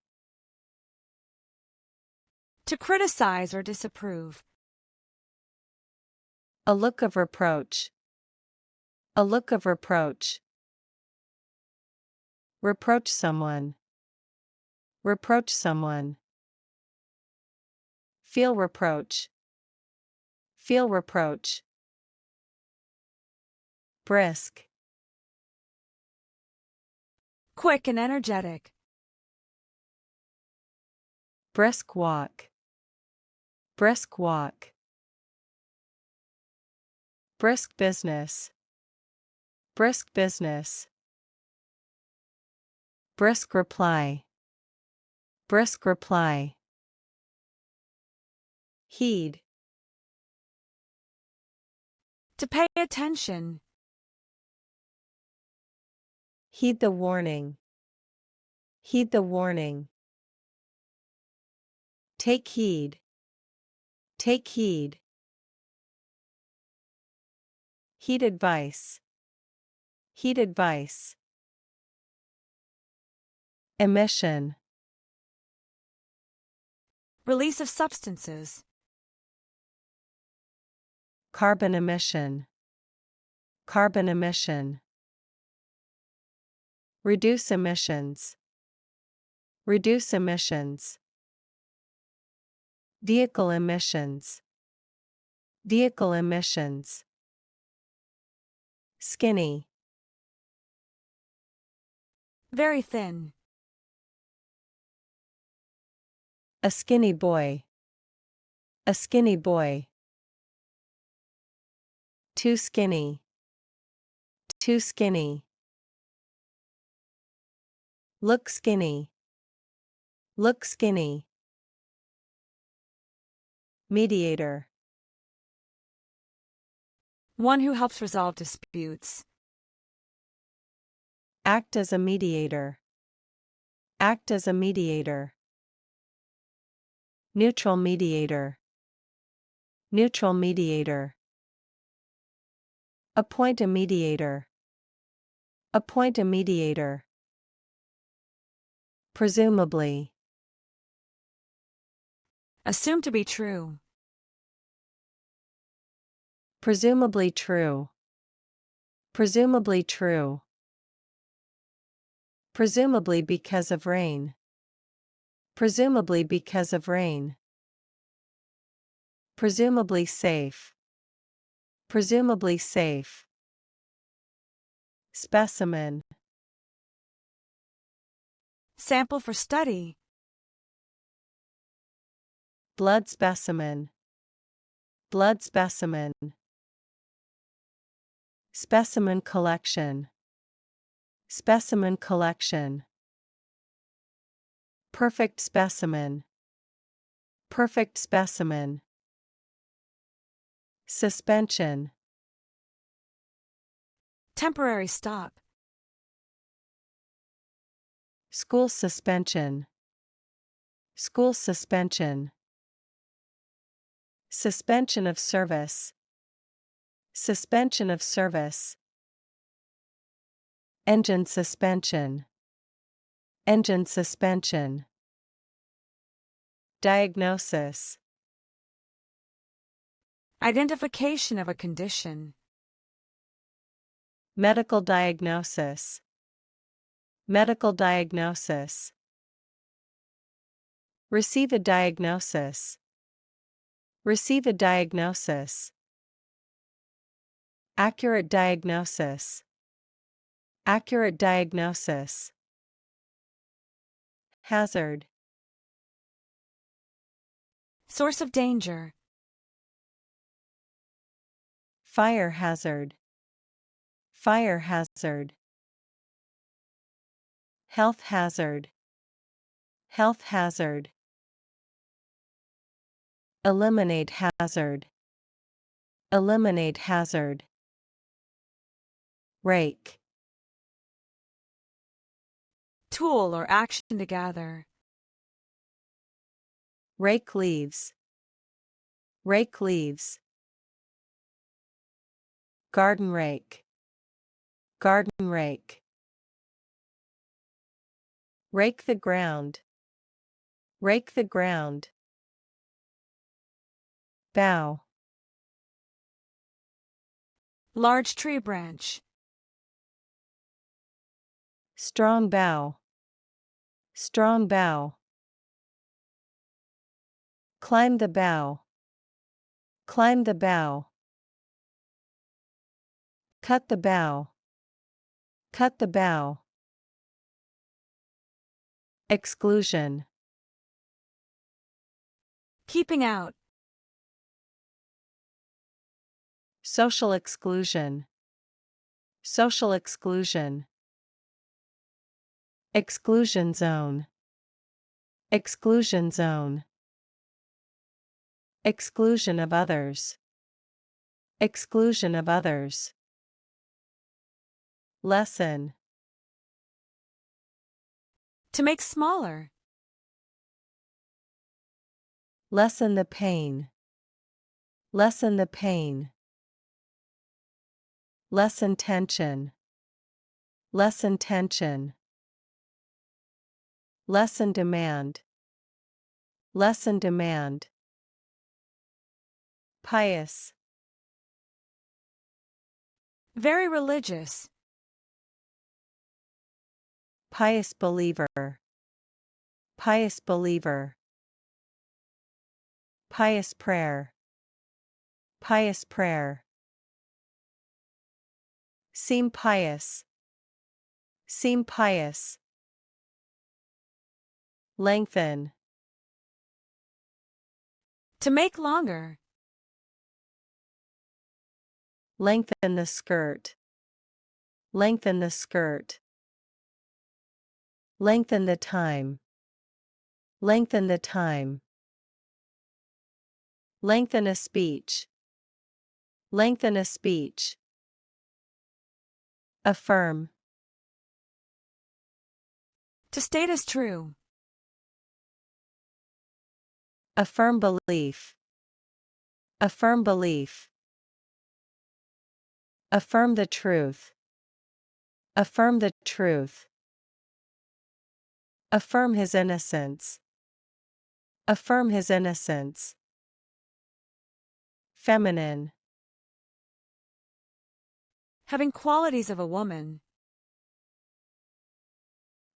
To criticize or disapprove. A look of reproach. A look of reproach. Reproach someone. Reproach someone. Feel reproach. Feel reproach. Brisk. Quick and energetic. Brisk walk. Brisk walk. Brisk business. Brisk business. Brisk reply. Brisk reply. Heed. To pay attention. Heed the warning. Heed the warning. Take heed. Take heed. Heed advice. Heed advice. Emission. Release of substances. Carbon emission. Carbon emission. Reduce emissions. Reduce emissions. Vehicle emissions. Vehicle emissions. Skinny. Very thin. A skinny boy. A skinny boy. Too skinny. Too skinny. Look skinny. Look skinny. Mediator. One who helps resolve disputes. Act as a mediator. Act as a mediator. Neutral mediator. Neutral mediator. Appoint a mediator. Appoint a mediator. Presumably. Assumed to be true. Presumably true. Presumably true. Presumably because of rain. Presumably because of rain. Presumably safe. Presumably safe. Specimen. Sample for study. Blood specimen. Blood specimen. Specimen collection. Specimen collection. Perfect specimen. Perfect specimen. Suspension. Temporary stop. School suspension. School suspension. Suspension of service. Suspension of service. Engine suspension. Engine suspension. Diagnosis. Identification of a condition. Medical diagnosis. Medical diagnosis. Receive a diagnosis. Receive a diagnosis. Accurate diagnosis. Accurate diagnosis. Hazard. Source of danger. Fire hazard. Fire hazard. Health hazard. Health hazard. Eliminate hazard. Eliminate hazard. Rake. Tool or action to gather. Rake leaves. Rake leaves. Garden rake. Garden rake. Rake the ground. Rake the ground. Bough. Large tree branch. Strong bough. Strong bough. Climb the bough. Climb the bough. Cut the bough. Cut the bough. Exclusion. Keeping out. Social exclusion. Social exclusion. Exclusion zone. Exclusion zone. Exclusion of others. Exclusion of others. Lesson. To make smaller. Lessen the pain. Lessen the pain. Lessen tension. Lessen tension. Lessen demand. Lessen demand. Pious. Very religious. Pious believer. Pious believer. Pious prayer. Pious prayer. Seem pious. Seem pious. Lengthen. To make longer. Lengthen the skirt. Lengthen the skirt. Lengthen the time. Lengthen the time. Lengthen a speech. Lengthen a speech. Affirm. To state as true. A firm belief. A firm belief. Affirm the truth. Affirm the truth. Affirm his innocence. Affirm his innocence. Feminine. Having qualities of a woman.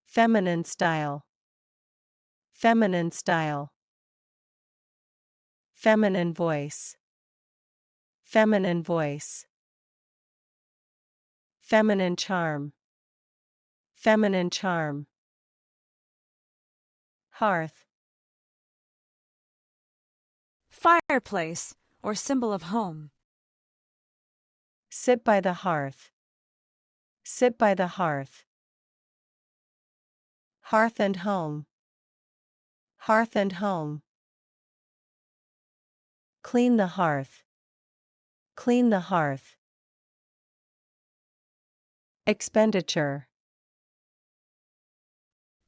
Feminine style. Feminine style. Feminine voice. Feminine voice. Feminine charm. Feminine charm. Hearth. Fireplace, or symbol of home. Sit by the hearth. Sit by the hearth. Hearth and home. Hearth and home. Clean the hearth. Clean the hearth. Expenditure.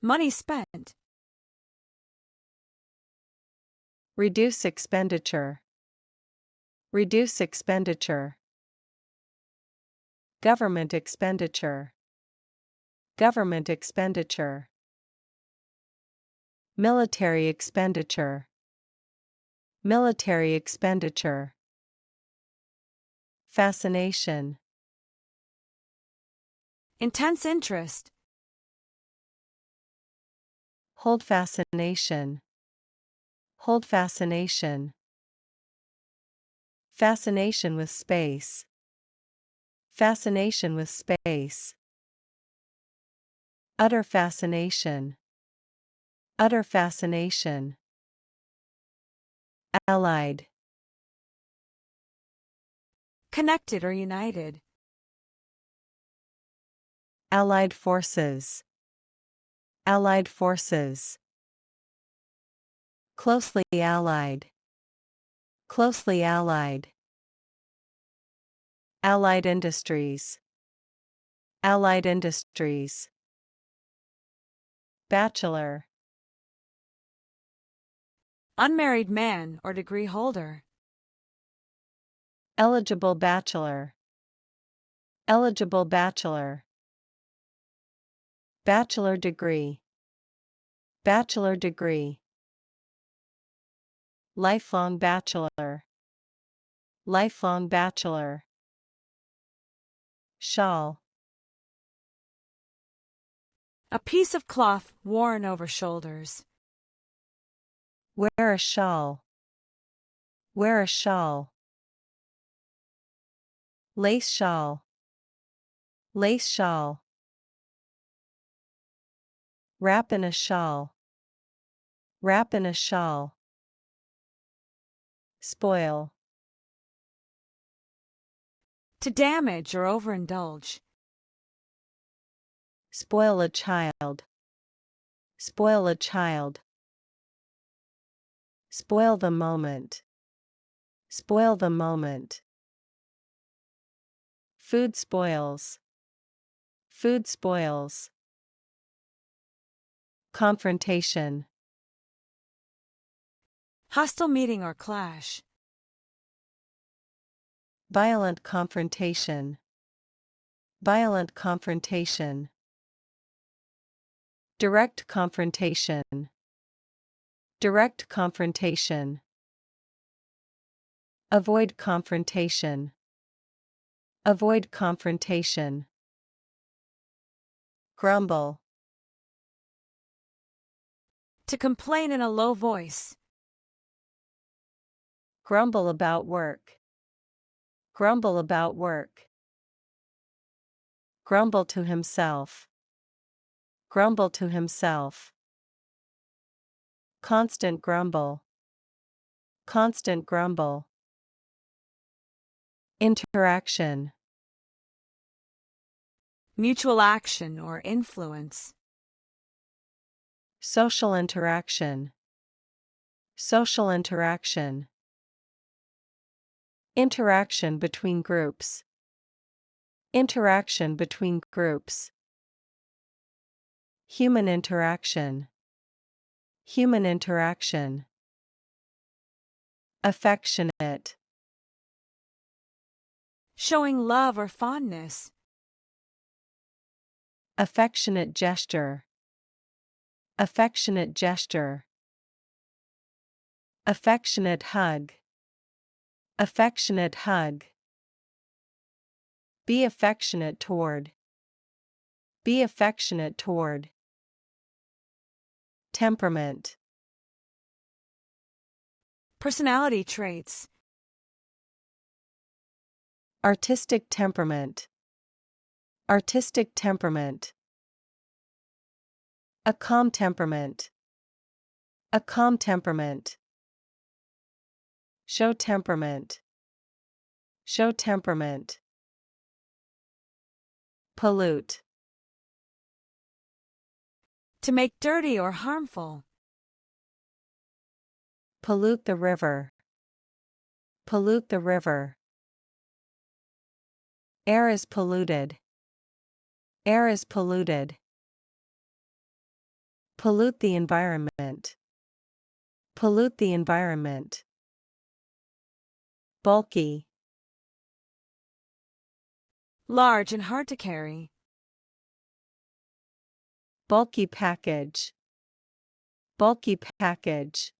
Money spent. Reduce expenditure. Reduce expenditure. Government expenditure. Government expenditure. Military expenditure. Military expenditure. Fascination. Intense interest. Hold fascination. Hold fascination. Fascination with space. Fascination with space. Utter fascination. Utter fascination. Allied. Connected or united. Allied forces. Allied forces. Closely allied. Closely allied. Allied industries. Allied industries. Bachelor. Unmarried man or degree holder. Eligible bachelor. Eligible bachelor. Bachelor degree. Bachelor degree. Lifelong bachelor. Lifelong bachelor. Shawl. A piece of cloth worn over shoulders. Wear a shawl. Wear a shawl. Lace shawl. Lace shawl. Wrap in a shawl. Wrap in a shawl. Spoil. To damage or overindulge. Spoil a child. Spoil a child. Spoil the moment. Spoil the moment. Food spoils. Food spoils. Confrontation. Hostile meeting or clash. Violent confrontation. Violent confrontation. Direct confrontation. Direct confrontation. Avoid confrontation. Avoid confrontation. Grumble. To complain in a low voice. Grumble about work. Grumble about work. Grumble to himself. Grumble to himself. Constant grumble. Constant grumble. Interaction. Mutual action or influence. Social interaction. Social interaction. Interaction between groups. Interaction between groups. Human interaction. Human interaction. Affectionate. Showing love or fondness. Affectionate gesture. Affectionate gesture. Affectionate hug. Affectionate hug. Be affectionate toward. Be affectionate toward. Temperament. Personality traits. Artistic temperament. Artistic temperament. A calm temperament. A calm temperament. Show temperament. Show temperament. Pollute. To make dirty or harmful. Pollute the river. Pollute the river. Air is polluted. Air is polluted. Pollute the environment. Pollute the environment. Bulky. Large and hard to carry. Bulky package. Bulky package.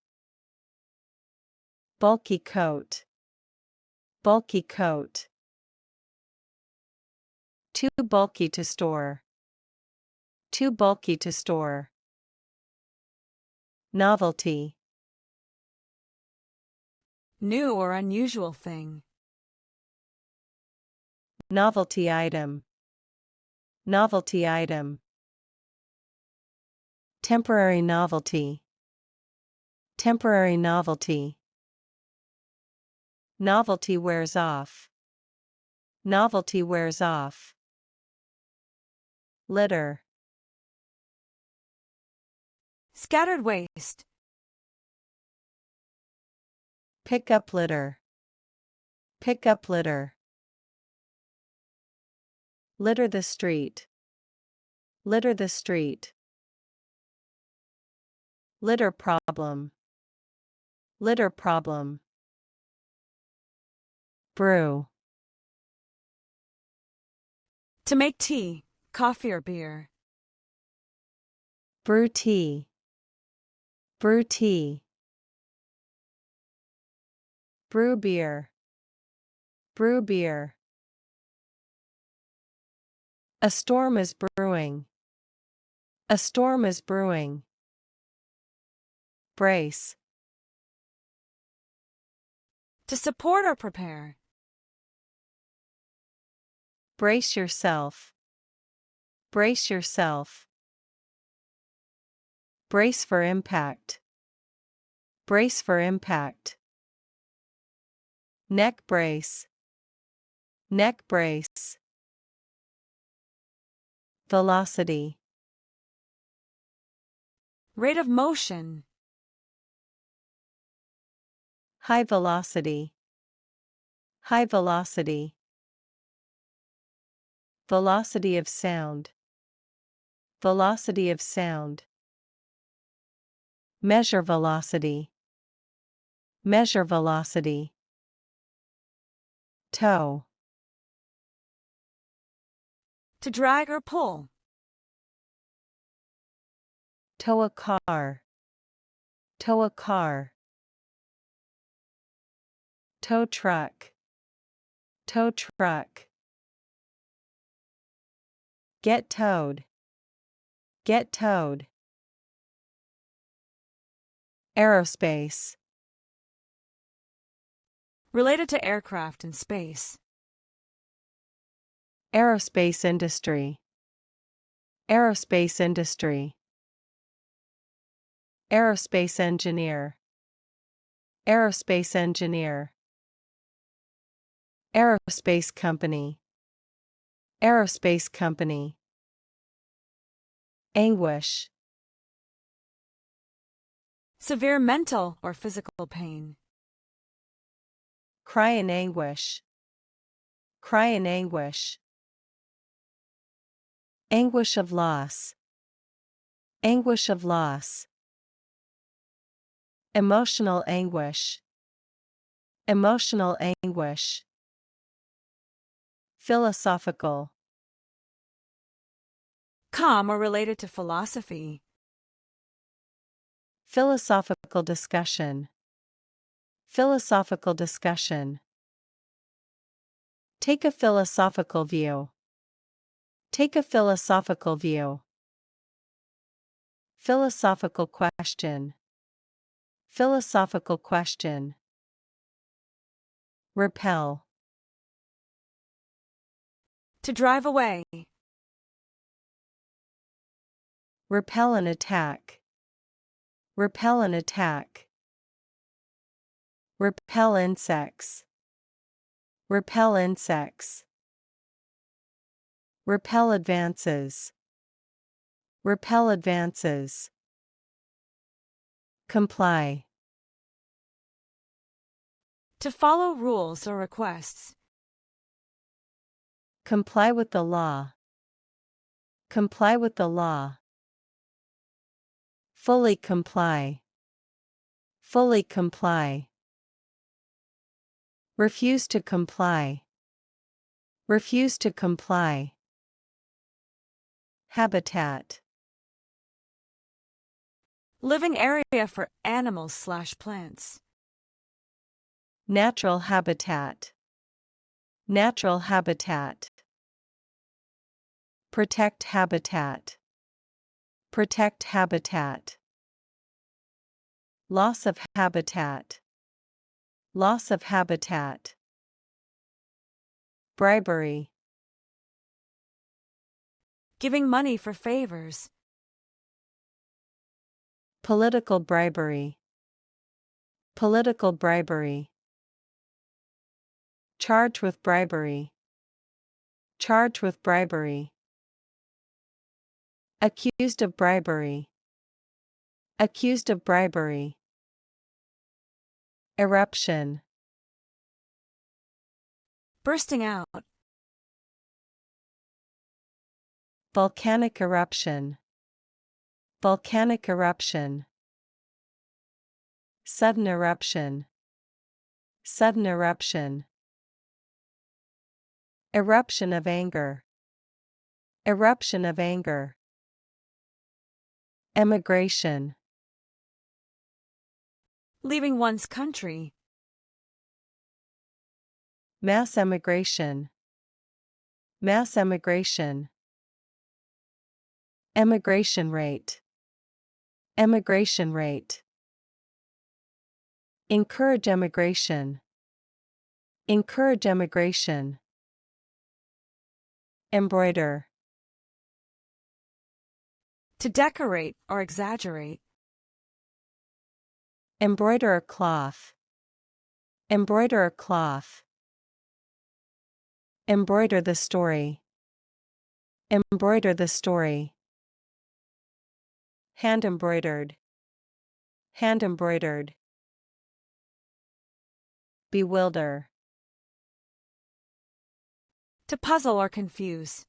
Bulky coat. Bulky coat. Too bulky to store. Too bulky to store. Novelty. New or unusual thing. Novelty item. Novelty item. Temporary novelty. Temporary novelty. Novelty wears off. Novelty wears off. Litter. Scattered waste. Pick up litter. Pick up litter. Litter the street. Litter the street. Litter problem. Litter problem. Brew. To make tea, coffee or beer. Brew tea. Brew tea. Brew beer. Brew beer. A storm is brewing. A storm is brewing. Brace. To support or prepare. Brace yourself. Brace yourself. Brace for impact. Brace for impact. Neck brace. Neck brace. Velocity. Rate of motion. High velocity. High velocity. Velocity of sound. Velocity of sound. Measure velocity. Measure velocity. Tow. To drag or pull. Tow a car. Tow a car. Tow truck. Tow truck. Get towed. Get towed. Aerospace. Related to aircraft and space. Aerospace industry. Aerospace industry. Aerospace engineer. Aerospace engineer. Aerospace company. Aerospace company. Anguish. Severe mental or physical pain. Cry in anguish. Cry in anguish. Anguish of loss. Anguish of loss. Emotional anguish. Emotional anguish. Philosophical. Calm or related to philosophy. Philosophical discussion. Philosophical discussion. Take a philosophical view. Take a philosophical view. Philosophical question. Philosophical question. Repel. To drive away. Repel an attack. Repel an attack. Repel insects. Repel insects. Repel advances. Repel advances. Comply. To follow rules or requests. Comply with the law. Comply with the law. Fully comply. Fully comply. Refuse to comply. Refuse to comply. Habitat. Living area for animals/plants. Natural habitat. Natural habitat. Protect habitat. Protect habitat. Loss of habitat. Loss of habitat. Bribery. Giving money for favors. Political bribery. Political bribery. Charge with bribery. Charge with bribery. Accused of bribery. Accused of bribery. Eruption. Bursting out. Volcanic eruption. Volcanic eruption. Sudden eruption. Sudden eruption. Eruption of anger. Eruption of anger. Emigration. Leaving one's country. Mass emigration. Mass emigration. Emigration rate. Emigration rate. Encourage emigration. Encourage emigration. Embroider. To decorate or exaggerate. Embroider a cloth. Embroider a cloth. Embroider the story. Embroider the story. Hand embroidered. Hand embroidered. Bewilder. To puzzle or confuse.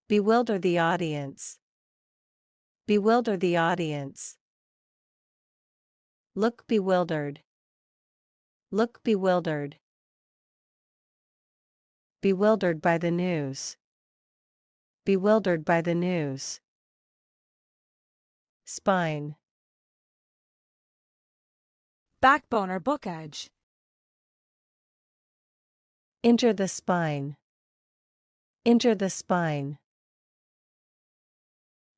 Bewilder the audience. Bewilder the audience. Look bewildered. Look bewildered. Bewildered by the news. Bewildered by the news. Spine. Backbone or book edge. Injure the spine. Injure the spine.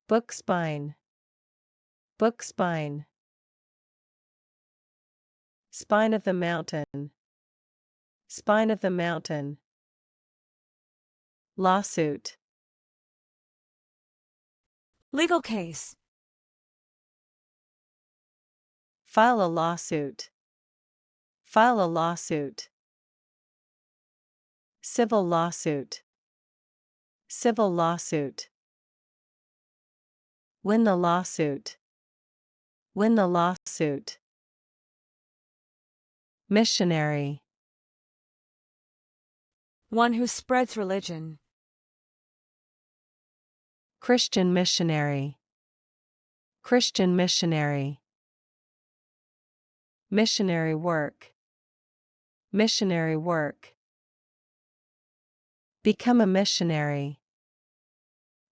Book spine. Book spine. Spine of the mountain. Spine of the mountain. Lawsuit. Legal case. File a lawsuit. File a lawsuit. Civil lawsuit. Civil lawsuit. Win the lawsuit. Win the lawsuit. Missionary. One who spreads religion. Christian missionary. Christian missionary. Missionary work. Missionary work. Become a missionary.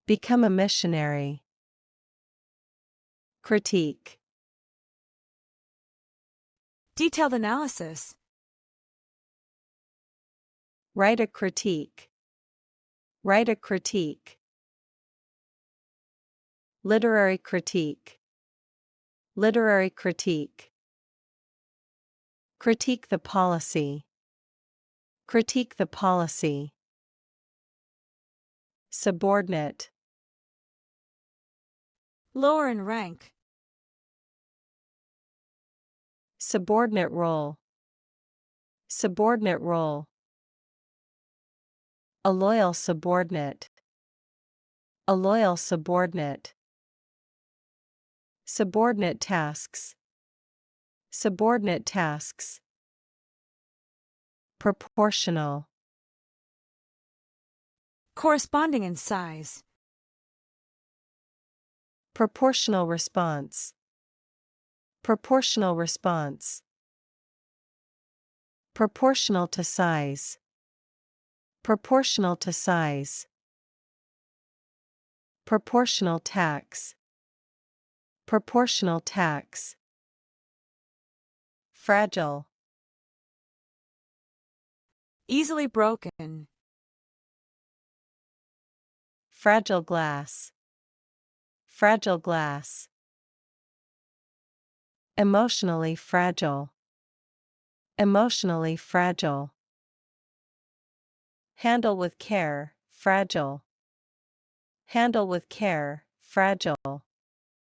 Become a missionary. Critique. Detailed analysis. Write a critique. Write a critique. Literary critique. Literary critique. Critique the policy. Critique the policy. Subordinate. Lower in rank. Subordinate role. Subordinate role. A loyal subordinate. A loyal subordinate. Subordinate tasks. Subordinate tasks. Proportional. Corresponding in size. Proportional response. Proportional response. Proportional to size. Proportional to size. Proportional tax. Proportional tax. Fragile. Easily broken. Fragile glass. Fragile glass. Emotionally fragile. Emotionally fragile. Handle with care, fragile. Handle with care, fragile.